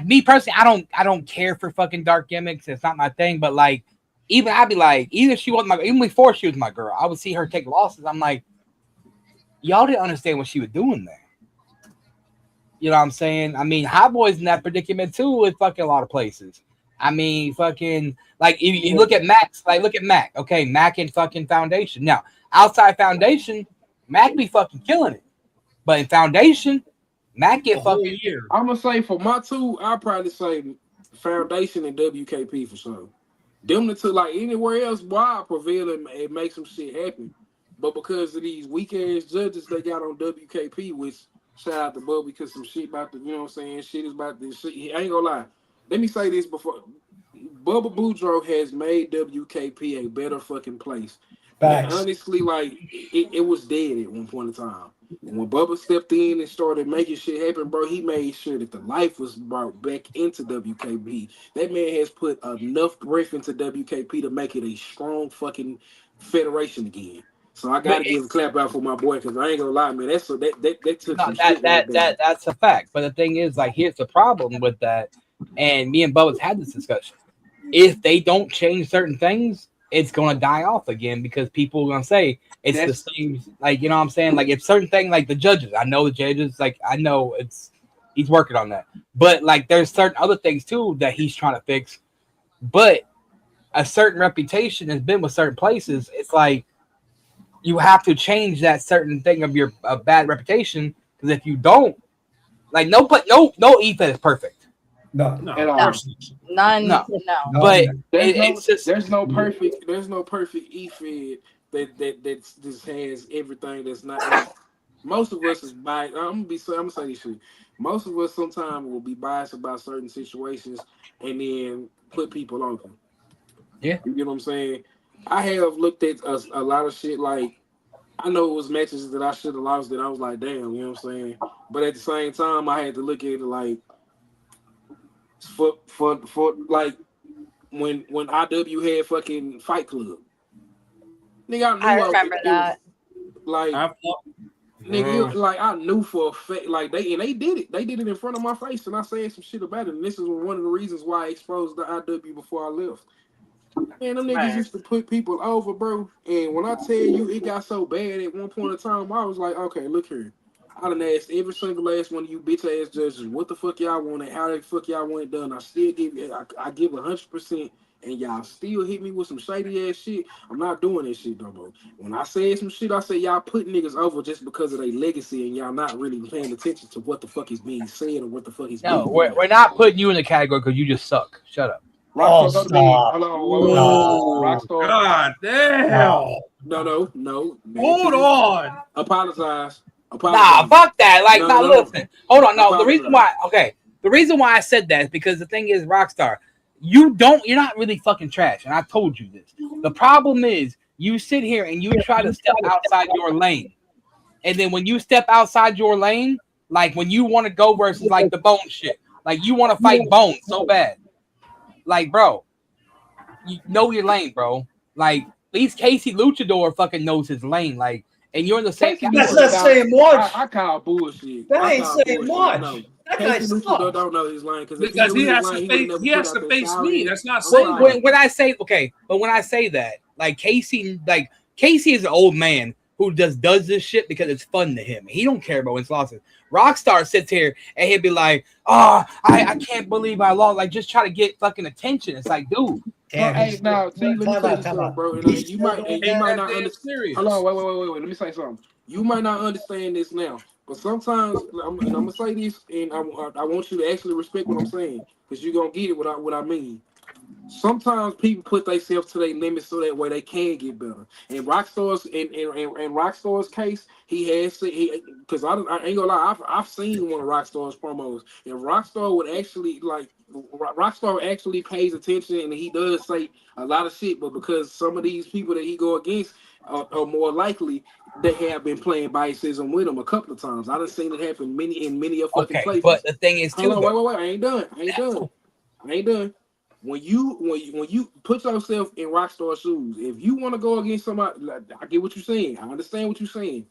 me personally, I don't care for fucking dark gimmicks. It's not my thing. But like, even I'd be like, even before she was my girl, I would see her take losses. I'm like, y'all didn't understand what she was doing there. You know what I'm saying? I mean, Hot Boy's in that predicament too with fucking a lot of places. I mean, fucking, like, you look at Max, like, look at Mac. Okay, Mac and fucking Foundation. Now, outside Foundation, Mac be fucking killing it. But in Foundation, Mac get fucking year. I'm going to say for my two, I'll probably say Foundation and WKP for sure. Them the two, like, anywhere else, boy, I prevail and make some shit happen. But because of these weak-ass judges they got on WKP, which, shout out to Bubba, because some shit about the, you know what I'm saying, shit is about this shit. I ain't gonna lie. Let me say this before. Bubba Boudreaux has made WKP a better fucking place. Honestly, like, it was dead at one point in time. And when Bubba stepped in and started making shit happen, bro, he made sure that the life was brought back into WKP. That man has put enough breath into WKP to make it a strong fucking federation again. So I gotta give a clap out for my boy, because I ain't gonna lie, man. That took some shit. That's a fact. But the thing is, like, here's the problem with that. And me and Bubba's had this discussion. If they don't change certain things, it's gonna die off again, because people are gonna say it's the same. Like, you know what I'm saying? Like, if certain things, like the judges, I know the judges, like, I know he's working on that. But like, there's certain other things too that he's trying to fix. But a certain reputation has been with certain places. It's like, you have to change that certain thing of your bad reputation, because if you don't, like, no EFED is perfect. No. At all. None. No. But there's no perfect EFED that just has everything that's not. Most of us is biased. I'm gonna say this shit. Most of us sometimes will be biased about certain situations and then put people on them. Yeah. You get what I'm saying? I have looked at a lot of shit, like, I know it was matches that I should have lost that I was like, damn, you know what I'm saying? But at the same time, I had to look at it like, for like, when IW had fucking Fight Club. Nigga, I remember that. I knew for a fact, like, they did it. They did it in front of my face, and I said some shit about it. And this is one of the reasons why I exposed the IW before I left. Man, them niggas used to put people over, bro. And when I tell you it got so bad at one point in time, I was like, okay, look here. I done asked every single last one of you bitch ass judges what the fuck y'all want and how the fuck y'all want it done. I still give I give 100% and y'all still hit me with some shady ass shit, I'm not doing that shit no more. When I said some shit, I said y'all put niggas over just because of their legacy, and y'all not really paying attention to what the fuck is being said or what the fuck is being No, we're not putting you in the category because you just suck. Shut up. Rockstar, go to bed. Rockstar. God damn. No. Hold on. Apologize. Nah, fuck that. Like, No. listen. Hold on. No, the reason why I said that is because the thing is, Rockstar, you're not really fucking trash, and I told you this. The problem is you sit here and you try to step outside your lane, and then when you step outside your lane, like when you want to go versus like the Bone shit, like you want to fight Bone so bad, like bro, you know your lane, bro. Like at least Casey Luchador fucking knows his lane, like. And you're in the same. That's not saying much. I call bullshit. That ain't saying much. No. That guy Casey Luchador don't know his lane because he has to face me. That's not saying. When I say that, like Casey is an old man who just does this shit because it's fun to him. He don't care about wins losses. Rockstar sits here and he'll be like, "Oh, I can't believe I lost." Like just try to get fucking attention. It's like, dude. Let me tell you something, bro. You might not understand. Hold on, wait. Let me say something. You might not understand this now, but sometimes I'm gonna say this, and I want you to actually respect what I'm saying, because you're gonna get it what I mean. Sometimes people put themselves to their limits so that way they can get better. And Rockstar's in Rockstar's case, because I ain't gonna lie, I've seen one of Rockstar's promos, and Rockstar actually pays attention, and he does say a lot of shit, but because some of these people that he go against are more likely, they have been playing biasism with him a couple of times. I done seen it happen in many of fucking places. But the thing is too. Hold on, wait, I ain't done. When you put yourself in Rockstar shoes, if you want to go against somebody, I get what you're saying. I understand what you're saying.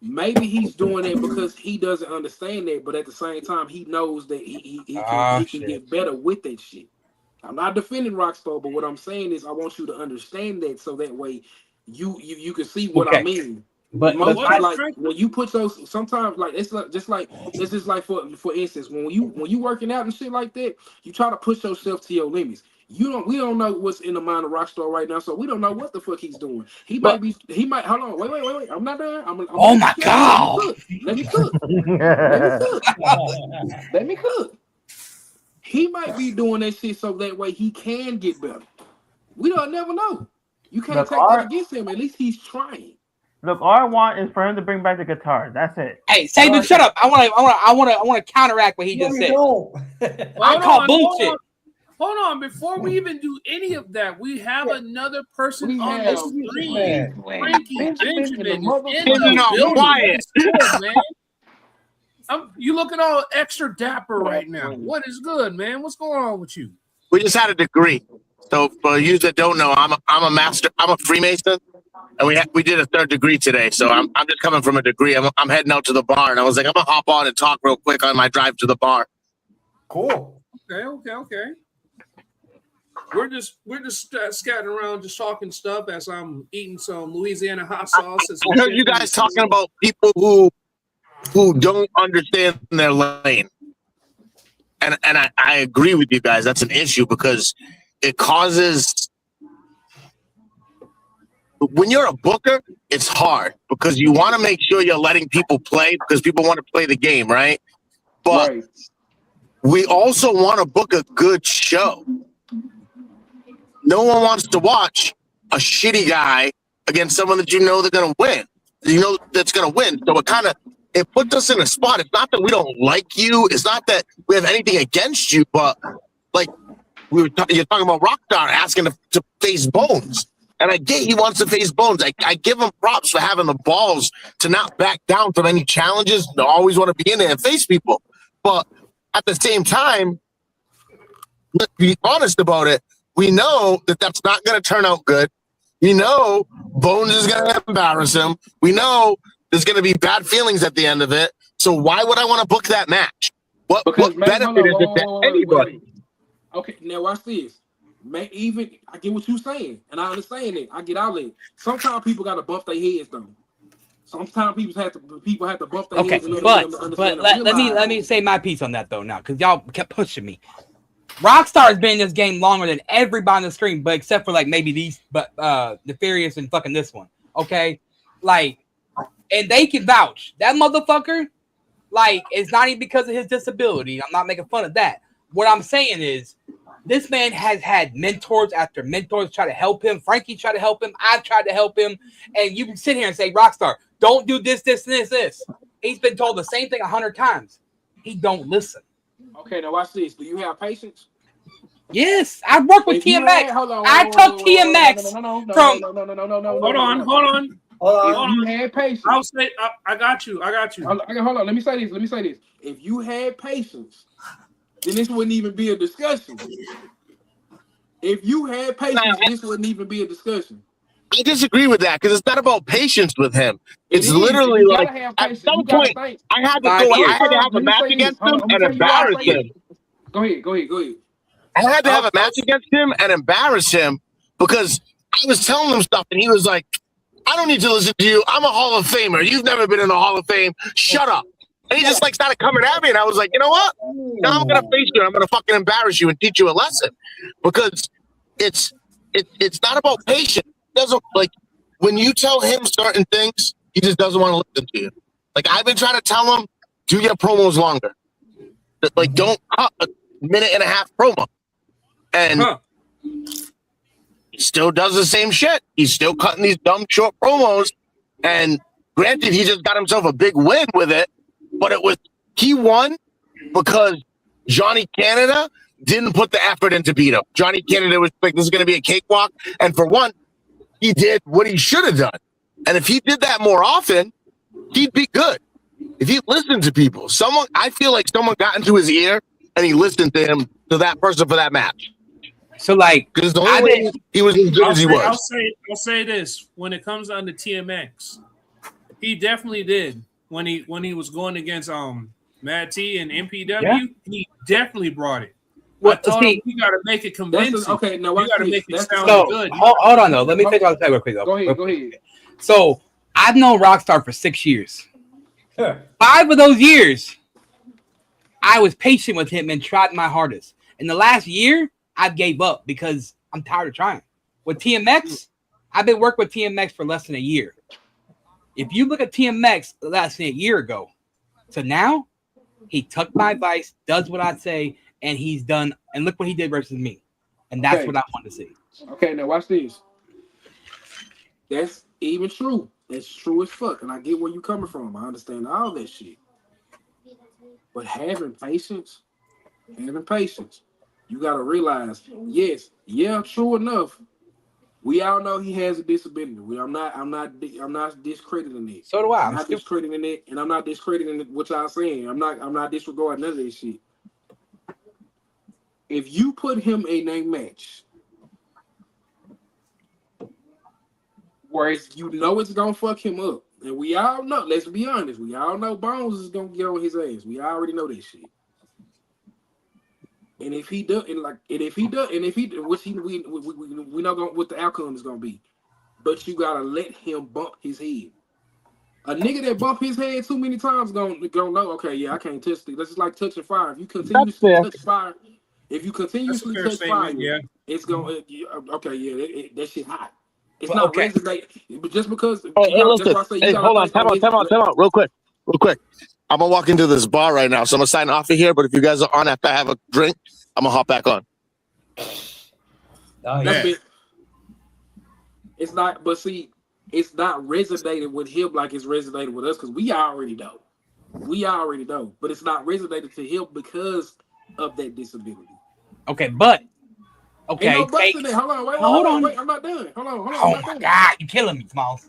Maybe he's doing it because he doesn't understand that, but at the same time, he knows that he can get better with that shit. I'm not defending Rockstar, but what I'm saying is I want you to understand that so that way you can see what I mean. But like when you put those, sometimes like it's just like for instance, when you working out and shit like that, you try to push yourself to your limits. We don't know what's in the mind of Rockstar right now, so we don't know what the fuck he's doing. He might hold on, wait. I'm not done. Oh my god. Let me cook. He might be doing that shit so that way he can get better. We don't never know. You can't take that against him. At least he's trying. Look, all I want is for him to bring back the guitar. That's it. Hey, Saban, shut up! I want to counteract what he just said. I call bullshit. Hold on, before we even do any of that, we have another person on the screen. Frankie Benjamin. Quiet. Man. You looking all extra dapper right now. What is good, man? What's going on with you? We just had a degree. So for you that don't know, I'm a Freemason, and we did a third degree today. So I'm just coming from a degree. I'm heading out to the bar, and I was like, I'm gonna hop on and talk real quick on my drive to the bar. Cool. Okay. We're just scatting around, just talking stuff as I'm eating some Louisiana hot sauce. I heard you guys talking about people who don't understand their lane, and I agree with you guys. That's an issue because it causes. When you're a booker, it's hard because you want to make sure you're letting people play because people want to play the game, right? But we also want to book a good show. No one wants to watch a shitty guy against someone that you know they're going to win. You know that's going to win. So it puts us in a spot. It's not that we don't like you. It's not that we have anything against you, but like you're talking about Rockstar asking to face Bones. And I get he wants to face Bones. I give him props for having the balls to not back down from any challenges, to always want to be in there and face people. But at the same time, let's be honest about it. We know that that's not going to turn out good. We know Bones is going to embarrass him. We know there's going to be bad feelings at the end of it. So why would I want to book that match? What benefit is it to anybody? Okay, now watch this. I get what you're saying, and I understand it. I get out of it. Sometimes people got to bump their heads, though. Sometimes people have to bump their heads. Okay, but let me say my piece on that though now, because y'all kept pushing me. Rockstar has been in this game longer than everybody on the screen, but except for like maybe these, but Nefarious and fucking this one. Okay, like, and they can vouch that motherfucker. Like, it's not even because of his disability. I'm not making fun of that. What I'm saying is, this man has had mentors after mentors try to help him. Frankie tried to help him. I've tried to help him. And you can sit here and say, Rockstar, don't do this, this, and this. He's been told the same thing 100 times. He don't listen. Okay, now watch this. Do you have patience? Yes, I work with TMX. I took TMX from. Hold on. If you had patience, I'll say I got you. Hold on. Let me say this. If you had patience, then this wouldn't even be a discussion. If you had patience, this wouldn't even be a discussion. I disagree with that because it's not about patience with him. It's literally like at some point I had to have a match against him and embarrass him. Go ahead. I had to have a match against him and embarrass him because I was telling him stuff and he was like, I don't need to listen to you. I'm a Hall of Famer. You've never been in the Hall of Fame. Shut up. And he just like started coming at me and I was like, you know what? Now I'm going to face you. I'm going to fucking embarrass you and teach you a lesson because it's not about patience. It doesn't like when you tell him certain things, he just doesn't want to listen to you. Like I've been trying to tell him, do your promos longer. Like don't cut a minute and a half promo. And he still does the same shit. He's still cutting these dumb short promos. And granted, he just got himself a big win with it. But he won because Johnny Canada didn't put the effort in to beat him. Johnny Canada was like, this is going to be a cakewalk. And for one, he did what he should have done. And if he did that more often, he'd be good. If he listened to people, I feel like someone got into his ear and he listened to him, to that person for that match. So like, because the only way he was as good as he was. I'll say this: when it comes down to TMX, he definitely did when he was going against Matt T and MPW. He definitely brought it. I told him you got to make it convincing. Okay, no, you got to make it sound good. Hold on though. Let me finish what I was saying real quick though. Go ahead. So I've known Rockstar for 6 years. Sure. 5 of those years, I was patient with him and tried my hardest. In the last year, I gave up because I'm tired of trying. With TMX, I've been working with TMX for less than a year. If you look at TMX less than a year ago to now, he took my advice, does what I say, and he's done. And look what he did versus me. And that's what I want to see. Okay, now watch this. That's even true. That's true as fuck. And I get where you're coming from. I understand all that shit. But having patience, you got to realize, true enough. We all know he has a disability. I'm not discrediting it. So do I. I'm not discrediting it, and I'm not discrediting what y'all saying. I'm not disregarding none of this shit. If you put him in a match where it's gonna fuck him up, and we all know, let's be honest, we all know Bones is gonna get on his ass. We already know this shit. And if he does, which we know what the outcome is gonna be, but you gotta let him bump his head. A nigga that bump his head too many times gonna know. Okay, yeah, I can't touch it. That's just like touching fire. If you continuously touch fire, touch fire, it's gonna that shit hot. It's not resonate, but just because. Hold on, time out, real quick. I'm gonna walk into this bar right now, so I'm gonna sign off of here. But if you guys are on after I have a drink, I'm gonna hop back on. It's not, but see, it's not resonating with him like it's resonating with us because we already know. But it's not resonating to him because of that disability. Okay, but Hold on, wait, I'm not done. Hold on. Oh my God, you're killing me, Smalls.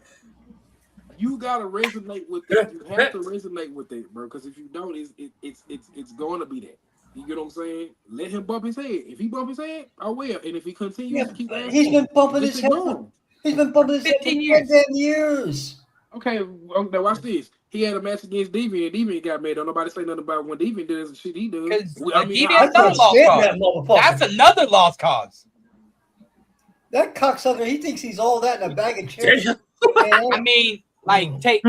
You gotta resonate with that. You have to resonate with that, bro. Because if you don't, it's going to be that. You get what I'm saying? Let him bump his head. If he bump his head, I will. And if he continues to keep asking, he's been bumping his head. He's been bumping his head for 10 years. Okay, now watch this. He had a match against Deviant, and Deviant got mad. Don't nobody say nothing about when Deviant does the shit he does. That's another lost cause. That cocksucker, he thinks he's all that in a bag of chips. I mean, like, take.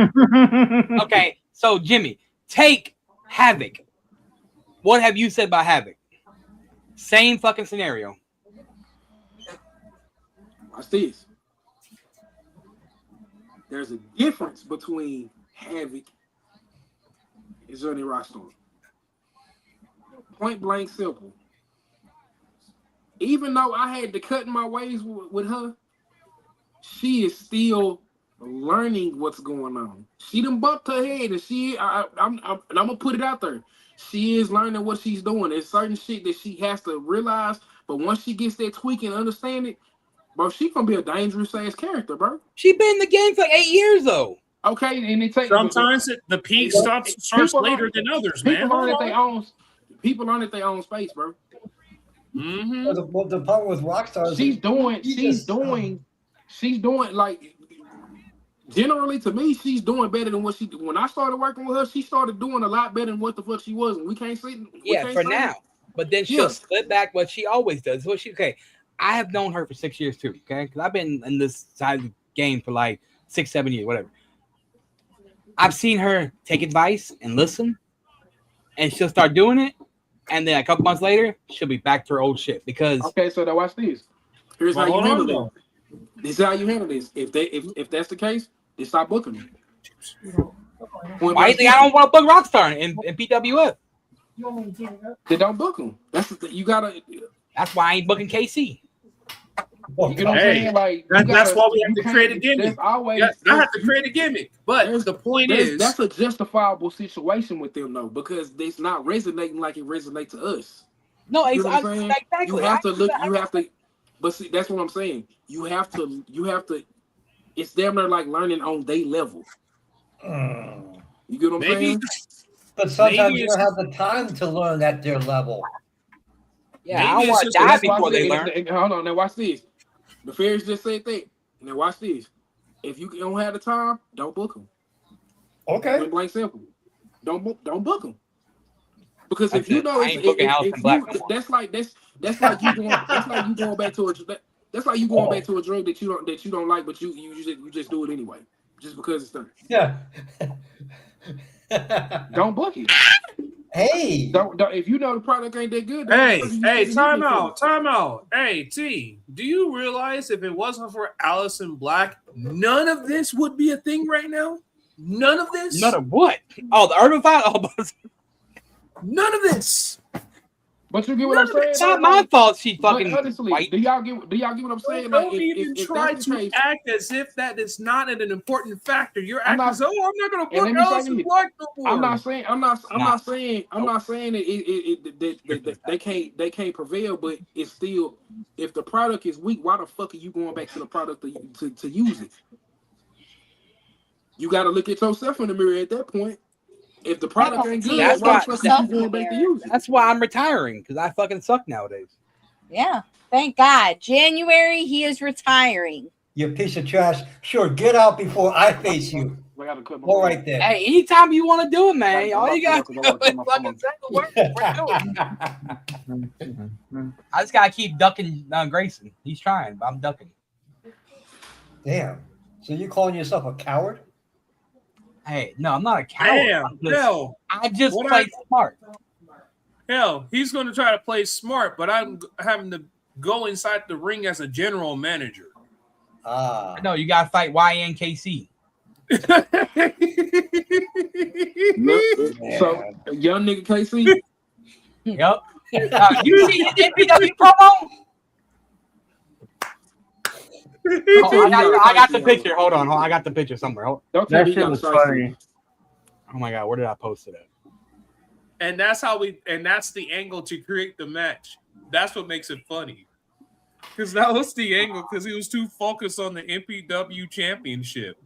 Okay, so Jimmy, take Havoc. What have you said about Havoc? Same fucking scenario. Watch this. There's a difference between Havoc and Johnny Rockstar. Point blank simple. Even though I had to cut my ways with her, she is still learning what's going on. She done bumped her head, and I'm gonna put it out there. She is learning what she's doing. There's certain shit that she has to realize, but once she gets that tweak and understand it, bro, she gonna be a dangerous ass character, bro. She been in the game for like 8 years though. Okay, and it takes sometimes the peak starts later than others, man. People learn at their own space, bro. Mm-hmm. The problem with Rockstar is she's doing like generally to me, she's doing better than what she did. When I started working with her, she started doing a lot better than what the fuck she was. And we can't see for now. But then she'll slip back what she always does. What she I have known her for 6 years too, okay? Because I've been in this side of the game for like 6-7 years, whatever. I've seen her take advice and listen, and she'll start doing it, and then a couple months later, she'll be back to her old shit. Because so now watch this. Here's how you handle it. This is how you handle this. If that's the case, then stop booking me. Why do you think I don't want to book Rockstar in PWF? They don't book them. You gotta. That's why I ain't booking KC. You know what I'm saying? Like that's why we have to create a gimmick. I have to create a gimmick. But the point is, that's a justifiable situation with them, though, because it's not resonating like it resonates to us. No, you know exactly. You have to look. You have to. But see, that's what I'm saying. You have to. It's damn near like learning on their level. You get what I'm saying? But sometimes you don't have the time to learn at their level. Yeah, I don't want to die before they learn. Hold on, now watch this. The Fairies just said that. Now watch this. If you don't have the time, don't book them. Okay. Point blank simple. Don't book them. Because if you know, that's like you going back to a drug that you don't like, but you just do it anyway, just because it's done. Yeah. Don't book it. Hey, don't if you know the product ain't that good. Hey, time out. Hey, T, do you realize if it wasn't for Allison Black, none of this would be a thing right now? None of this? None of what? Oh, the Urban File? None of this. But you get what I'm saying? It's not my fault she fucking honestly, white. Do y'all get what I'm saying? Don't even try to act as if that is not an important factor. You're acting as I'm not gonna put Allison Black no more. I'm not saying that they can't prevail, but it's still, if the product is weak, why the fuck are you going back to the product to use it? You gotta look at yourself in the mirror at that point. If the product ain't good, that's why the fuck are you going back to use it? That's why I'm retiring, because I fucking suck nowadays. Yeah, thank God. January, he is retiring. You piece of trash. Sure, get out before I face you. All right there. Hey, anytime you want to do it, man, all you got to do is fucking say the word. We're doing it. I just got to keep ducking Grayson. He's trying, but I'm ducking. Damn. So you calling yourself a coward? Hey, no, I'm not a coward. I just play smart. Hell, he's going to try to play smart, but I'm having to go inside the ring as a general manager. No, you got to fight YNKC. So, young nigga KC? Yep. You see his NPW promo? I got the picture. Hold on. I got the picture somewhere. That shit was funny. Oh my God, where did I post it at? And that's the angle to create the match. That's what makes it funny. Because that was the angle, because he was too focused on the MPW championship.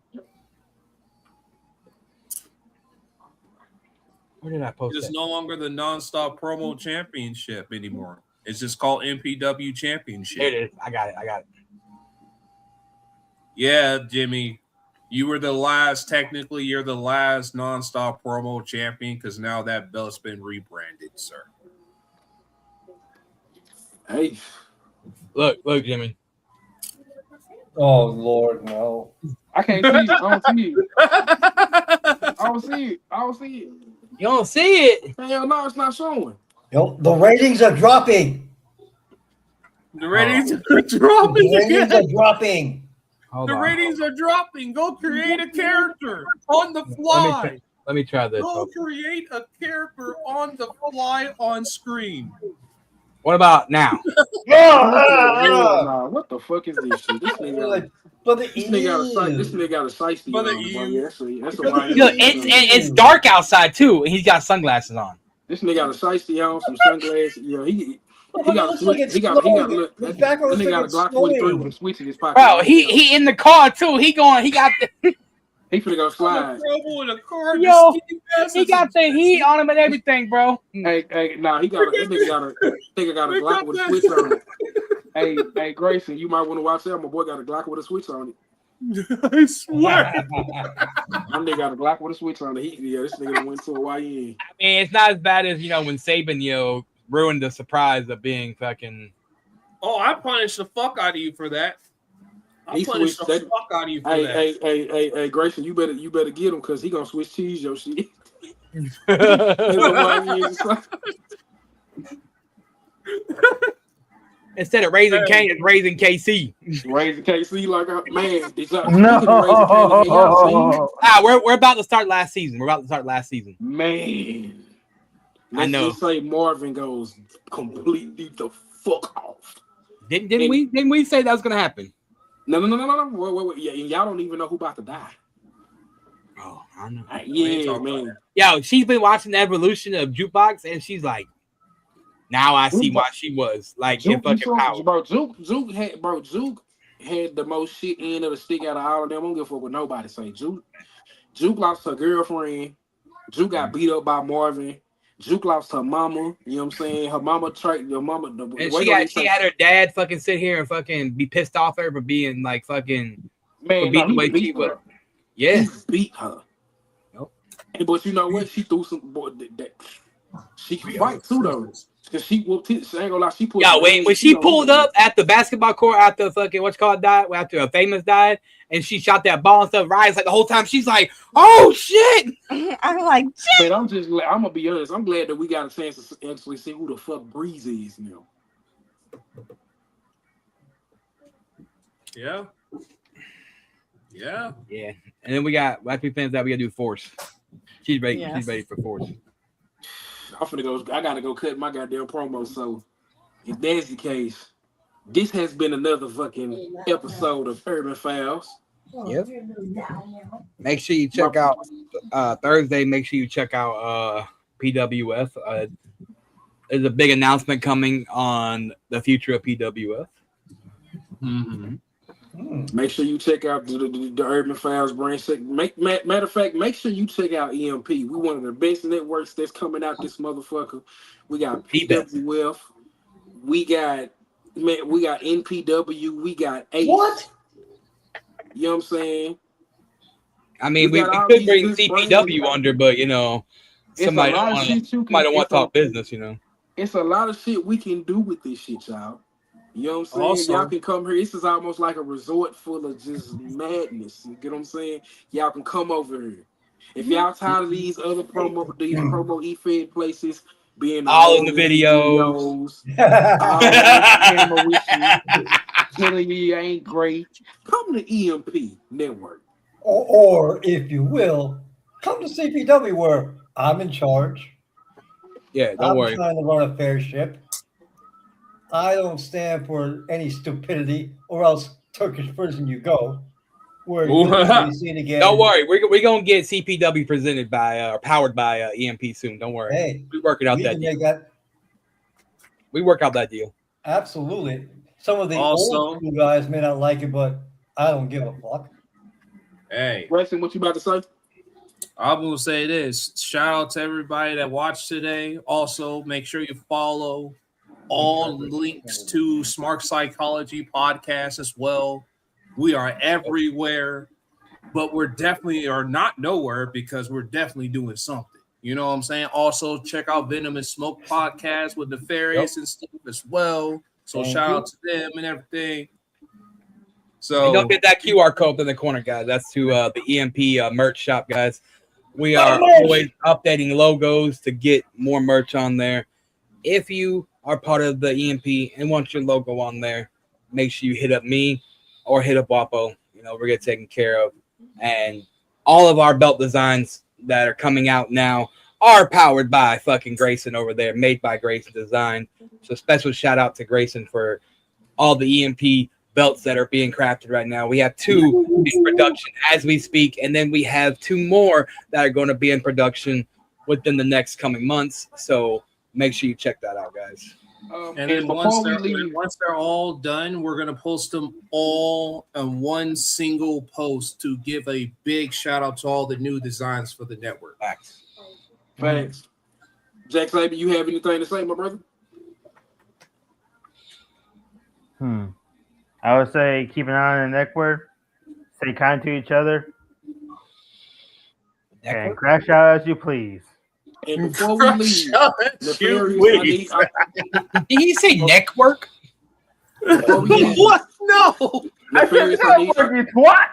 Where did I post it? It's no longer the nonstop promo championship anymore. It's just called MPW championship. There it is. I got it. Yeah, Jimmy, you're the last nonstop promo champion, because now that belt's been rebranded, sir. Hey, look, Jimmy. Oh Lord, no! I can't see it. I don't see it. I don't see it. You don't see it? Hell no, it's not showing. Yo, the ratings are dropping. The ratings are dropping. The ratings are dropping. The ratings are dropping. Go create a character on the fly. Let me try this. Go create a character on the fly on screen. What about now? Nah, what the fuck is this shit? This nigga got a shiesty on. That's a line. Look, it's dark outside too, and he's got sunglasses on. This nigga got a shiesty on, some sunglasses. Yeah, he got a Glock 43 with a switch in his pocket. Bro, he in the car too. He got the. He finna go slide. Yo, he got the heat on him and everything, bro. Hey, nah, he got a Glock with a switch on it. Hey, Grayson, you might want to watch that. My boy got a Glock with a switch on it. I swear. My nigga got a Glock with a switch on it. This nigga went to a YN. I mean, it's not as bad as when Saban, ruined the surprise of being fucking. Oh, I punished the fuck out of you for that. I punished the fuck out of you for that. Hey, Grayson, you better get him because he gonna switch cheese your shit. Instead of raising Kane, it's raising KC. Raising KC like a man. We're about to start last season. Man. I know. Let's just say Marvin goes completely the fuck off. Didn't we say that was gonna happen? No. Wait. Yeah, and y'all don't even know who about to die. Oh, I know. Yeah, man. Yo, she's been watching the evolution of Jukebox, and she's like, now I see why she was like in fucking power. Bro, Juke had the most shit end of the stick out of all of them. I don't give a fuck what nobody say. Juke lost her girlfriend. Juke got beat up by Marvin. Juke lost her mama, you know what I'm saying? Her mama tried your mama. And she had her dad fucking sit here and fucking be pissed off at her for being like fucking man. He beat her. Yeah, he beat her. Nope. But you know what? She threw some boy that she can fight too though. Cause she whooped it. She ain't gonna lie. She pulled. Yeah, when she pulled up at the basketball court after fucking died, after a famous died, and she shot that ball and stuff. Rise like the whole time. She's like, "Oh shit!" I'm like, "Shit." But I'm gonna be honest. I'm glad that we got a chance to actually see who the fuck Breeze is now. Yeah. And then we got Black People fans that we gotta do Force. She's ready. Yes. She's ready for Force. I'm finna go. I gotta go cut my goddamn promo. So, if that's the case, this has been another fucking episode of Urban Files. Yep. Make sure you check out Thursday. Make sure you check out PWF. There's a big announcement coming on the future of PWF. Mm-hmm. Make sure you check out the Urban Files brand. Matter of fact, make sure you check out EMP. We one of the best networks that's coming out this motherfucker. We got PWF. We got NPW. We got Ace. What? You know what I'm saying? I mean, we could bring CPW under, but somebody don't want to talk business. It's a lot of shit we can do with this shit, y'all. You know what I'm saying? Also, y'all can come here. This is almost like a resort full of just madness. You get what I'm saying? Y'all can come over here. If y'all tired of these other promo E-Fed places being all in the videos, all in the camera with you, telling you ain't great, come to EMP Network. Or if you will, come to CPW where I'm in charge. Yeah, don't worry. I'm trying to run a fair ship. I don't stand for any stupidity, or else Turkish prison you go. Where you be seen again. Don't worry, we're gonna get CPW presented by or powered by EMP soon. Don't worry, hey, we working out that deal. We work out that deal. Absolutely. Some of the old school guys may not like it, but I don't give a fuck. Hey, Preston, what you about to say? I'm gonna say this. Shout out to everybody that watched today. Also, make sure you follow all links to Smart Psychology podcast as well. We are everywhere, but we're definitely are not nowhere because we're definitely doing something. You know what I'm saying? Also, check out Venom and Smoke podcast with Nefarious and stuff as well. So shout out to them and everything. So and don't get that QR code in the corner, guys. That's to the EMP merch shop, guys. We are always updating logos to get more merch on there. If you are part of the EMP and want your logo on there, make sure you hit up me or hit up Wapo. You know, we're getting taken care of. And all of our belt designs that are coming out now are powered by fucking Grayson over there, made by Grayson Design. So special shout out to Grayson for all the EMP belts that are being crafted right now. We have 2 in production as we speak, and then we have 2 more that are going to be in production within the next coming months. So make sure you check that out, guys. And then once they're all done, we're gonna post them all in one single post to give a big shout out to all the new designs for the network. Thanks. Jack Saber, you have anything to say, my brother? I would say keep an eye on the network, stay kind to each other, and crash out as you please. And before we leave, did he say neck work? What? No. What?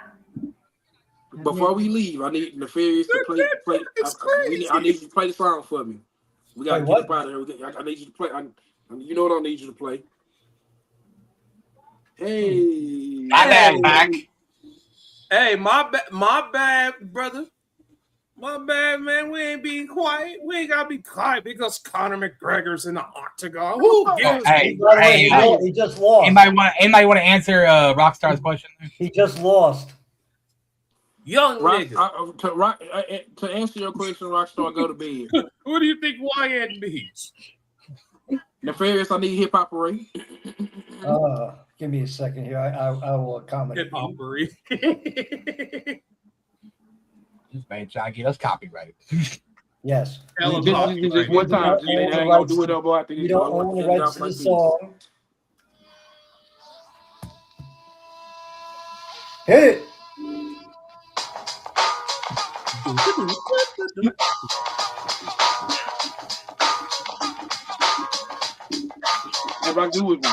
Before we leave, I need Nefarious to play. I need you to play the song for me. We got to get up out of here. I need you to play. You know what I need you to play? Hey, my bad, Mac. Hey, my bad, brother. My bad, man. We ain't being quiet. We ain't gotta be quiet because Conor McGregor's in the octagon. Who gives? He just lost. Anybody want to answer Rockstar's question? He just lost. Young nigga. To answer your question, Rockstar, go to bed. Who do you think Wyatt needs? Nefarious, I need hip hop parade. Give me a second here. I will accommodate. Hip hop parade. This man trying to get us copyrighted. Yes. Just one time. I ain't gonna do it over after you don't own the rights to the song. Hit it. Everybody do with me.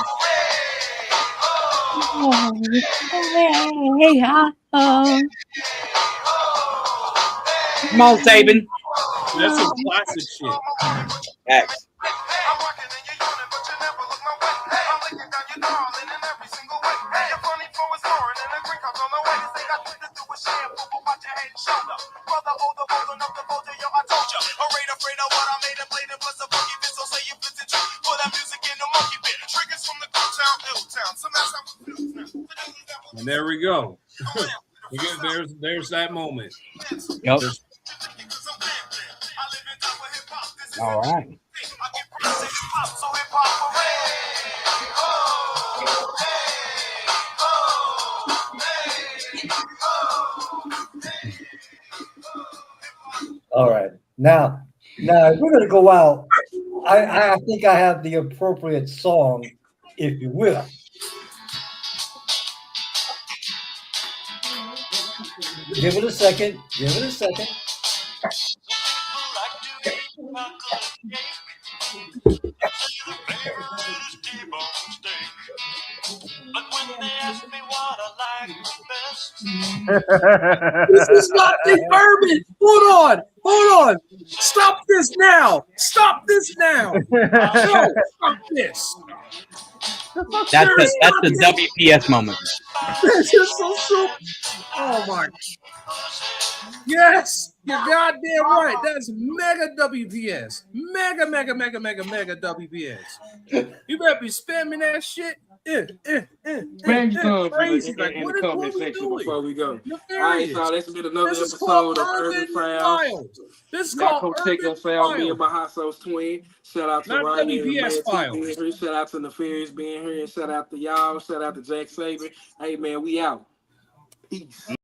Come on, Saban. That's some classic shit. X. And there we go. There's that moment. Yep. All right. All right. Now, if we're gonna go out, I think I have the appropriate song, if you will. Give it a second. This is not the bourbon. Hold on. Stop this now. No, stop this. That's the WPS moment. This is so super. Oh my. Yes, you're goddamn right. That's mega WPS. Mega WPS. You better be spamming that shit. Bang your thumbs in the comment section before we go. All right, so that's been another episode of Urban Files. This is called Urban Files. Me and my hot sauce twin. Shout out to Ryan and WPS Files. being here. Shout out to Nefarious being here. And shout out to y'all. Shout out to Jack Saber. Hey man, we out. Peace.